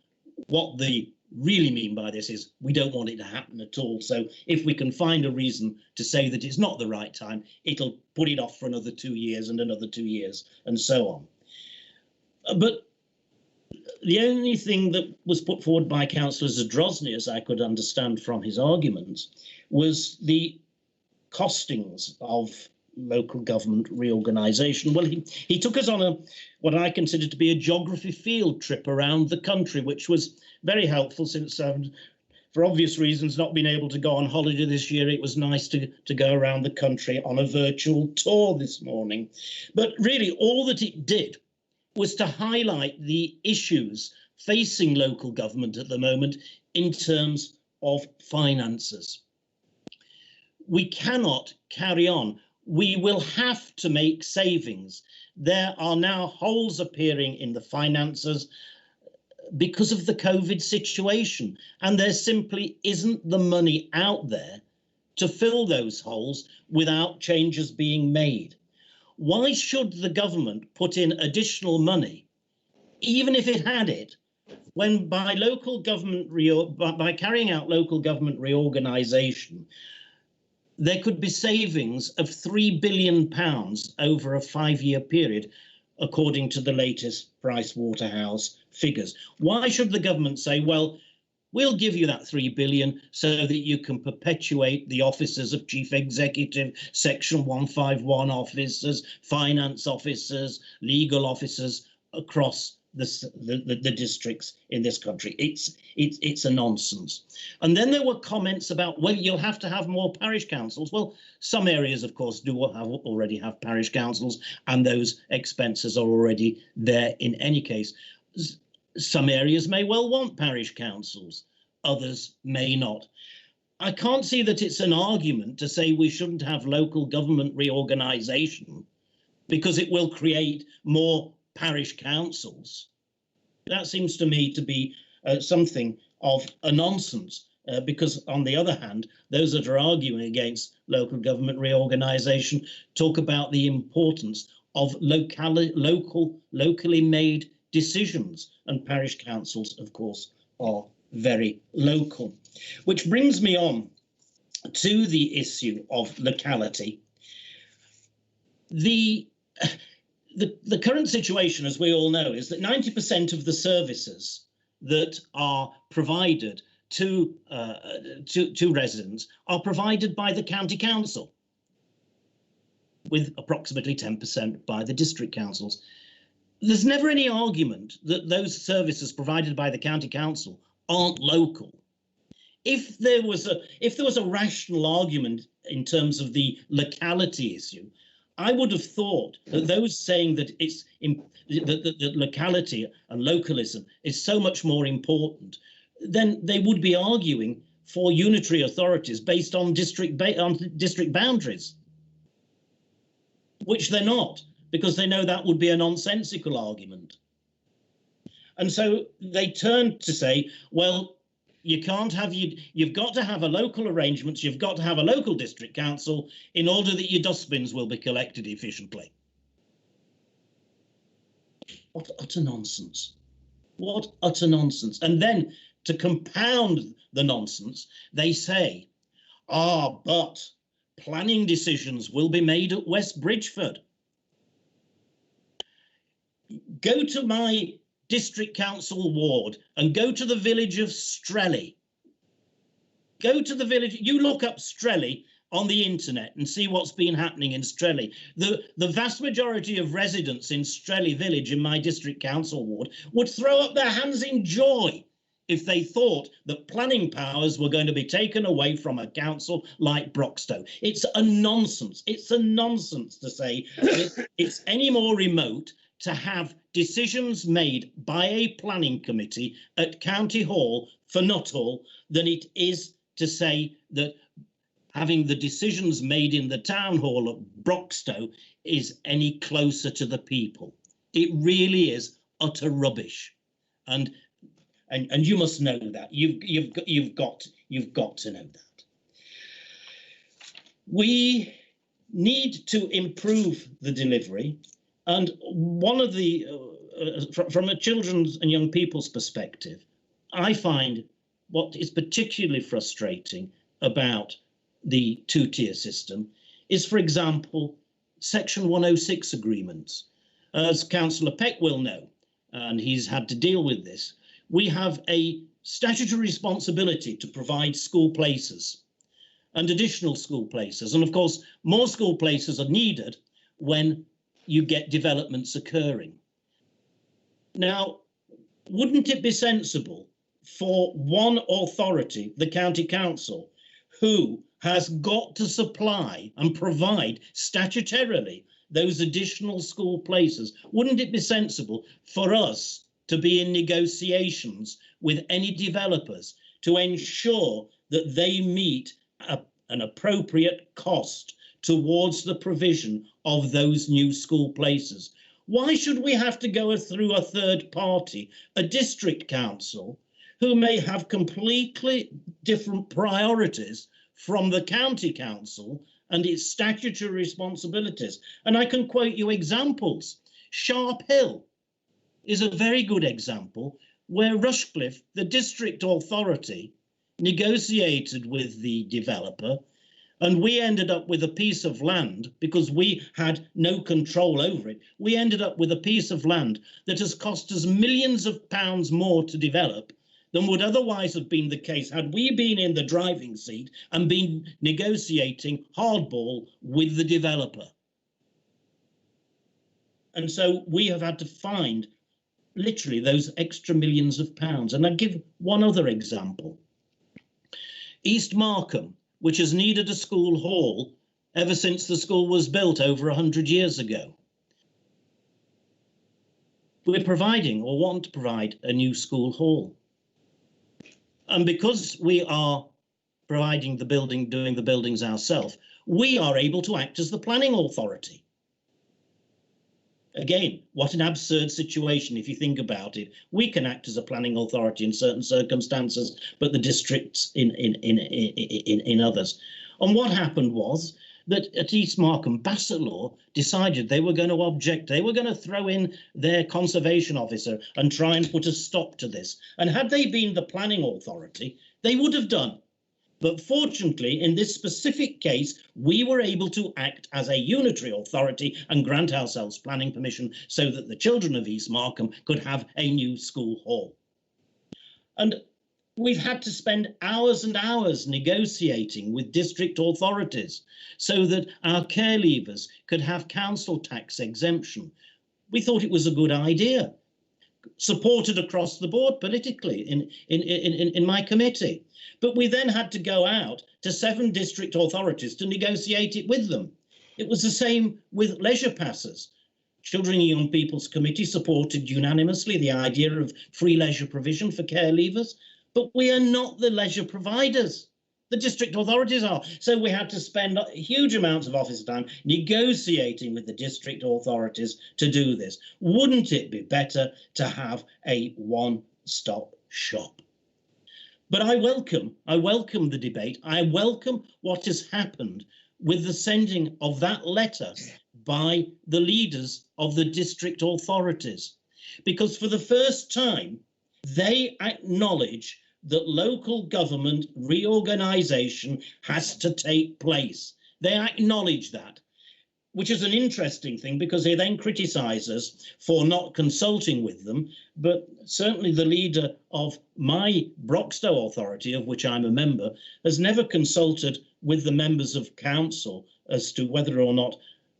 S3: what the really mean by this is we don't want it to happen at all. So if we can find a reason to say that it's not the right time, it'll put it off for another 2 years and another 2 years and so on. But the only thing that was put forward by Councillor Zadrozny, as I could understand from his arguments, was the costings of local government reorganisation. Well, he took us on what I consider to be a geography field trip around the country, which was very helpful since, for obvious reasons, not being able to go on holiday this year. It was nice to go around the country on a virtual tour this morning. But really, all that it did was to highlight the issues facing local government at the moment in terms of finances. We cannot carry on. We will have to make savings. There are now holes appearing in the finances because of the COVID situation, and there simply isn't the money out there to fill those holes without changes being made. Why should the government put in additional money, even if it had it, when by carrying out local government reorganisation, there could be savings of £3 billion over a 5-year period, according to the latest Price Waterhouse figures? Why should the government say, well, we'll give you that £3 billion so that you can perpetuate the offices of chief executive, section 151 officers, finance officers, legal officers across the districts in this country? It's a nonsense. And then there were comments about, well, you'll have to have more parish councils. Well, some areas, of course, already have parish councils, and those expenses are already there in any case. Some areas may well want parish councils, others may not. I can't see that it's an argument to say we shouldn't have local government reorganisation because it will create more parish councils. That seems to me to be something of a nonsense, because on the other hand, those that are arguing against local government reorganisation talk about the importance of locally made decisions, and parish councils, of course, are very local. Which brings me on to the issue of locality. The current situation, as we all know, is that 90% of the services that are provided to residents are provided by the county council, with approximately 10% by the district councils. There's never any argument that those services provided by the county council aren't local. If there was a rational argument in terms of the locality issue, I would have thought that those saying that that locality and localism is so much more important, then they would be arguing for unitary authorities based on district boundaries, which they're not, because they know that would be a nonsensical argument. And so they turn to say, well, you can't have, you've got to have a local arrangements, you've got to have a local district council in order that your dustbins will be collected efficiently. What utter nonsense. What utter nonsense. And then to compound the nonsense, they say, but planning decisions will be made at West Bridgeford. Go to my district council ward and go to the village of Strelly. Go to the village, you look up Strelly on the internet and see what's been happening in Strelly. The vast majority of residents in Strelly village in my district council ward would throw up their hands in joy if they thought that planning powers were going to be taken away from a council like Broxtowe. It's a nonsense. It's a nonsense to say that it's any more remote to have decisions made by a planning committee at County Hall for Nuttall than it is to say that having the decisions made in the town hall at Broxtowe is any closer to the people. It really is utter rubbish, and you must know that. You've got to know that. We need to improve the delivery. And one of the, from a children's and young people's perspective, I find what is particularly frustrating about the two-tier system is, for example, Section 106 agreements. As Councillor Peck will know, and he's had to deal with this, we have a statutory responsibility to provide school places and additional school places. And of course, more school places are needed when you get developments occurring. Now, wouldn't it be sensible for one authority, the county council, who has got to supply and provide statutorily those additional school places, wouldn't it be sensible for us to be in negotiations with any developers to ensure that they meet an appropriate cost towards the provision of those new school places? Why should we have to go through a third party, a district council, who may have completely different priorities from the county council and its statutory responsibilities? And I can quote you examples. Sharp Hill is a very good example where Rushcliffe, the district authority, negotiated with the developer, and we ended up with a piece of land because we had no control over it. We ended up with a piece of land that has cost us millions of pounds more to develop than would otherwise have been the case had we been in the driving seat and been negotiating hardball with the developer. And so we have had to find literally those extra millions of pounds. And I'll give one other example. East Markham, which has needed a school hall ever since the school was built over 100 years ago. We're providing or want to provide a new school hall. And because we are providing the building, doing the buildings ourselves, we are able to act as the planning authority. Again, what an absurd situation if you think about it. We can act as a planning authority in certain circumstances, but the districts in others. And what happened was that at East Markham, Bassetlaw decided they were going to object. They were going to throw in their conservation officer and try and put a stop to this. And had they been the planning authority, they would have done. But fortunately, in this specific case, we were able to act as a unitary authority and grant ourselves planning permission so that the children of East Markham could have a new school hall. And we've had to spend hours and hours negotiating with district authorities so that our care leavers could have council tax exemption. We thought it was a good idea, supported across the board politically in my committee. But we then had to go out to 7 district authorities to negotiate it with them. It was the same with leisure passes. Children and Young People's Committee supported unanimously the idea of free leisure provision for care leavers, but we are not the leisure providers. The district authorities are. So we had to spend huge amounts of office time negotiating with the district authorities to do this. Wouldn't it be better to have a one-stop shop? But I welcome the debate. I welcome what has happened with the sending of that letter by the leaders of the district authorities, because for the first time, they acknowledge that local government reorganisation has to take place. They acknowledge that, which is an interesting thing because they then criticise us for not consulting with them. But certainly the leader of my Broxtowe authority, of which I'm a member, has never consulted with the members of council as to whether or not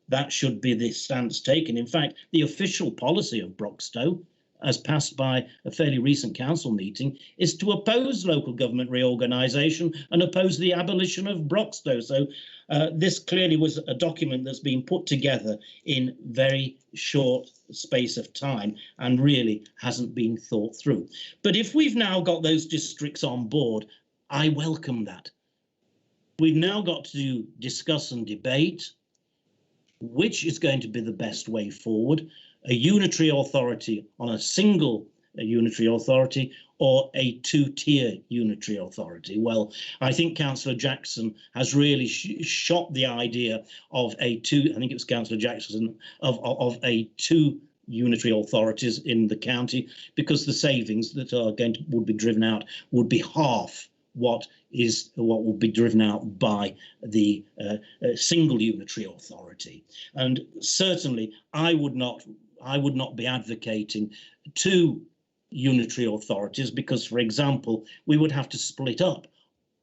S3: that should be the stance taken. In fact, the official policy of Broxtowe, as passed by a fairly recent council meeting, is to oppose local government reorganisation and oppose the abolition of Broxtowe. So this clearly was a document that's been put together in very short space of time and really hasn't been thought through. But if we've now got those districts on board, I welcome that. We've now got to discuss and debate which is going to be the best way forward. A unitary authority on a single unitary authority or a two-tier unitary authority. Well, I think Councillor Jackson has really shot the idea of a two, I think it was Councillor Jackson, of a two unitary authorities in the county, because the savings that would be driven out would be half what would be driven out by the single unitary authority. And certainly I would not be advocating two unitary authorities, because, for example, we would have to split up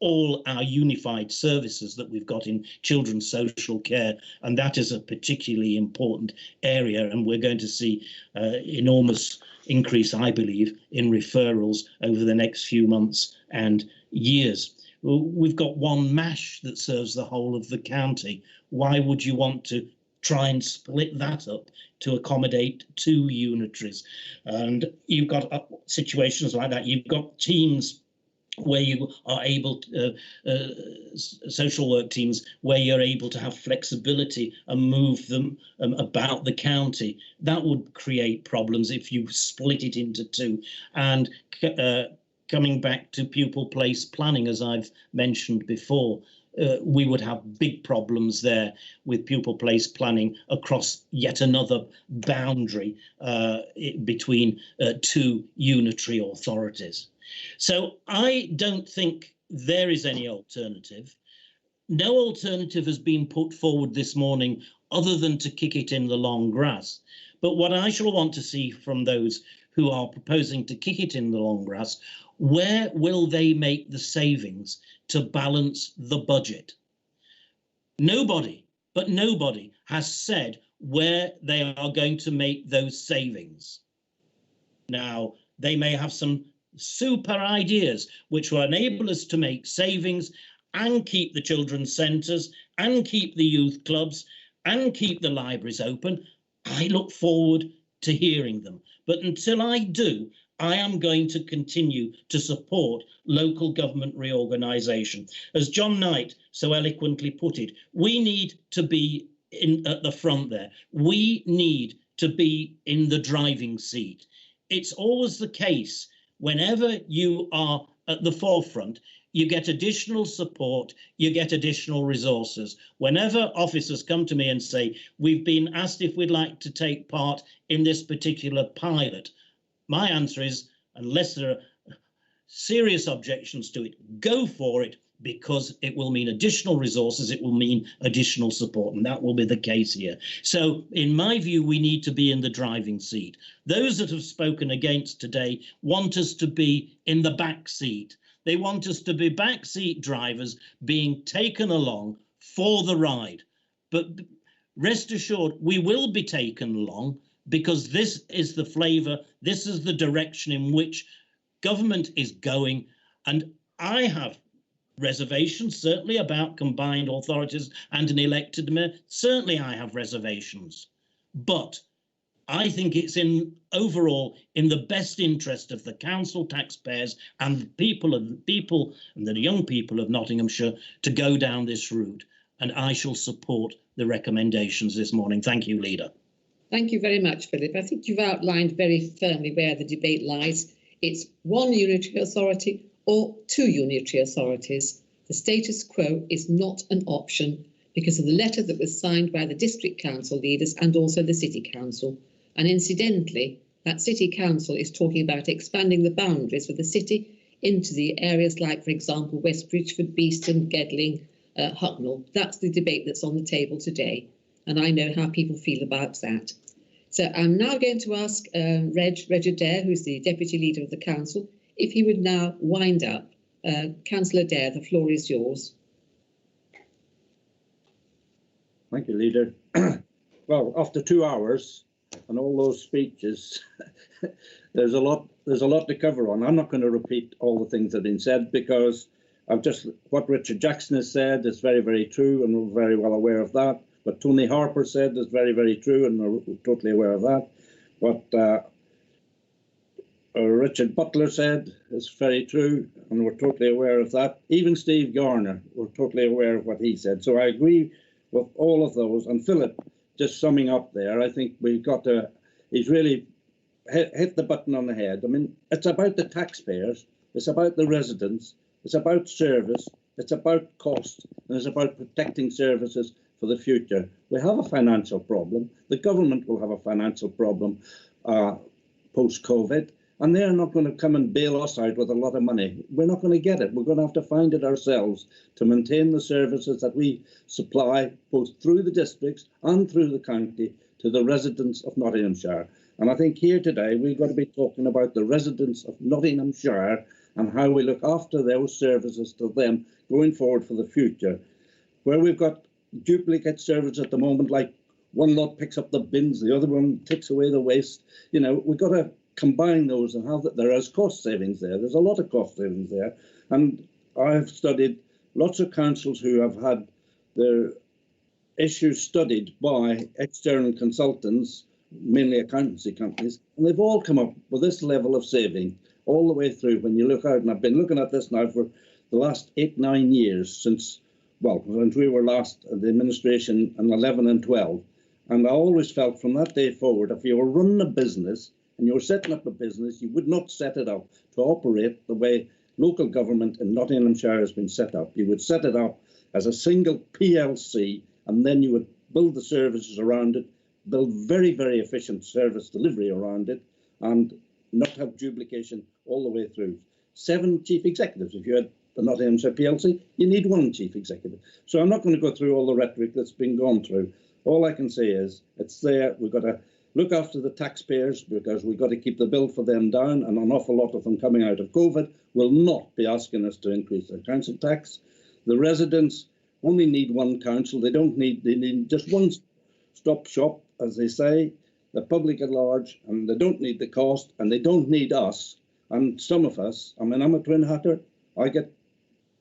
S3: all our unified services that we've got in children's social care, and that is a particularly important area, and we're going to see enormous increase, I believe, in referrals over the next few months and years. We've got one MASH that serves the whole of the county. Why would you want to try and split that up to accommodate two unitaries? And you've got situations like that. You've got teams where you are able to, social work teams, where you're able to have flexibility and move them about the county. That would create problems if you split it into two. And coming back to pupil place planning, as I've mentioned before, we would have big problems there with pupil place planning across yet another boundary between two unitary authorities. So I don't think there is any alternative. No alternative has been put forward this morning other than to kick it in the long grass. But what I shall want to see from those who are proposing to kick it in the long grass, where will they make the savings to balance the budget? Nobody, but nobody has said where they are going to make those savings. Now, they may have some super ideas which will enable us to make savings and keep the children's centres and keep the youth clubs and keep the libraries open. I look forward to hearing them. But until I do, I am going to continue to support local government reorganisation. As John Knight so eloquently put it, we need to be at the front there. We need to be in the driving seat. It's always the case, whenever you are at the forefront, you get additional support, you get additional resources. Whenever officers come to me and say, we've been asked if we'd like to take part in this particular pilot, my answer is, unless there are serious objections to it, go for it, because it will mean additional resources, it will mean additional support, and that will be the case here. So in my view, we need to be in the driving seat. Those that have spoken against today want us to be in the back seat. They want us to be backseat drivers being taken along for the ride. But rest assured, we will be taken along, because this is the flavour, this is the direction in which government is going. And I have reservations, certainly, about combined authorities and an elected mayor. Certainly I have reservations. But I think it's overall in the best interest of the council, taxpayers and the people and the young people of Nottinghamshire to go down this route. And I shall support the recommendations this morning. Thank you, Leader.
S6: Thank you very much, Philip. I think you've outlined very firmly where the debate lies. It's one unitary authority or two unitary authorities. The status quo is not an option because of the letter that was signed by the district council leaders and also the city council. And incidentally, that city council is talking about expanding the boundaries of the city into the areas like, for example, West Bridgford, Beeston, Gedling, Hucknall. That's the debate that's on the table today. And I know how people feel about that. So I'm now going to ask Reg Adair, who's the Deputy Leader of the Council, if he would now wind up. Councillor Adair, the floor is yours.
S9: Thank you, Leader. Well, after 2 hours and all those speeches, there's a lot to cover on. I'm not going to repeat all the things that have been said, because what Richard Jackson has said is very, very true, and we're very well aware of that. What Tony Harper said is very, very true, and we're totally aware of that. What Richard Butler said is very true, and we're totally aware of that. Even Steve Garner, we're totally aware of what he said. So I agree with all of those. And Philip, just summing up there, I think we've got to, he's really hit the button on the head. I mean, it's about the taxpayers, it's about the residents, it's about service, it's about cost, and it's about protecting services for the future. We have a financial problem. The government will have a financial problem post-COVID, and they're not going to come and bail us out with a lot of money. We're not going to get it. We're going to have to find it ourselves to maintain the services that we supply both through the districts and through the county to the residents of Nottinghamshire. And I think here today we've got to be talking about the residents of Nottinghamshire and how we look after those services to them going forward for the future. Where we've got duplicate services at the moment, like one lot picks up the bins, the other one takes away the waste, you know, we've got to combine those and have that. There is cost savings there. There's a lot of cost savings there. And I've studied lots of councils who have had their issues studied by external consultants, mainly accountancy companies, and they've all come up with this level of saving all the way through. When you look out, and I've been looking at this now for the last 8-9 years since we were last at the administration in 11 and 12, and I always felt from that day forward, if you were running a business and you were setting up a business, you would not set it up to operate the way local government in Nottinghamshire has been set up. You would set it up as a single PLC, and then you would build the services around it, build very, very efficient service delivery around it, and not have duplication all the way through. 7 chief executives. If you had the Nottinghamshire PLC, you need 1 chief executive. So I'm not going to go through all the rhetoric that's been gone through. All I can say is it's there. We've got to look after the taxpayers because we've got to keep the bill for them down, and an awful lot of them coming out of COVID will not be asking us to increase their council tax. The residents only need 1 council. They need just 1 stop shop, as they say, the public at large, and they don't need the cost, and they don't need us. And some of us, I mean, I'm a twin hatter. I get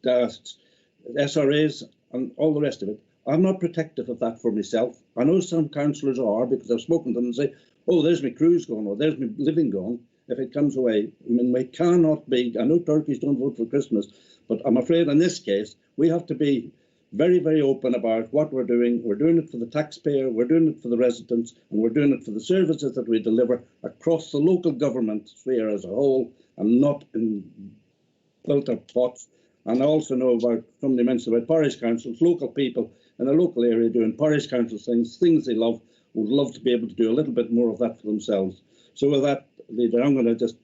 S9: SRAs and all the rest of it. I'm not protective of that for myself. I know some councillors are, because I've spoken to them and say, oh, there's my cruise gone, or there's my living gone, if it comes away. I mean, we cannot be, I know turkeys don't vote for Christmas, but I'm afraid in this case, we have to be very, very open about what we're doing. We're doing it for the taxpayer, we're doing it for the residents, and we're doing it for the services that we deliver across the local government sphere as a whole, and not in built-up pots. And I also know about, somebody mentioned about parish councils, local people in a local area doing parish council things they love, would love to be able to do a little bit more of that for themselves. So with that, Leader, I'm going to just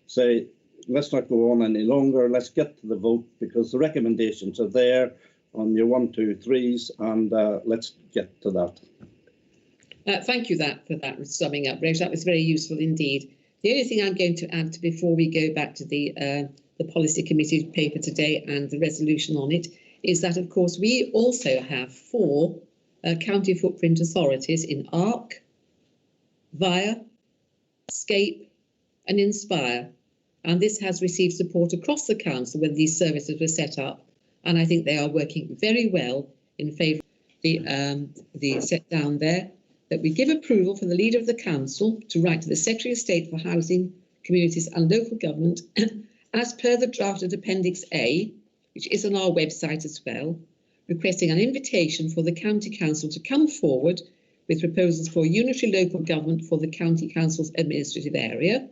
S9: say, let's not go on any longer. Let's get to the vote, because the recommendations are there on your 1, 2, 3s, and let's get to that.
S6: Thank you for that summing up, Rach. That was very useful indeed. The only thing I'm going to add before we go back to the Policy Committee paper today and the resolution on it is that, of course, we also have 4 county footprint authorities in ARC, VIA, SCAPE and Inspire. And this has received support across the council when these services were set up. And I think they are working very well in favour of the set down there, that we give approval for the Leader of the Council to write to the Secretary of State for Housing, Communities and Local Government as per the drafted Appendix A, which is on our website as well, requesting an invitation for the County Council to come forward with proposals for unitary local government for the County Council's administrative area.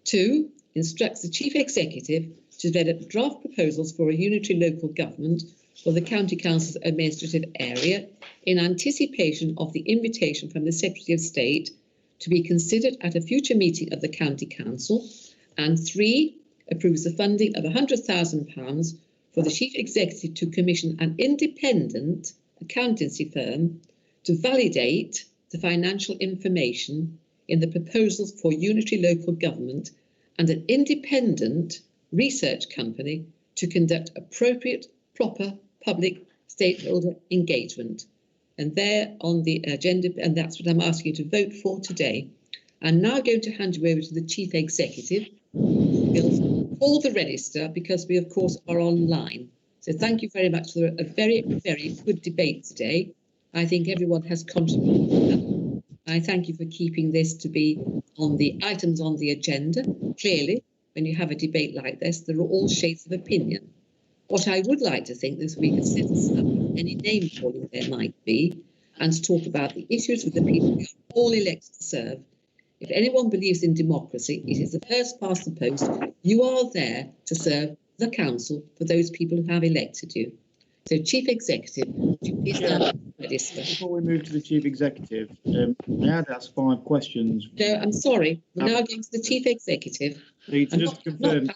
S6: 2, instructs the Chief Executive to develop draft proposals for a unitary local government for the County Council's administrative area in anticipation of the invitation from the Secretary of State to be considered at a future meeting of the County Council. And 3, approves the funding of £100,000 for the Chief Executive to commission an independent accountancy firm to validate the financial information in the proposals for unitary local government, and an independent research company to conduct appropriate, proper public stakeholder engagement. And they're on the agenda, and that's what I'm asking you to vote for today. I'm now going to hand you over to the Chief Executive. We'll call the register, because we, of course, are online. So thank you very much for a very, very good debate today. I think everyone has contributed. I thank you for keeping this to be on the items on the agenda. Clearly, when you have a debate like this, there are all shades of opinion. What I would like to think is we could set aside any name calling there might be, and talk about the issues with the people who are all elected to serve. If anyone believes in democracy, it is the first past the post. You are there to serve the council for those people who have elected you. So, Chief Executive, would you please now register?
S12: Before we move to the Chief Executive, I had asked 5 questions.
S6: No, I'm sorry. We're now going to the Chief Executive.
S12: Just to confirm,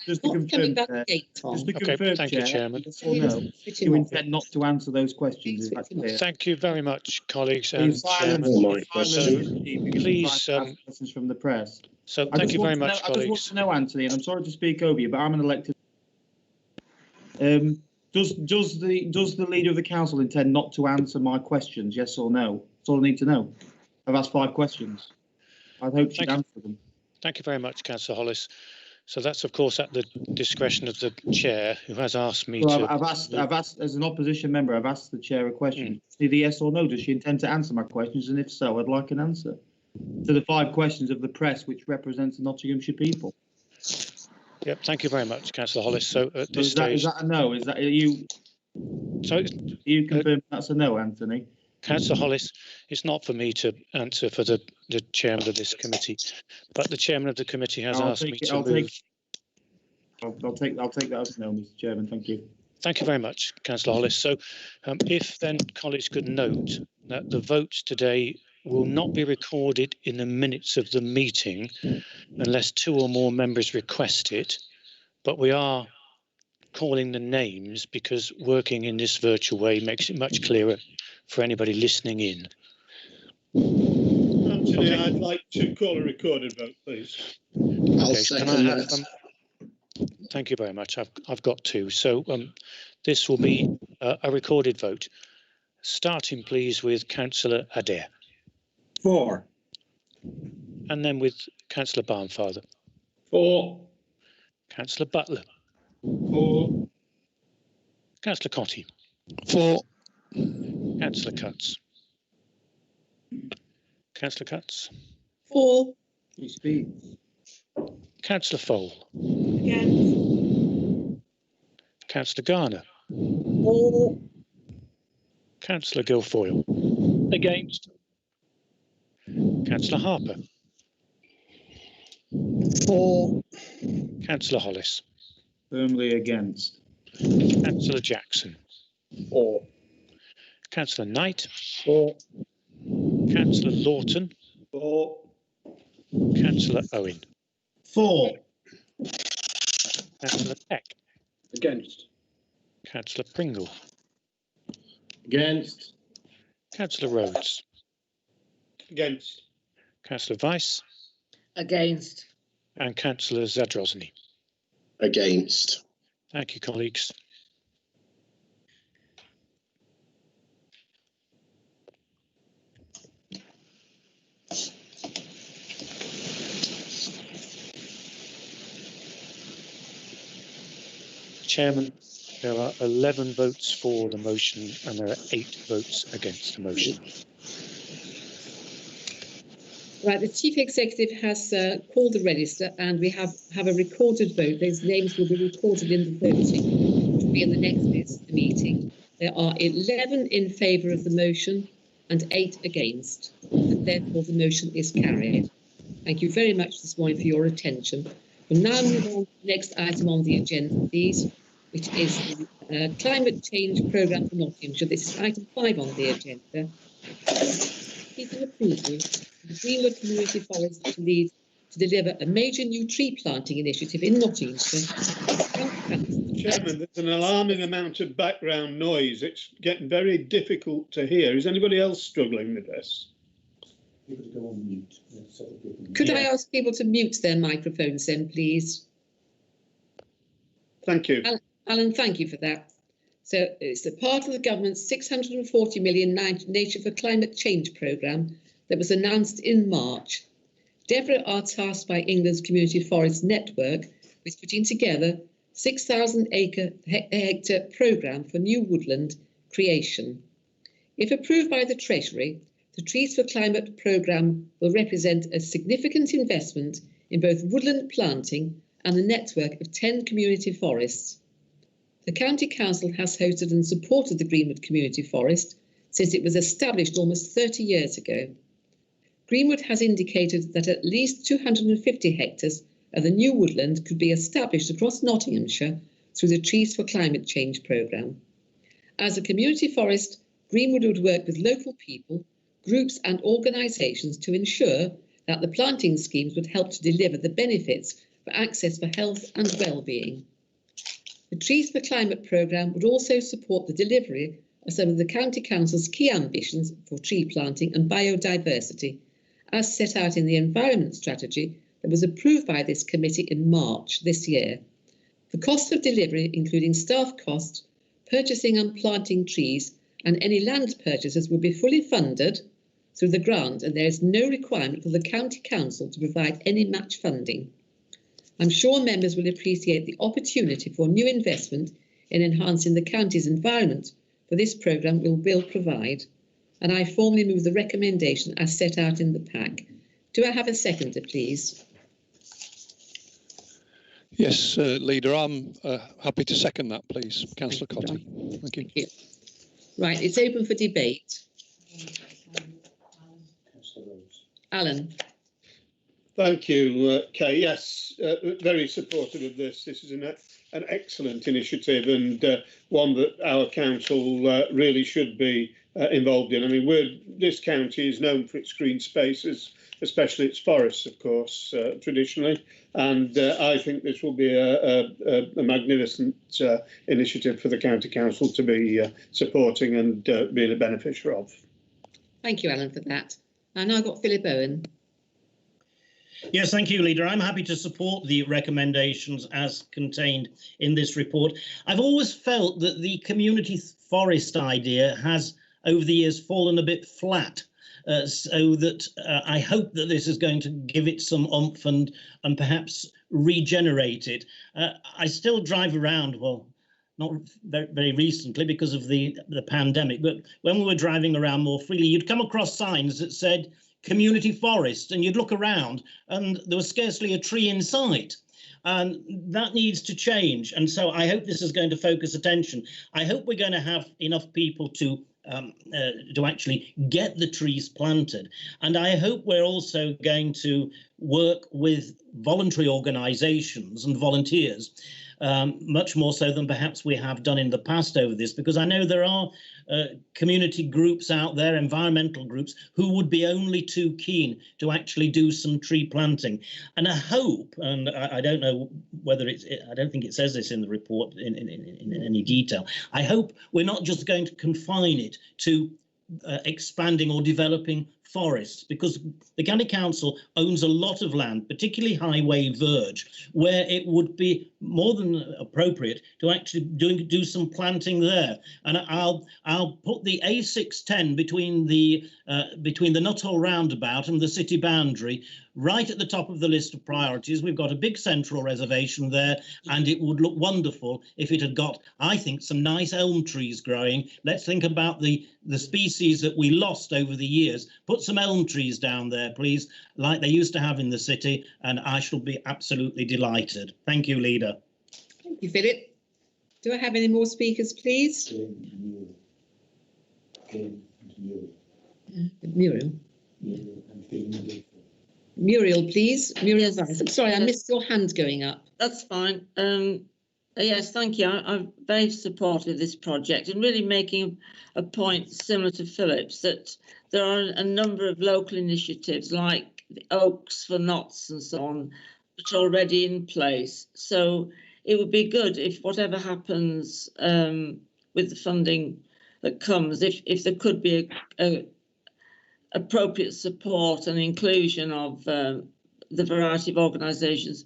S8: Thank you, Chairman.
S12: Yes or no, you intend not to answer those questions, is that clear?
S8: Thank you very much, colleagues and Chairman.
S12: Please, questions from the press.
S8: So thank you very much,
S12: colleagues. I just want to know, Anthony, and I'm sorry to speak over you, but I'm an elected. Does the leader of the council intend not to answer my questions? Yes or no? That's all I need to know. I've asked 5 questions. I hope she'd answer them.
S8: Thank you very much, Councillor Hollis. So that's, of course, at the discretion of the chair, who has asked me to.
S12: I've asked as an opposition member. I've asked the chair a question. Either yes or no. Does she intend to answer my questions? And if so, I'd like an answer to the 5 questions of the press, which represents the Nottinghamshire people.
S8: Yep. Thank you very much, Councillor Hollis. So at this stage,
S12: is that a no? Is that are you?
S8: So
S12: you confirm that's a no, Anthony?
S8: Councillor Hollis, it's not for me to answer for the chairman of this committee, but the chairman of the committee has asked me to move.
S12: I'll take that as no, Mr. Chairman. Thank you.
S8: Thank you very much, Councillor Hollis. So if then colleagues could note that the votes today will not be recorded in the minutes of the meeting unless 2 or more members request it, but we are calling the names because working in this virtual way makes it much clearer for anybody listening in.
S11: Anthony, I'd like to call a recorded vote, please.
S10: I'll second that.
S8: Thank you very much. I've got 2. So this will be a recorded vote. Starting, please, with Councillor Adair.
S9: 4.
S8: And then with Councillor Barnfather.
S5: 4.
S8: Councillor Butler.
S5: 4.
S8: Councillor Cotty.
S2: 4.
S8: Councillor Cutts. Councillor Cutts.
S6: 4.
S12: He speaks.
S8: Councillor Fole.
S14: Against.
S8: Councillor Garner.
S6: 4.
S8: Councillor Guilfoyle.
S18: Against.
S8: Councillor Harper.
S6: 4.
S8: Councillor Hollis.
S12: Firmly against.
S8: Councillor Jackson.
S9: 4.
S8: Councillor Knight.
S9: 4.
S8: Councillor Lawton.
S9: 4.
S8: Councillor Owen.
S3: 4.
S8: Councillor Peck.
S9: Against.
S8: Councillor Pringle.
S15: Against.
S8: Councillor Rhodes.
S11: Against.
S8: Councillor Weiss.
S13: Against.
S8: And Councillor Zadrozny.
S10: Against.
S8: Thank you, colleagues. Chairman, there are 11 votes for the motion and there are 8 votes against the motion.
S6: Right, the Chief Executive has called the register and we have a recorded vote. Those names will be recorded in the voting, which will be in the next bit of the meeting. There are 11 in favour of the motion and 8 against, and therefore the motion is carried. Thank you very much this morning for your attention. We'll now move on to the next item on the agenda, please, which is the Climate Change Programme for Nottinghamshire. This is item 5 on the agenda. Seeking approval of the Greenwood Community Forest to deliver a major new tree planting initiative in Nottinghamshire.
S11: Chairman, there's an alarming amount of background noise. It's getting very difficult to hear. Is anybody else struggling with this?
S6: Could I ask people to mute their microphones then, please?
S11: Thank you.
S6: Alan, thank you for that. So it's a part of the government's £640 million Nature for Climate Change programme that was announced in March. DEFRA are tasked by England's Community Forest Network with putting together 6,000 hectare programme for new woodland creation. If approved by the Treasury, the Trees for Climate programme will represent a significant investment in both woodland planting and the network of 10 community forests. The County Council has hosted and supported the Greenwood Community Forest since it was established almost 30 years ago. Greenwood has indicated that at least 250 hectares of the new woodland could be established across Nottinghamshire through the Trees for Climate Change programme. As a community forest, Greenwood would work with local people, groups and organisations to ensure that the planting schemes would help to deliver the benefits for access for health and well-being. The Trees for Climate programme would also support the delivery of some of the County Council's key ambitions for tree planting and biodiversity, as set out in the Environment Strategy that was approved by this committee in March this year. The cost of delivery, including staff costs, purchasing and planting trees, and any land purchases will be fully funded through the grant, and there is no requirement for the County Council to provide any match funding. I'm sure members will appreciate the opportunity for new investment in enhancing the county's environment for this programme will provide, and I formally move the recommendation as set out in the pack. Do I have a seconder, please?
S2: Yes, Leader, I'm happy to second that, please. Councillor Cotty. Thank you.
S6: Thank you. Right, it's open for debate. Alan.
S11: Thank you, Kay. Yes, very supportive of this. This is an excellent initiative and one that our council really should be involved in. I mean, this county is known for its green spaces, especially its forests, of course, traditionally. And I think this will be a magnificent initiative for the county council to be supporting and being a beneficiary of.
S6: Thank you, Alan, for that. And I've got Philip Owen.
S3: Yes, thank you, Leader. I'm happy to support the recommendations as contained in this report. I've always felt that the community forest idea has, over the years, fallen a bit flat. So that I hope that this is going to give it some oomph and perhaps regenerate it. I still drive around, well, not very recently because of the pandemic, but when we were driving around more freely, you'd come across signs that said community forest, and you'd look around and there was scarcely a tree in sight. And that needs to change. And so I hope this is going to focus attention. I hope we're going to have enough people to actually get the trees planted. And I hope we're also going to work with voluntary organisations and volunteers, much more so than perhaps we have done in the past over this, because I know there are community groups out there, environmental groups, who would be only too keen to actually do some tree planting. And I hope, and I don't know whether I don't think it says this in the report in any detail, I hope we're not just going to confine it to expanding or developing forests, because the county council owns a lot of land, particularly highway verge, where it would be more than appropriate to actually do some planting there. And I'll put the A610 between the Nuttall roundabout and the city boundary right at the top of the list of priorities. We've got a big central reservation there, and it would look wonderful if it had got, I think, some nice elm trees growing. Let's think about the species that we lost over the years. Put some elm trees down there, please, like they used to have in the city, and I shall be absolutely delighted. Thank you, Leader.
S6: Thank you, Philip. Do I have any more speakers, please? Muriel. Muriel, please. Muriel, sorry, I missed your hand going up.
S13: That's fine. Yes, thank you. I'm very supportive of this project and really making a point similar to Philip's, that there are a number of local initiatives like the Oaks for Knots and so on, which are already in place. So it would be good if whatever happens with the funding that comes, if there could be a appropriate support and inclusion of the variety of organisations,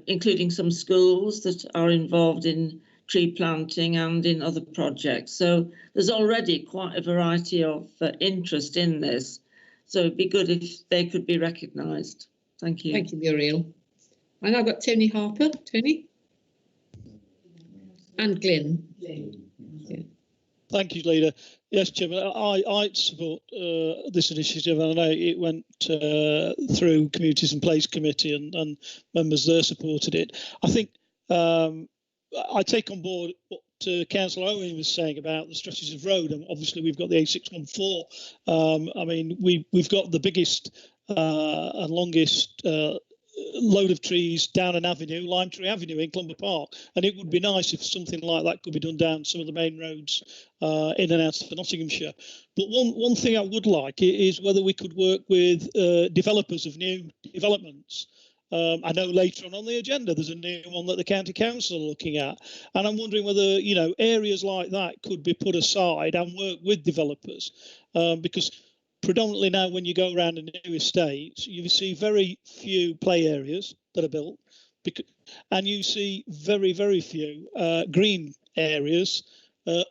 S13: including some schools that are involved in tree planting and in other projects. So there's already quite a variety of interest in this. So it'd be good if they could be recognised. Thank you.
S6: Thank you, Muriel. And I've got Tony Harper. Tony? And Glyn. Yeah.
S18: Thank you, Leader. Yes, Chairman, I support this initiative, and I know it went through Communities and Place Committee, and members there supported it. I think I take on board what Councillor Owen was saying about the stretches of road, and obviously we've got the A614. I mean, we've got the biggest and longest load of trees down an avenue, Lime Tree Avenue in Clumber Park, and it would be nice if something like that could be done down some of the main roads in and out of Nottinghamshire. But one thing I would like is whether we could work with developers of new developments. I know later on the agenda there's a new one that the county council are looking at, and I'm wondering whether areas like that could be put aside and work with developers, because predominantly now when you go around a new estate, you see very few play areas that are built, and you see very, very few green areas,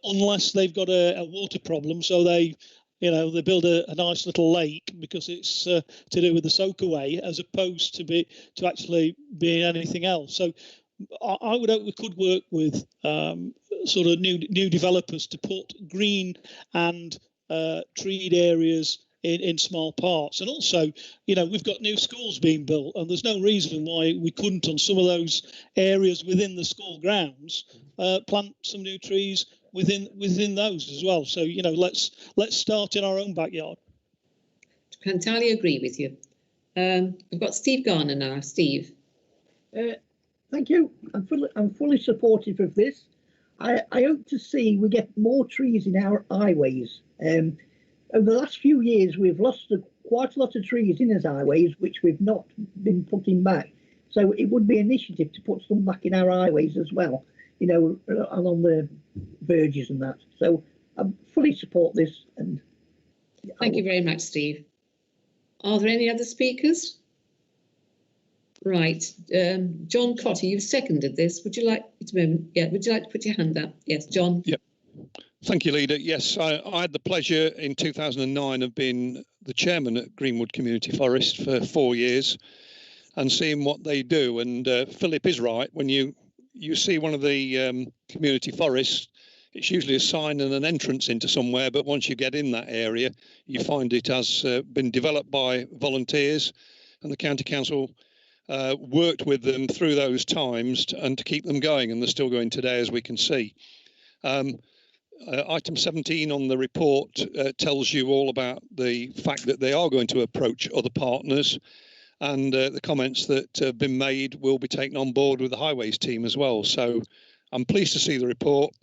S18: unless they've got a water problem. So they build a nice little lake because it's to do with the soakaway, as opposed to actually being anything else. So I would hope we could work with sort of new developers to put green and treed areas in small parts. And also, we've got new schools being built, and there's no reason why we couldn't, on some of those areas within the school grounds, plant some new trees within those as well. So let's start in our own backyard.
S6: I entirely agree with you. We've got Steve Garner now. Steve.
S4: Thank you. I'm fully supportive of this. I hope to see we get more trees in our highways. Over the last few years, we've lost quite a lot of trees in our highways, which we've not been putting back. So it would be initiative to put some back in our highways as well, along the verges and that. So I fully support this. And
S6: thank you very much, Steve. Are there any other speakers? Right, John Cotter, you've seconded this. Would you like to put your hand up? Yes, John.
S2: Yep. Thank you, Leader. Yes, I had the pleasure in 2009 of being the chairman at Greenwood Community Forest for 4 years and seeing what they do. And Philip is right. When you see one of the community forests, it's usually a sign and an entrance into somewhere. But once you get in that area, you find it has been developed by volunteers, and the county council worked with them through those times and to keep them going. And they're still going today, as we can see. Item 17 on the report tells you all about the fact that they are going to approach other partners, and the comments that have been made will be taken on board with the highways team as well. So I'm pleased to see the report,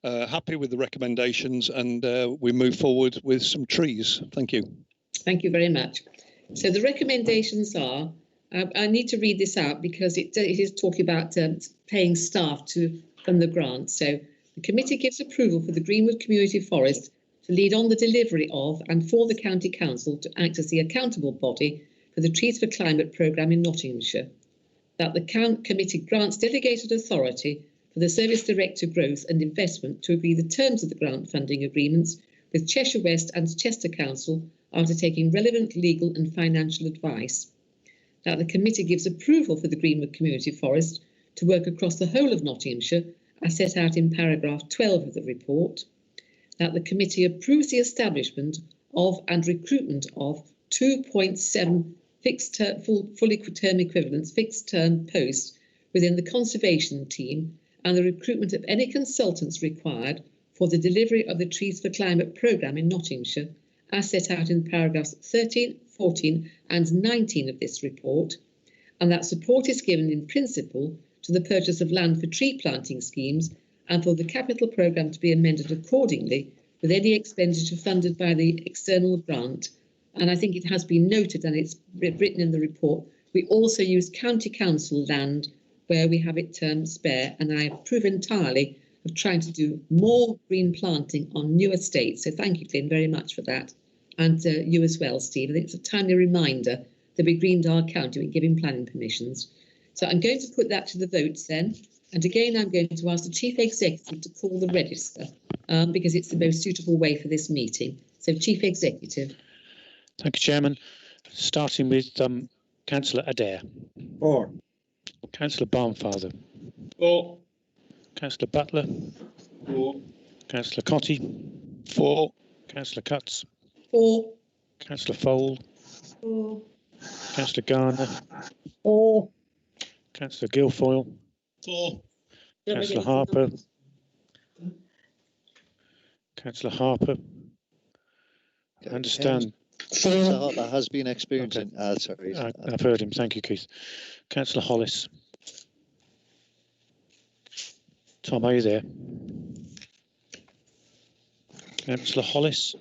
S2: happy with the recommendations, and we move forward with some trees. Thank you. Thank you very much.
S6: So the recommendations are, I need to read this out because it is talking about paying staff to fund the grant. So the committee gives approval for the Greenwood Community Forest to lead on the delivery of and for the County Council to act as the accountable body for the Trees for Climate programme in Nottinghamshire. That the committee grants delegated authority for the Service Director Growth and Investment to agree the terms of the grant funding agreements with Cheshire West and Chester Council after taking relevant legal and financial advice. That the committee gives approval for the Greenwood Community Forest to work across the whole of Nottinghamshire as set out in paragraph 12 of the report. That the committee approves the establishment of and recruitment of 2.7 fully term equivalents fixed term posts within the conservation team, and the recruitment of any consultants required for the delivery of the Trees for Climate programme in Nottinghamshire as set out in paragraphs 13, 14 and 19 of this report, and that support is given in principle to the purchase of land for tree planting schemes and for the capital programme to be amended accordingly with any expenditure funded by the external grant. And I think it has been noted, and it's written in the report, we also use county council land where we have it spare, and I approve entirely of trying to do more green planting on new estates. So thank you, Glyn, very much for that. And you as well, Steve. I think it's a timely reminder that we greened our county when giving planning permissions. So I'm going to put that to the votes then. And again, I'm going to ask the Chief Executive to call the register because it's the most suitable way for this meeting. So Chief Executive.
S8: Thank you, Chairman. Starting with Councillor Adair.
S9: 4.
S8: Councillor Barnfather.
S11: 4.
S8: Councillor Butler.
S11: 4.
S8: Councillor Cotty.
S2: 4.
S8: Councillor Cutts.
S6: 4.
S8: Councillor Fold.
S14: 4.
S8: Councillor Garner.
S4: 4.
S8: Councillor Guilfoyle.
S18: 4.
S8: Councillor Harper. Councillor Harper. I understand
S7: Councillor Harper has been experiencing.
S8: Okay.
S7: Sorry.
S8: I've heard him. Thank you, Keith. Councillor Hollis. Tom, are you there? Councillor Hollis.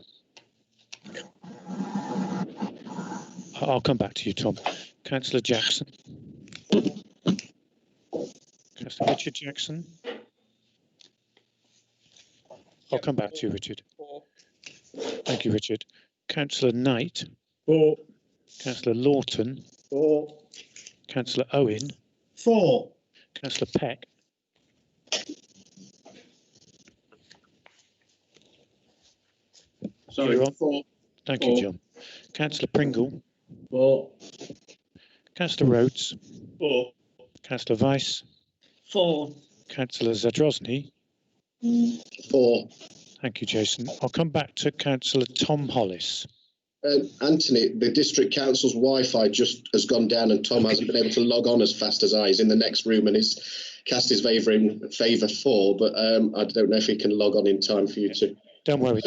S8: I'll come back to you, Tom. Councillor Jackson. Councillor Richard Jackson. I'll come back to you, Richard. Thank you, Richard. Councillor Knight.
S1: 4.
S8: Councillor Lawton.
S1: 4.
S8: Councillor Owen.
S3: 4.
S8: Councillor Peck.
S15: Sorry, 4.
S8: Thank you, John. Councillor Pringle.
S15: 4.
S8: Councillor Rhodes.
S11: 4.
S8: Councillor Weiss.
S13: 4.
S8: Councillor Zadrozny.
S10: 4.
S8: Thank you, Jason. I'll come back to Councillor Tom Hollis.
S10: Anthony, the district council's Wi-Fi just has gone down, and Tom hasn't been able to log on as fast as I. He's in the next room and he's cast his favour 4, but I don't know if he can log on in time for you to.
S8: Don't worry,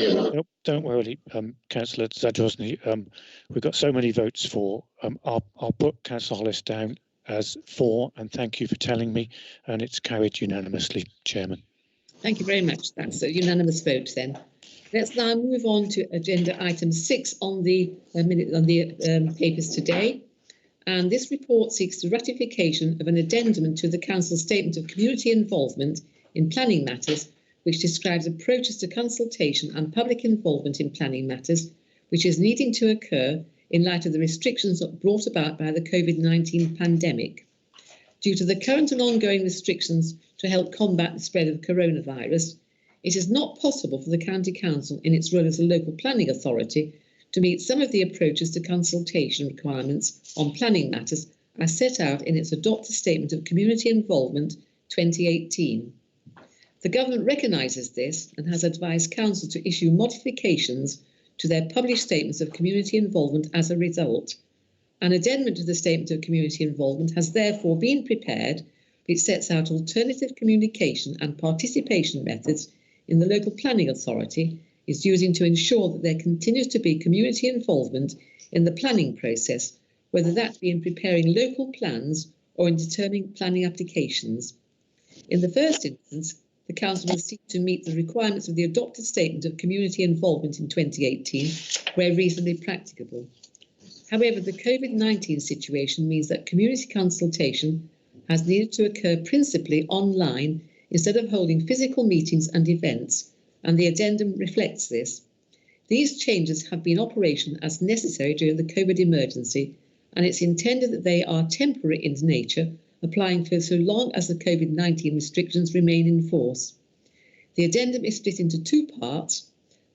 S8: don't worry, Councillor Zadrozny. We've got so many votes for. I'll put Councillor Hollis down as 4, and thank you for telling me. And it's carried unanimously, Chairman.
S6: Thank you very much. That's a unanimous vote then. Let's now move on to agenda item 6 on the papers today. And this report seeks the ratification of an addendum to the Council's Statement of Community Involvement in Planning Matters, which describes approaches to consultation and public involvement in planning matters, which is needing to occur in light of the restrictions brought about by the COVID-19 pandemic. Due to the current and ongoing restrictions to help combat the spread of coronavirus, it is not possible for the County Council, in its role as a local planning authority, to meet some of the approaches to consultation requirements on planning matters as set out in its adopted Statement of Community Involvement 2018. The Government recognises this and has advised Council to issue modifications to their published statements of community involvement as a result. An addendum to the Statement of Community Involvement has therefore been prepared, which sets out alternative communication and participation methods in the local planning authority is using to ensure that there continues to be community involvement in the planning process, whether that be in preparing local plans or in determining planning applications. In the first instance, the Council will seek to meet the requirements of the adopted Statement of Community Involvement in 2018, where reasonably practicable. However, the COVID-19 situation means that community consultation has needed to occur principally online instead of holding physical meetings and events, and the addendum reflects this. These changes have been operational as necessary during the COVID emergency, and it's intended that they are temporary in nature, applying for so long as the COVID-19 restrictions remain in force. The addendum is split into 2 parts.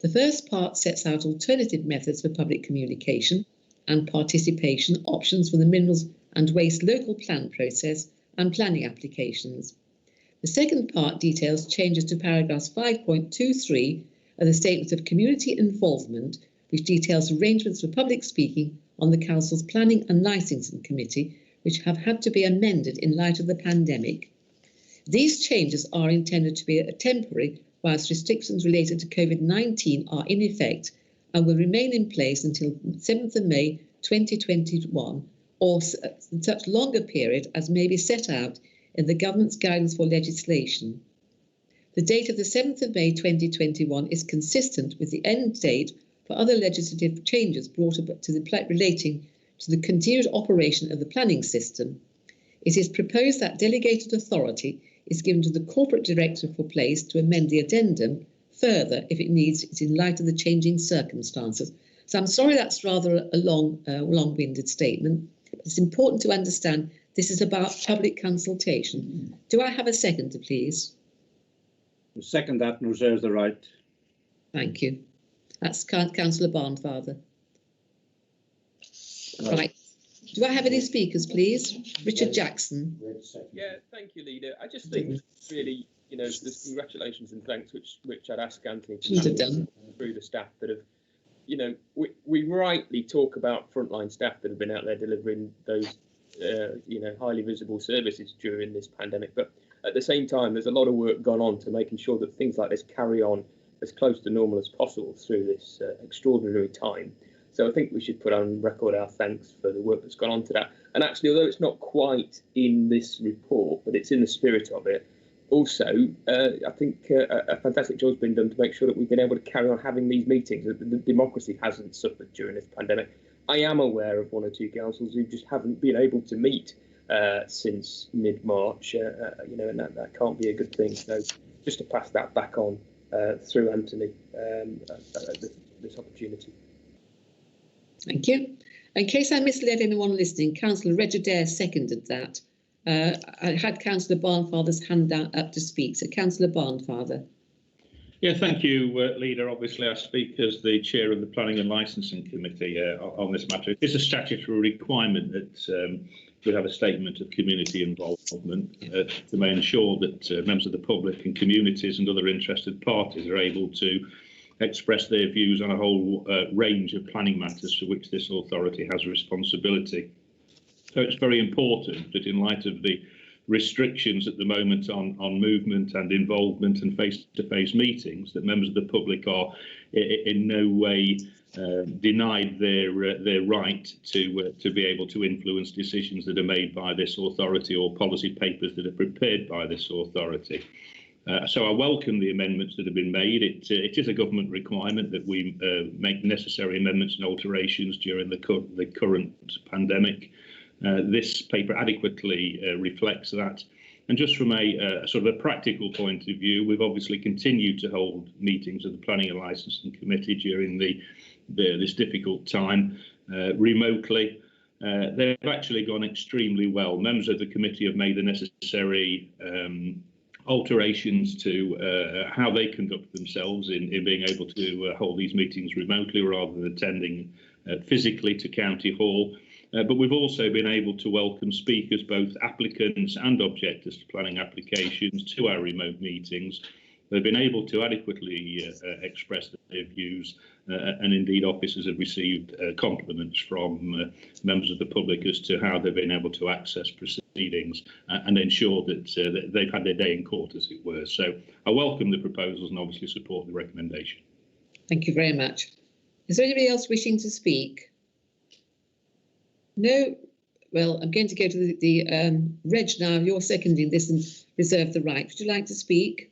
S6: The first part sets out alternative methods for public communication and participation options for the minerals and waste local plan process and planning applications. The second part details changes to paragraphs 5.23 of the Statement of Community Involvement, which details arrangements for public speaking on the Council's Planning and Licensing Committee, which have had to be amended in light of the pandemic. These changes are intended to be temporary whilst restrictions related to COVID-19 are in effect and will remain in place until 7th of May 2021 or such longer period as may be set out in the Government's Guidance for Legislation. The date of the 7th of May 2021 is consistent with the end date for other legislative changes brought about to the relating to the continued operation of the planning system. It is proposed that delegated authority is given to the Corporate Director for Place to amend the addendum further if it needs it in light of the changing circumstances. So I'm sorry that's rather a long-winded statement. It's important to understand this is about public consultation. Do I have a seconder, please?
S9: The second that and reserves the right.
S6: Thank you. That's Councillor Barnfather. Right. Do I have any speakers, please? Richard Jackson.
S19: Yeah, thank you, Leader. I just think really, there's congratulations and thanks which I'd ask Anthony to do through the staff that have, we rightly talk about frontline staff that have been out there delivering those, highly visible services during this pandemic. But at the same time, there's a lot of work gone on to making sure that things like this carry on as close to normal as possible through this extraordinary time. So I think we should put on record our thanks for the work that's gone on to that. And actually, although it's not quite in this report, but it's in the spirit of it, also, I think a fantastic job's been done to make sure that we've been able to carry on having these meetings. The democracy hasn't suffered during this pandemic. I am aware of 1 or 2 councils who just haven't been able to meet since mid-March, and that can't be a good thing. So just to pass that back on through Anthony, this opportunity.
S6: Thank you. In case I misled anyone listening, Councillor Regidare seconded that. I had Councillor Barnfather's hand up to speak. So Councillor Barnfather.
S16: Yeah, thank you, Leader. Obviously, I speak as the chair of the Planning and Licensing Committee on this matter. It is a statutory requirement that we have a statement of community involvement to ensure that members of the public and communities and other interested parties are able to express their views on a whole range of planning matters for which this authority has responsibility. So it's very important that in light of the restrictions at the moment on movement and involvement and face-to-face meetings, that members of the public are in no way denied their right to be able to influence decisions that are made by this authority or policy papers that are prepared by this authority. So I welcome the amendments that have been made. It is a government requirement that we make necessary amendments and alterations during the current pandemic. This paper adequately reflects that. And just from a sort of a practical point of view, we've obviously continued to hold meetings of the Planning and Licensing Committee during this difficult time remotely. They've actually gone extremely well. Members of the committee have made the necessary alterations to how they conduct themselves in being able to hold these meetings remotely rather than attending physically to County Hall. But we've also been able to welcome speakers, both applicants and objectors to planning applications, to our remote meetings. They've been able to adequately express their views, and indeed officers have received compliments from members of the public as to how they've been able to access proceedings and ensure that they've had their day in court, as it were. So I welcome the proposals and obviously support the recommendation.
S6: Thank you very much. Is there anybody else wishing to speak? No? Well, I'm going to go to the Reg now. You're seconding this and reserve the right. Would you like to speak?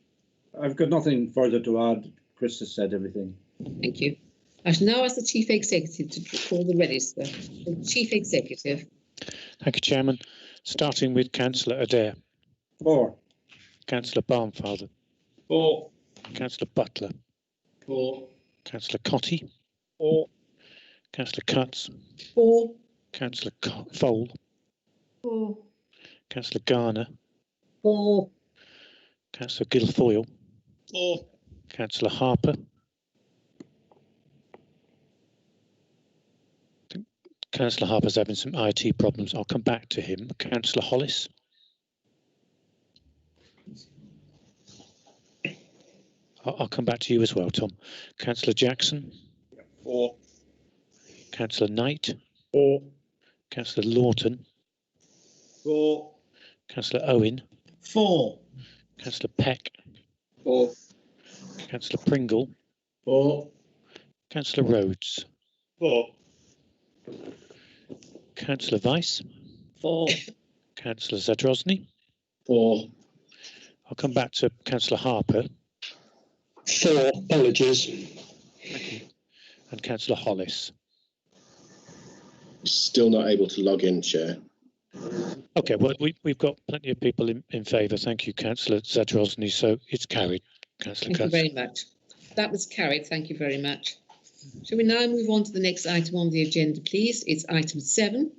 S9: I've got nothing further to add. Chris has said everything.
S6: Thank you. I shall now ask the Chief Executive to call the register. The Chief Executive.
S8: Thank you, Chairman. Starting with Councillor Adair.
S9: 4.
S8: Councillor Barnfather.
S9: 4.
S8: Councillor Butler.
S9: 4.
S8: Councillor Cotty.
S9: 4.
S8: Councillor Cutts.
S6: 4.
S8: Councillor Fole.
S14: 4.
S8: Councillor Garner.
S4: 4.
S8: Councillor Guilfoyle.
S18: 4.
S8: Councillor Harper. Councillor Harper's having some IT problems. I'll come back to him. Councillor Hollis. I'll come back to you as well, Tom. Councillor Jackson.
S9: 4.
S8: Councillor Knight.
S9: 4.
S8: Councillor Lawton.
S9: 4.
S8: Councillor Owen.
S3: 4.
S8: Councillor Peck.
S9: 4.
S8: Councillor Pringle.
S9: 4.
S8: Councillor Rhodes.
S9: 4.
S8: Councillor Weiss.
S13: 4.
S8: Councillor Zadrozny.
S9: 4.
S8: I'll come back to Councillor Harper.
S18: 4. Apologies.
S8: Thank you. And Councillor Hollis.
S10: Still not able to log in, Chair.
S8: Okay, well, we've got plenty of people in favour. Thank you, Councillor Zadrozny. So it's carried. Councillor
S6: Thank you very much. That was carried. Thank you very much. Shall we now move on to the next item on the agenda, please? It's item 7.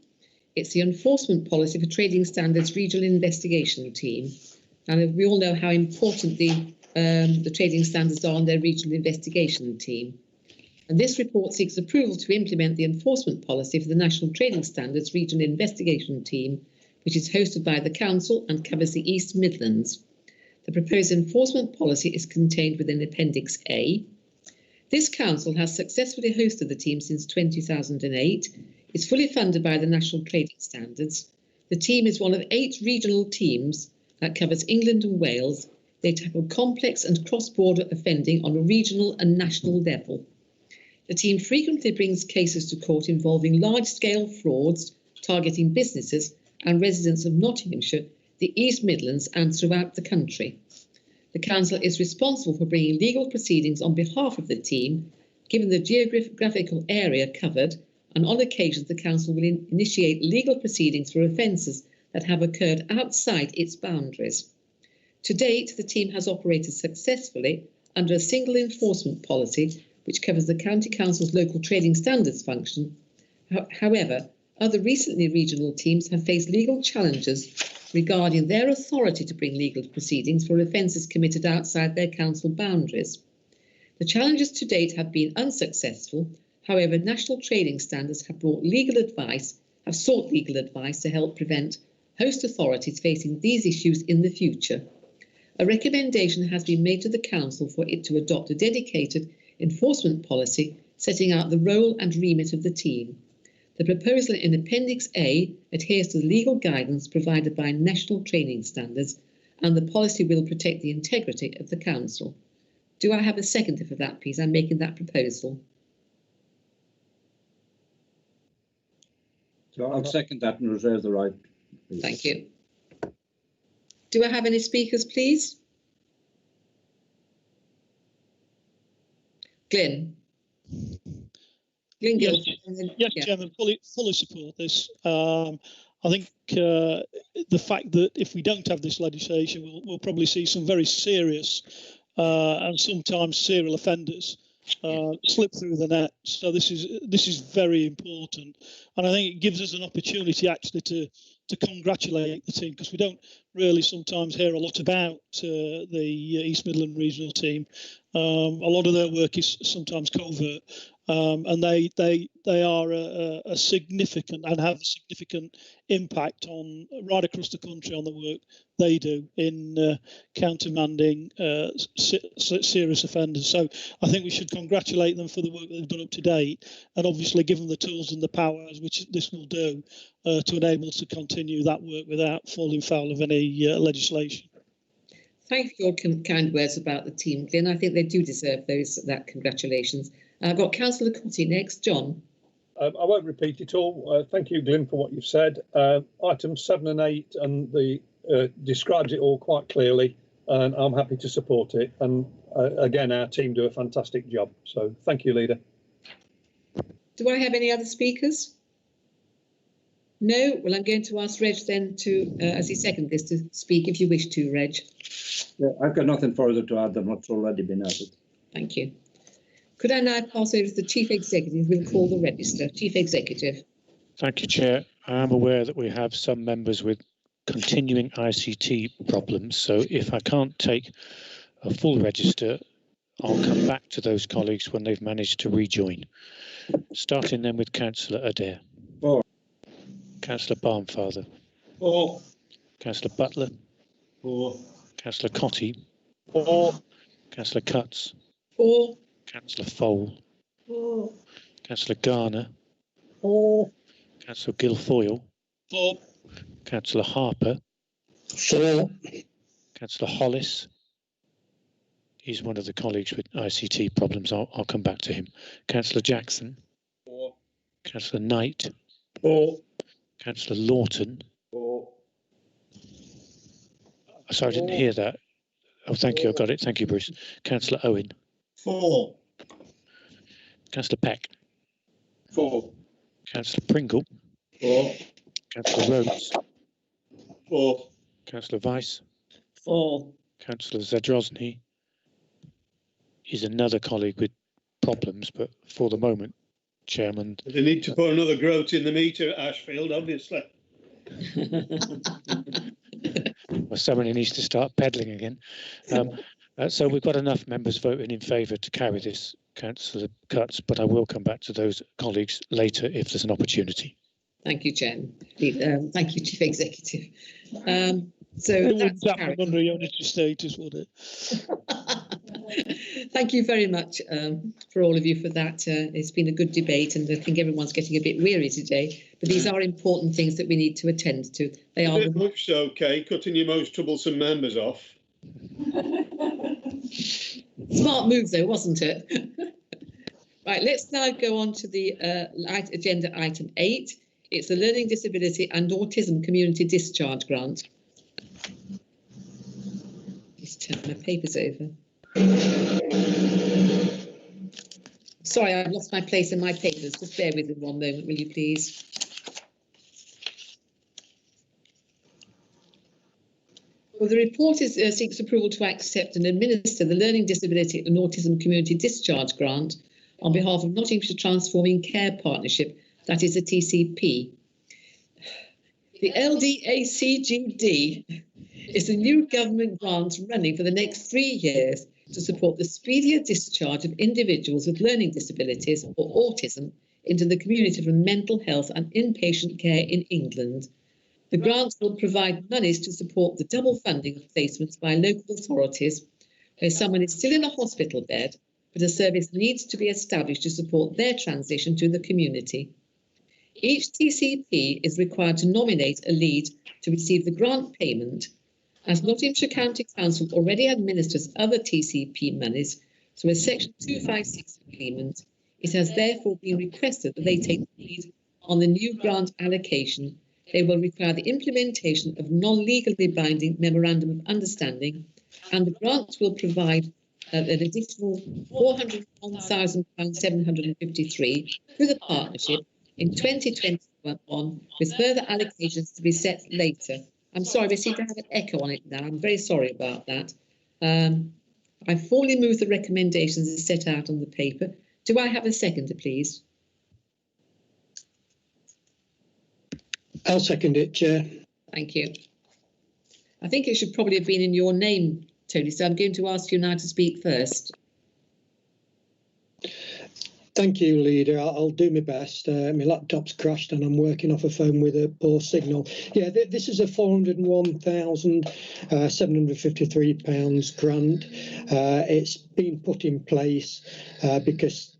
S6: It's the enforcement policy for Trading Standards Regional Investigation Team. And we all know how important the trading standards are on their regional investigation team. And this report seeks approval to implement the enforcement policy for the National Trading Standards Regional Investigation Team, which is hosted by the Council and covers the East Midlands. The proposed enforcement policy is contained within Appendix A. This council has successfully hosted the team since 2008. It's fully funded by the National Trading Standards. The team is one of 8 regional teams that covers England and Wales. They tackle complex and cross-border offending on a regional and national level. The team frequently brings cases to court involving large-scale frauds targeting businesses and residents of Nottinghamshire, the East Midlands and throughout the country. The Council is responsible for bringing legal proceedings on behalf of the team, given the geographical area covered, and on occasions the Council will initiate legal proceedings for offences that have occurred outside its boundaries. To date, the team has operated successfully under a single enforcement policy which covers the County Council's local trading standards function. However, other recently regional teams have faced legal challenges regarding their authority to bring legal proceedings for offences committed outside their council boundaries. The challenges to date have been unsuccessful. However, national trading standards have sought legal advice to help prevent host authorities facing these issues in the future. A recommendation has been made to the Council for it to adopt a dedicated enforcement policy setting out the role and remit of the team. The proposal in Appendix A adheres to the legal guidance provided by national training standards, and the policy will protect the integrity of the Council. Do I have a seconder for that, please? I'm making that proposal.
S9: So I'll second that and reserve the right.
S6: Thank you. Do I have any speakers, please? Glyn. Glyn Gill.
S18: Yes, Chairman, fully support this. I think the fact that if we don't have this legislation, we'll probably see some very serious and sometimes serial offenders slip through the net. So this is very important, and I think it gives us an opportunity actually to congratulate the team, because we don't really sometimes hear a lot about the East Midland regional team. A lot of their work is sometimes covert, and they are a significant and have a significant impact on right across the country on the work they do in countermanding serious offenders. So I think we should congratulate them for the work they've done up to date, and obviously give them the tools and the powers which this will do to enable us to continue that work without falling foul of any legislation.
S6: Thank you for your kind words about the team, Glyn. I think they do deserve that congratulations. I've got Councillor Cotty next. John.
S2: I won't repeat it all. Thank you, Glyn, for what you've said. Items 7 and 8 and describes it all quite clearly, and I'm happy to support it. And again, our team do a fantastic job. So thank you, Leader.
S6: Do I have any other speakers? No? Well, I'm going to ask Reg then to, as he seconded this, to speak if you wish to, Reg.
S9: Yeah, I've got nothing further to add than what's already been added.
S6: Thank you. Could I now pass over to the Chief Executive who will call the register? Chief Executive.
S8: Thank you, Chair. I'm aware that we have some members with continuing ICT problems, so if I can't take a full register, I'll come back to those colleagues when they've managed to rejoin. Starting then with Councillor Adair.
S9: 4.
S8: Councillor Barnfather.
S9: 4.
S8: Councillor Butler.
S9: 4.
S8: Councillor Cotty.
S9: 4.
S8: Councillor Cutts.
S6: 4.
S8: Councillor Fole.
S14: 4.
S8: Councillor Garner.
S4: 4.
S8: Councillor Guilfoyle.
S18: 4.
S8: Councillor Harper.
S4: 4.
S8: Councillor Hollis. He's one of the colleagues with ICT problems. I'll come back to him. Councillor Jackson.
S9: 4.
S8: Councillor Knight.
S9: 4.
S8: Councillor Lawton.
S9: 4.
S8: Sorry, I didn't hear that. Oh, thank you. I got it. Thank you, Bruce. Councillor Owen.
S3: 4.
S8: Councillor Peck.
S9: 4.
S8: Councillor Pringle.
S9: 4.
S8: Councillor Rhodes.
S9: 4.
S8: Councillor Weiss.
S13: 4.
S8: Councillor Zadrozny is another colleague with problems, but for the moment, Chairman.
S11: They need to put another groat in the meter at Ashfield, obviously.
S8: Well, somebody needs to start peddling again. So we've got enough members voting in favour to carry this, Councillor Cutts, but I will come back to those colleagues later if there's an opportunity.
S6: Thank you, Chairman. Thank you, Chief Executive. So
S18: it
S6: that's
S18: wouldn't happen under unity status, would it?
S6: Thank you very much for all of you for that. It's been a good debate, and I think everyone's getting a bit weary today. But these are important things that we need to attend to. They are
S11: much okay, cutting your most troublesome members off.
S6: Smart move, though, wasn't it? Right, let's now go on to the agenda item 8. It's the Learning Disability and Autism Community Discharge Grant. Just turn my papers over. Sorry, I've lost my place in my papers. Just bear with me one moment, will you please? Well, the report seeks approval to accept and administer the Learning Disability and Autism Community Discharge Grant on behalf of Nottinghamshire Transforming Care Partnership, that is a TCP. The LDACGD is a new government grant running for the next 3 years to support the speedier discharge of individuals with learning disabilities or autism into the community for mental health and inpatient care in England. The grant will provide monies to support the double funding of placements by local authorities where someone is still in a hospital bed, but a service needs to be established to support their transition to the community. Each TCP is required to nominate a lead to receive the grant payment. As Nottinghamshire County Council already administers other TCP monies through a Section 256 agreement, it has therefore been requested that they take the lead on the new grant allocation. They will require the implementation of non-legally binding Memorandum of Understanding, and the grant will provide an additional £401,753 through the partnership in 2021, with further allocations to be set later. I'm sorry, we seem to have an echo on it now. I'm very sorry about that. I formally move the recommendations as set out on the paper. Do I have a seconder, please?
S20: I'll second it, Chair.
S6: Thank you. I think it should probably have been in your name, Tony, so I'm going to ask you now to speak first.
S20: Thank you, Leader. I'll do my best. My laptop's crashed and I'm working off a phone with a poor signal. Yeah, this is a £401,753 grant. It's been put in place because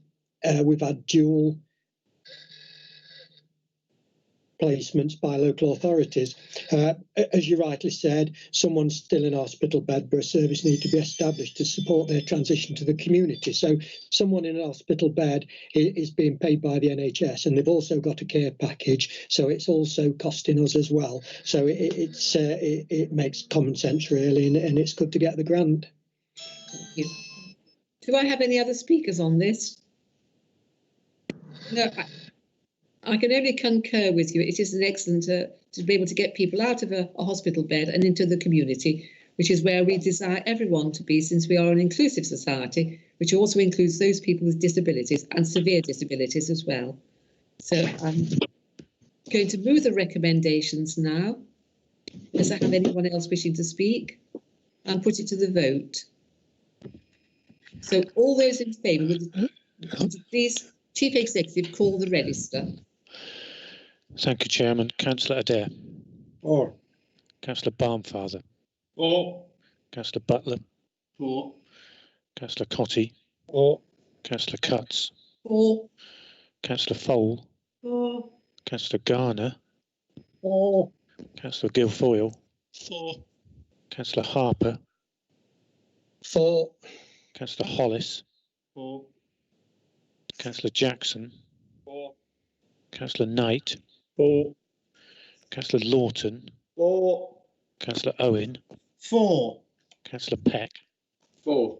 S20: we've had dual placements by local authorities. As you rightly said, someone's still in a hospital bed, but a service needs to be established to support their transition to the community. So someone in a hospital bed is being paid by the NHS, and they've also got a care package, so it's also costing us as well. So it makes common sense, really, and it's good to get the grant.
S6: Thank you. Do I have any other speakers on this? No. I can only concur with you. It is an excellent to be able to get people out of a hospital bed and into the community, which is where we desire everyone to be, since we are an inclusive society, which also includes those people with disabilities and severe disabilities as well. So I'm going to move the recommendations now. Does I have anyone else wishing to speak? And put it to the vote. So all those in favour, would please, Chief Executive, call the register.
S8: Thank you, Chairman. Councillor Adair.
S9: For.
S8: Councillor Barnfather.
S11: For.
S8: Councillor Butler.
S11: For.
S8: Councillor Cotty.
S11: For.
S8: Councillor Cutts.
S6: For.
S8: Councillor Fole.
S14: For.
S8: Councillor Garner.
S20: For.
S8: Councillor Guilfoyle.
S18: For.
S8: Councillor Harper.
S20: For.
S8: Councillor Hollis.
S11: For.
S8: Councillor Jackson.
S11: For.
S8: Councillor Knight.
S11: For.
S8: Councillor Lawton.
S9: For.
S8: Councillor Owen.
S3: For.
S8: Councillor Peck.
S11: For.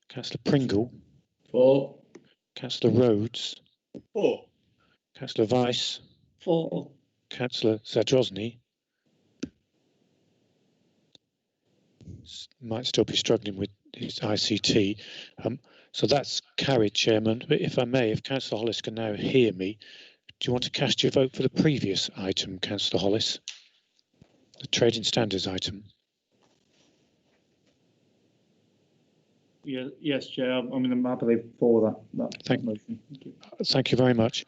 S8: Councillor Pringle.
S15: For.
S8: Councillor Rhodes.
S11: For.
S8: Councillor Weiss.
S6: For.
S8: Councillor Zadrozny. Might still be struggling with his ICT. So that's carried, Chairman. But if I may, if Councillor Hollis can now hear me, do you want to cast your vote for the previous item, Councillor Hollis? The trading standards item.
S12: Yeah, yes, Chair. I'm happily for that motion.
S8: Thank you very much.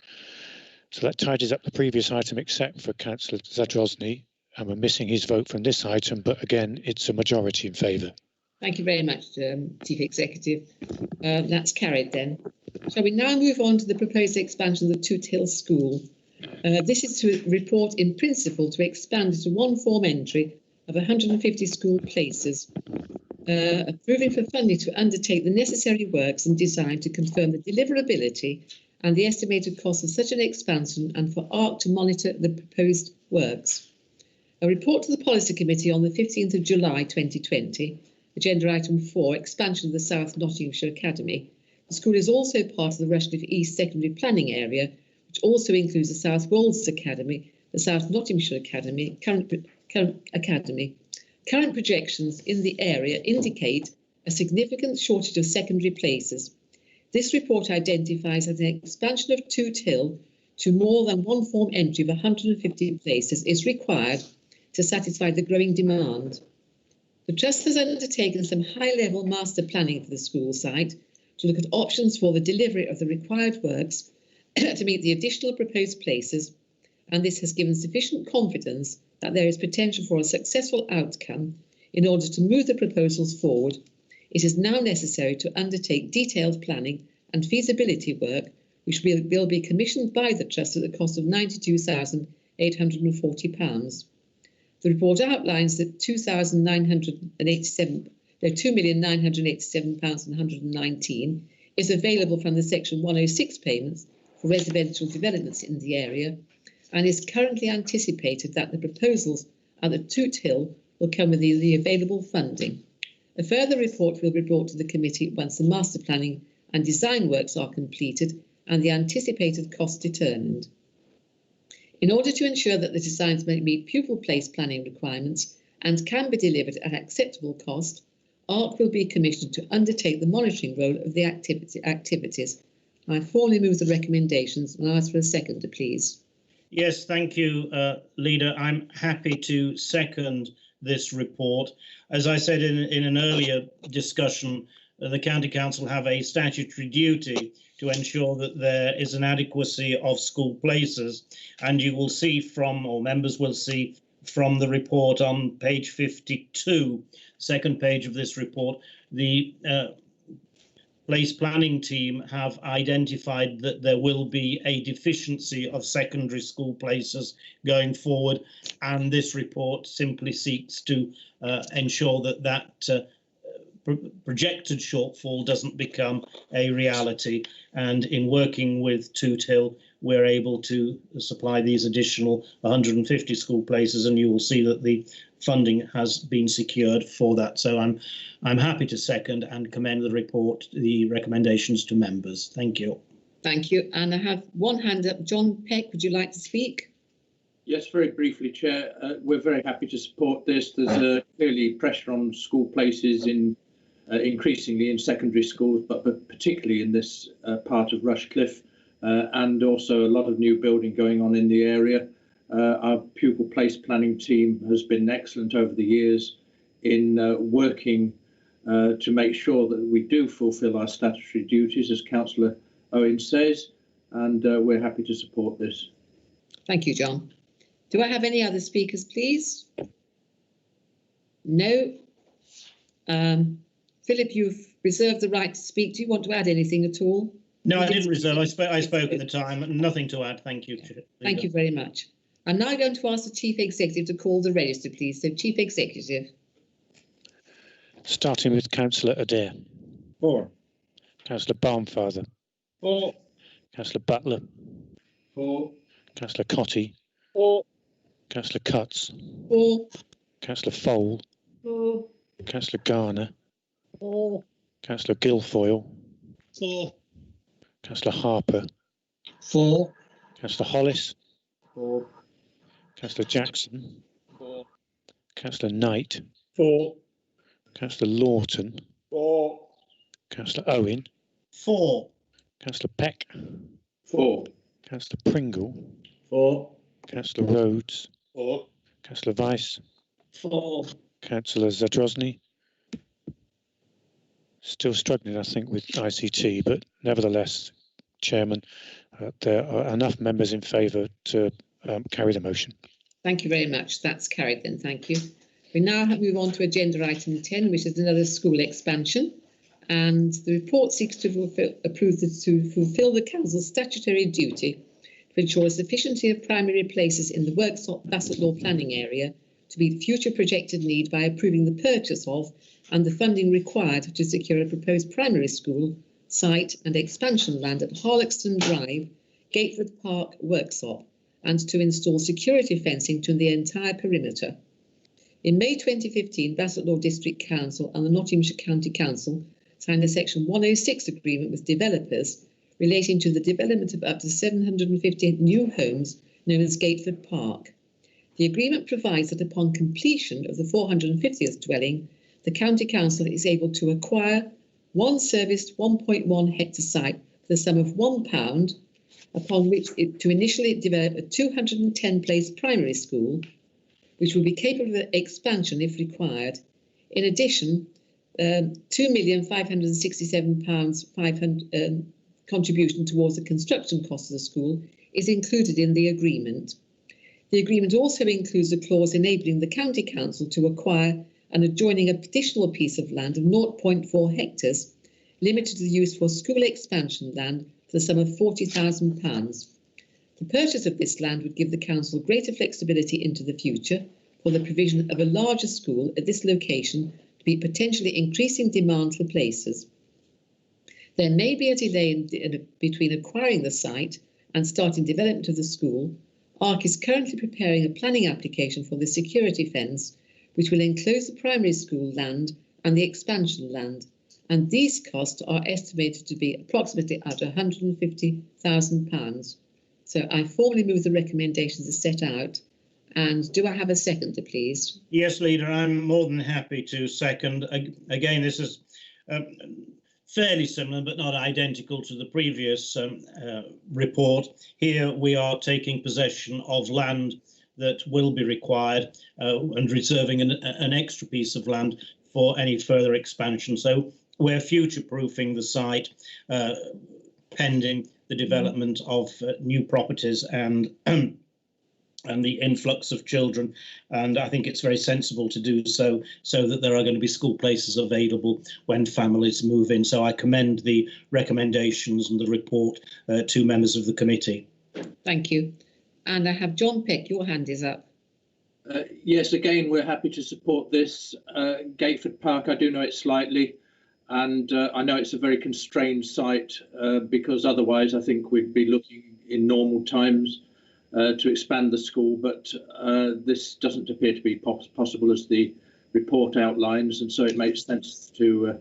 S8: So that tidies up the previous item, except for Councillor Zadrozny, and we're missing his vote from this item. But again, it's a majority in favour.
S6: Thank you very much, Chief Executive. That's carried then. Shall we now move on to the proposed expansion of the Toot Hill School? This is to report in principle to expand to one form entry of 150 school places. approving for funding to undertake the necessary works and design to confirm the deliverability and the estimated cost of such an expansion, and for ARC to monitor the proposed works. A report to the Policy Committee on the 15th of July 2020, agenda item 4, expansion of the South Nottinghamshire Academy. The school is also part of the Rushcliffe East Secondary Planning Area, which also includes the South Wolds Academy, the South Nottinghamshire Academy, Current projections in the area indicate a significant shortage of secondary places. This report identifies that an expansion of Toot Hill to more than one form entry of 150 places is required to satisfy the growing demand. The Trust has undertaken some high-level master planning for the school site to look at options for the delivery of the required works to meet the additional proposed places, and this has given sufficient confidence that there is potential for a successful outcome. In order to move the proposals forward, it is now necessary to undertake detailed planning and feasibility work, which will be commissioned by the Trust at the cost of £92,840. The report outlines that £2,987,119 is available from the Section 106 payments for residential developments in the area, and is currently anticipated that the proposals at the Toot Hill will come with the available funding. A further report will be brought to the committee once the master planning and design works are completed and the anticipated cost determined. In order to ensure that the designs may meet pupil place planning requirements and can be delivered at acceptable cost, ARC will be commissioned to undertake the monitoring role of the activities. I formally move the recommendations and ask for a seconder, please.
S3: Yes, thank you, Leader. I'm happy to second this report. As I said in an earlier discussion, the County Council have a statutory duty to ensure that there is an adequacy of school places, and you will see from, or members will see from the report on page 52, second page of this report, the place planning team have identified that there will be a deficiency of secondary school places going forward, and this report simply seeks to ensure that projected shortfall doesn't become a reality. And in working with Toot Hill, we're able to supply these additional 150 school places, and you will see that the funding has been secured for that. So I'm happy to second and commend the report, the recommendations to members. Thank you.
S6: Thank you. And I have one hand up. John Peck, would you like to speak?
S17: Yes, very briefly, Chair. We're very happy to support this. There's clearly pressure on school places in increasingly in secondary schools, but particularly in this part of Rushcliffe, and also a lot of new building going on in the area. Our pupil place planning team has been excellent over the years in working to make sure that we do fulfil our statutory duties, as Councillor Owen says, and we're happy to support this.
S6: Thank you, John. Do I have any other speakers, please? No. Philip, you've reserved the right to speak. Do you want to add anything at all?
S3: No, I didn't reserve. I spoke at the time. Nothing to add. Thank you.
S6: Thank you very much. I'm now going to ask the Chief Executive to call the register, please. So, Chief Executive.
S8: Starting with Councillor Adair.
S9: 4.
S8: Councillor Barnfather.
S9: 4.
S8: Councillor Butler.
S9: 4.
S8: Councillor Cotty.
S9: 4.
S8: Councillor Cutts.
S6: 4.
S8: Councillor Fole.
S14: 4.
S8: Councillor Garner.
S14: 4.
S8: Councillor Guilfoyle.
S18: 4.
S8: Councillor Harper.
S18: 4.
S8: Councillor Hollis.
S9: 4.
S8: Councillor Jackson.
S9: 4.
S8: Councillor Knight.
S9: 4.
S8: Councillor Lawton.
S9: 4.
S8: Councillor Owen.
S3: 4.
S8: Councillor Peck.
S9: 4.
S8: Councillor Pringle.
S9: 4.
S8: Councillor Rhodes.
S9: 4.
S8: Councillor Weiss.
S9: 4.
S8: Councillor Zadrozny. Still struggling, I think, with ICT, but nevertheless, Chairman, there are enough members in favour to carry the motion.
S6: Thank you very much. That's carried then. Thank you. We now move on to agenda item 10, which is another school expansion. And the report seeks to fulfil the Council's statutory duty to ensure a sufficiency of primary places in the Worksop Bassett Law planning area to meet future projected need by approving the purchase of and the funding required to secure a proposed primary school site and expansion land at Harlexton Drive, Gateford Park Worksop, and to install security fencing to the entire perimeter. In May 2015, Bassetlaw District Council and the Nottinghamshire County Council signed a Section 106 agreement with developers relating to the development of up to 750 new homes known as Gateford Park. The agreement provides that upon completion of the 450th dwelling, the County Council is able to acquire one serviced 1.1 hectare site for the sum of £1, upon which to initially develop a 210-place primary school, which will be capable of expansion if required. In addition, £2,567,500 contribution towards the construction cost of the school is included in the agreement. The agreement also includes a clause enabling the County Council to acquire an adjoining additional piece of land of 0.4 hectares, limited to the use for school expansion land for the sum of £40,000. The purchase of this land would give the Council greater flexibility into the future for the provision of a larger school at this location to meet potentially increasing demand for places. There may be a delay between acquiring the site and starting development of the school. ARC is currently preparing a planning application for the security fence, which will enclose the primary school land and the expansion land, and these costs are estimated to be approximately at £150,000. So I formally move the recommendations as set out. And do I have a seconder, please?
S3: Yes, Leader, I'm more than happy to second. Again, this is fairly similar but not identical to the previous report. Here we are taking possession of land that will be required and reserving an extra piece of land for any further expansion. So we're future-proofing the site pending the development of new properties and the influx of children, and I think it's very sensible to do so that there are going to be school places available when families move in. So I commend the recommendations and the report to members of the committee.
S6: Thank you. And I have John Peck, your hand is up.
S17: Yes, again, we're happy to support this. Gateford Park, I do know it slightly, and I know it's a very constrained site because otherwise I think we'd be looking in normal times to expand the school, but this doesn't appear to be possible as the report outlines, and so it makes sense to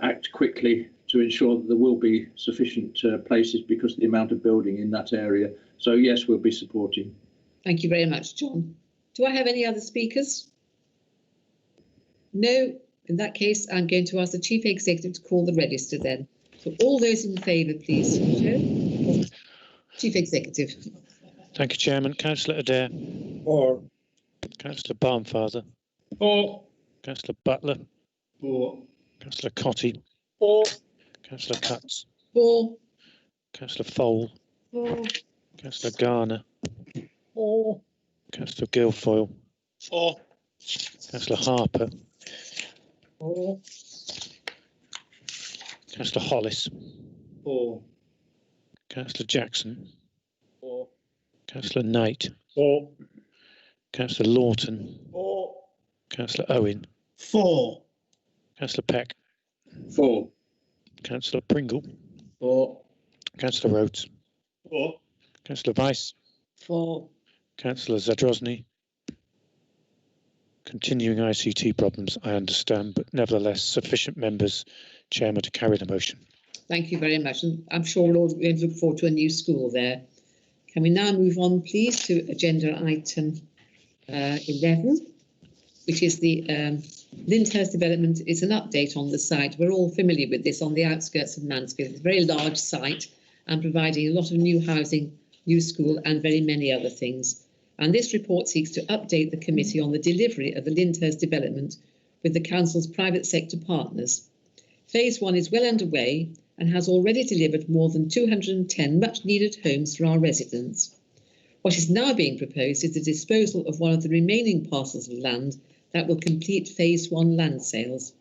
S17: act quickly to ensure that there will be sufficient places because of the amount of building in that area. So yes, we'll be supporting.
S6: Thank you very much, John. Do I have any other speakers? No. In that case, I'm going to ask the Chief Executive to call the register then. So all those in favour, please. Joe? Chief Executive.
S8: Thank you, Chairman. Councillor Adair.
S9: For.
S8: Councillor Barnfather.
S11: For.
S8: Councillor Butler.
S11: For.
S8: Councillor Cotty.
S11: For.
S8: Councillor Cutts.
S6: For.
S8: Councillor Fole.
S14: For.
S8: Councillor Garner.
S14: For.
S8: Councillor Guilfoyle.
S11: For.
S8: Councillor Harper.
S14: For.
S8: Councillor Hollis.
S11: For.
S8: Councillor Jackson.
S11: For.
S8: Councillor Knight.
S11: For.
S8: Councillor Lawton.
S11: For.
S8: Councillor Owen.
S3: For.
S8: Councillor Peck.
S17: For.
S8: Councillor Pringle.
S17: For.
S8: Councillor Rhodes.
S11: For.
S8: Councillor Weiss.
S6: For.
S8: Councillor Zadrozny. Continuing ICT problems, I understand, but nevertheless sufficient members, Chairman, to carry the motion.
S6: Thank you very much. And I'm sure we're all going to look forward to a new school there. Can we now move on, please, to agenda item 11, which is the Lyndhurst development. It's an update on the site. We're all familiar with this on the outskirts of Mansfield. It's a very large site and providing a lot of new housing, new school and very many other things. And this report seeks to update the committee on the delivery of the Lyndhurst development with the council's private sector partners. Phase 1 is well underway and has already delivered more than 210 much needed homes for our residents. What is now being proposed is the disposal of one of the remaining parcels of land that will complete Phase 1 land sales.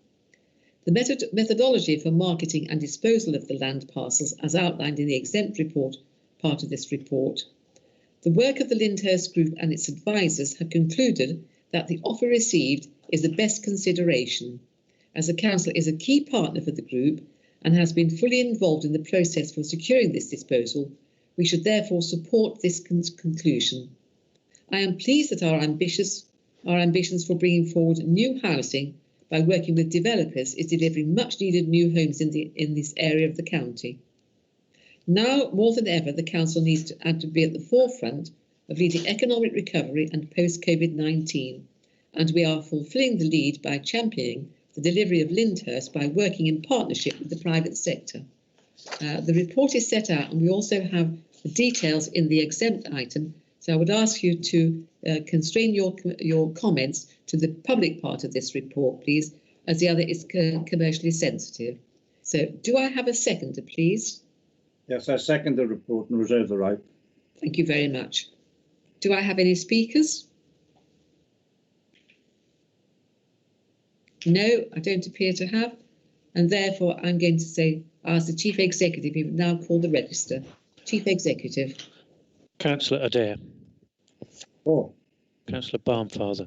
S6: The methodology for marketing and disposal of the land parcels as outlined in the exempt report part of this report. The work of the Lyndhurst Group and its advisors have concluded that the offer received is the best consideration. as the council is a key partner for the group and has been fully involved in the process for securing this disposal, we should therefore support this conclusion. I am pleased that our ambitions for bringing forward new housing by working with developers is delivering much needed new homes in this area of the county. Now, more than ever, the council needs to be at the forefront of leading economic recovery and post-COVID-19, and we are fulfilling the lead by championing the delivery of Lyndhurst by working in partnership with the private sector. The report is set out, and we also have the details in the exempt item, so I would ask you to constrain your comments to the public part of this report, please, as the other is commercially sensitive. So do I have a seconder, please?
S9: Yes, I second the report and reserve the right.
S6: Thank you very much. Do I have any speakers? No, I don't appear to have. And therefore, I'm going to ask the Chief Executive, who will now call the register. Chief Executive.
S8: Councillor Adair.
S9: For.
S8: Councillor Barnfather.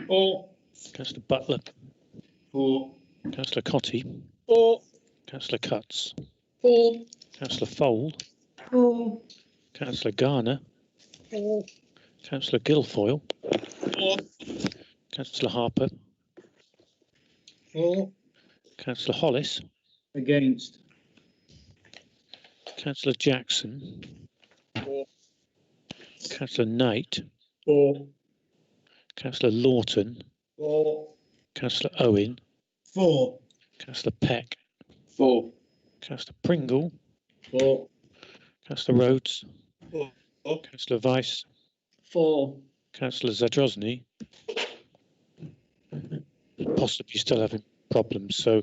S11: For.
S8: Councillor Butler.
S11: For.
S8: Councillor Cotty.
S11: For.
S8: Councillor Cutts.
S6: For.
S8: Councillor Fold.
S14: For.
S8: Councillor Garner.
S14: For.
S8: Councillor Guilfoyle.
S11: For.
S8: Councillor Harper.
S9: For.
S8: Councillor Hollis.
S9: Against.
S8: Councillor Jackson.
S11: For.
S8: Councillor Knight.
S11: For.
S8: Councillor Lawton.
S11: For.
S8: Councillor Owen.
S3: For.
S8: Councillor Peck.
S11: For.
S8: Councillor Pringle.
S9: For.
S8: Councillor Rhodes.
S11: For.
S8: Councillor Vice.
S6: For.
S8: Councillor Zadrozny. Possibly still having problems. So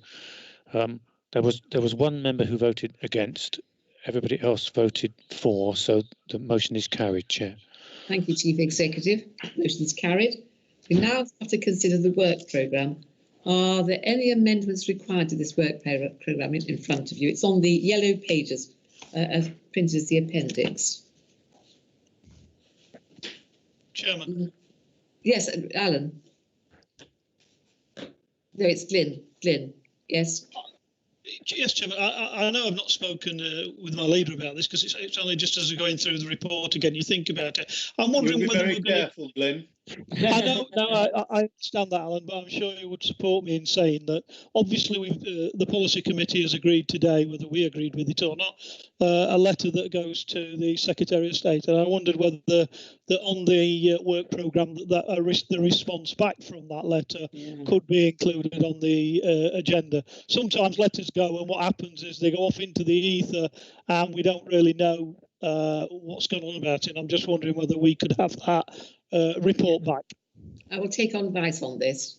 S8: there was one member who voted against. Everybody else voted for. So the motion is carried, Chair.
S6: Thank you, Chief Executive. Motion is carried. We now have to consider the work programme. Are there any amendments required to this work programme in front of you? It's on the yellow pages as printed as the appendix.
S18: Chairman.
S6: Yes, Alan. No, it's Glyn. Glyn, yes.
S18: Yes, Chairman. I know I've not spoken with my leader about this because it's only just as we're going through the report again. You think about it. I'm wondering
S11: You'll be
S18: whether
S11: very careful, Glenn.
S18: I know, I understand that, Alan, but I'm sure you would support me in saying that obviously the policy committee has agreed today, whether we agreed with it or not, a letter that goes to the Secretary of State, and I wondered whether that on the work programme the response back from that letter could be included on the agenda. Sometimes letters go, and what happens is they go off into the ether, and we don't really know what's going on about it. I'm just wondering whether we could have that report back.
S6: I will take on advice on this.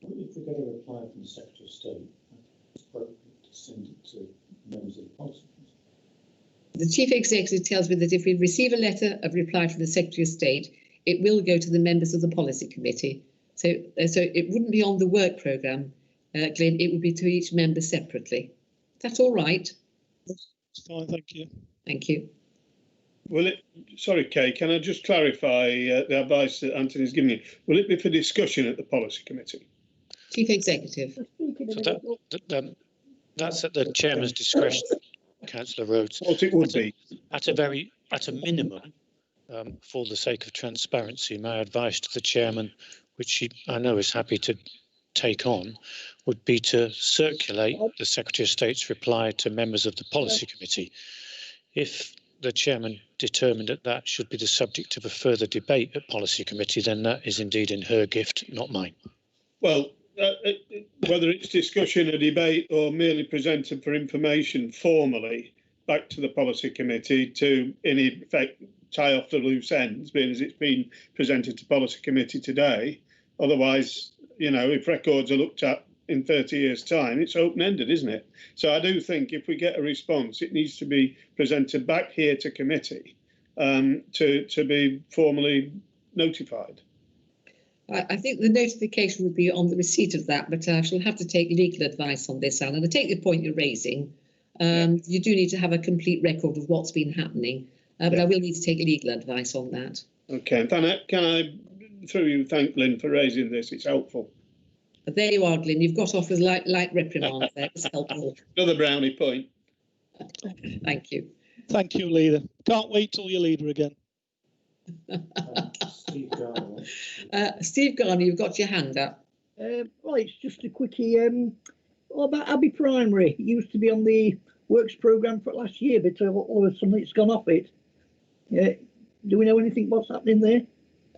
S21: If we get a reply from the Secretary of State, it's appropriate to send it to members of the policy committee.
S6: The Chief Executive tells me that if we receive a letter of reply from the Secretary of State, it will go to the members of the policy committee. So it wouldn't be on the work programme, Glyn, it would be to each member separately. Is that all right?
S18: That's fine, thank you.
S6: Thank you.
S11: Sorry, Kay, can I just clarify the advice that Anthony's given you? Will it be for discussion at the policy committee?
S6: Chief Executive.
S8: So that's at the chairman's discretion, Councillor Rhodes.
S11: What it would be?
S8: At a minimum, for the sake of transparency, my advice to the chairman, which I know is happy to take on, would be to circulate the Secretary of State's reply to members of the policy committee. If the chairman determined that should be the subject of a further debate at policy committee, then that is indeed in her gift, not mine.
S11: Well, whether it's discussion, a debate, or merely presented for information formally back to the policy committee to, in effect, tie off the loose ends, being as it's been presented to policy committee today. Otherwise, you know, if records are looked at in 30 years' time, it's open-ended, isn't it? So I do think if we get a response, it needs to be presented back here to committee to be formally notified.
S6: I think the notification would be on the receipt of that, but I shall have to take legal advice on this, Alan. I take the point you're raising. You do need to have a complete record of what's been happening, but I will need to take legal advice on that.
S11: Okay, can I, through you, thank Lynn for raising this? It's helpful.
S6: There you are, Glyn. You've got off with light reprimand there. It's helpful.
S11: Another brownie point.
S6: Thank you.
S18: Thank you, Leader. Can't wait till you're Leader again.
S6: Steve Garner, you've got your hand up.
S4: Well, it's just a quickie. What about Abbey Primary? It used to be on the works programme for last year, but all of a sudden it's gone off it. Do we know anything what's happening there?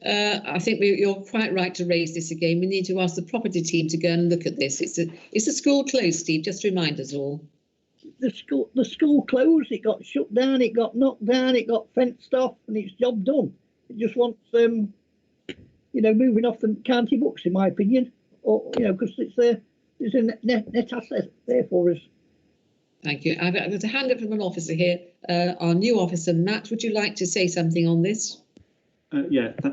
S6: I think you're quite right to raise this again. We need to ask the property team to go and look at this. Is the school closed, Steve? Just remind us all.
S4: The school closed. It got shut down. It got knocked down. It got fenced off, and it's job done. It just wants, moving off the county books, in my opinion, or because it's a net asset there for us.
S6: Thank you. I've got a hand up from an officer here. Our new officer, Matt, would you like to say something on this?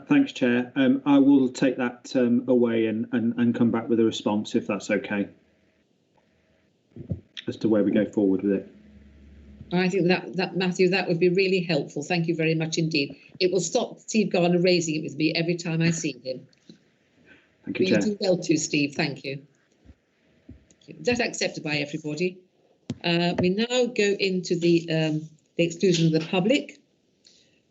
S5: Thanks, Chair. I will take that away and come back with a response if that's okay, as to where we go forward with it.
S6: I think that Matthew, that would be really helpful. Thank you very much indeed. It will stop Steve Garner raising it with me every time I see him.
S5: Thank you, Chair.
S6: You do well too, Steve. Thank you. Is that accepted by everybody? We now go into the exclusion of the public.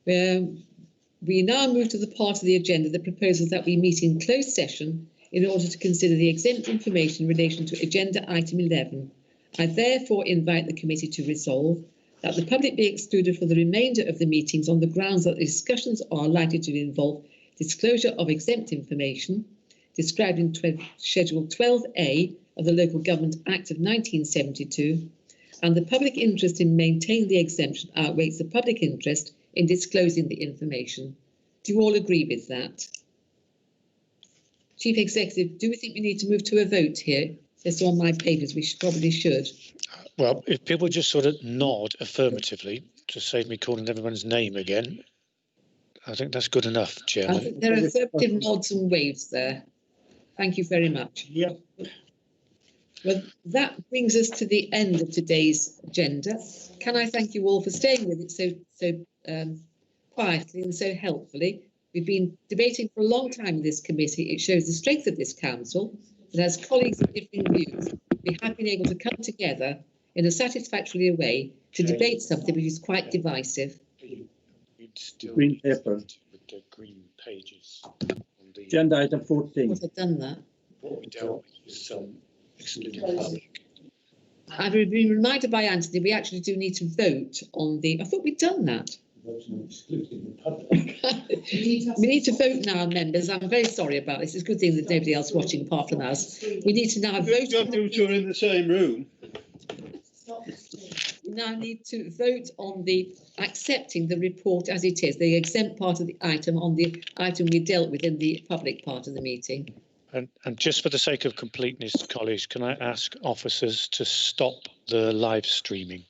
S6: We now move to the part of the agenda that proposes that we meet in closed session in order to consider the exempt information in relation to agenda item 11. I therefore invite the committee to resolve that the public be excluded for the remainder of the meetings on the grounds that the discussions are likely to involve disclosure of exempt information described in Schedule 12A of the Local Government Act of 1972, and the public interest in maintaining the exemption outweighs the public interest in disclosing the information. Do you all agree with that? Chief Executive, do we think we need to move to a vote here? It's on my papers, we probably should.
S8: Well, if people just sort of nod affirmatively to save me calling everyone's name again, I think that's good enough, Chairman.
S6: I think there are affirmative nods and waves there. Thank you very much.
S3: Yeah.
S6: Well, that brings us to the end of today's agenda. Can I thank you all for staying with it so quietly and so helpfully? We've been debating for a long time in this committee. It shows the strength of this council, that as colleagues with differing views, we have been able to come together in a satisfactory way to debate something which is quite divisive.
S9: Green paper.
S8: With the green pages.
S9: Agenda item 14.
S6: I've done that.
S8: What we dealt with some excluding public.
S6: I've been reminded by Anthony we actually do need to vote on the. I thought we'd done that. We need to vote now, members. I'm very sorry about this. It's a good thing that nobody else watching apart from us. We need to now vote.
S11: You're in the same room.
S6: We now need to vote on the accepting the report as it is, the exempt part of the item on the item we dealt with in the public part of the meeting.
S8: And just for the sake of completeness, colleagues, can I ask officers to stop the live streaming?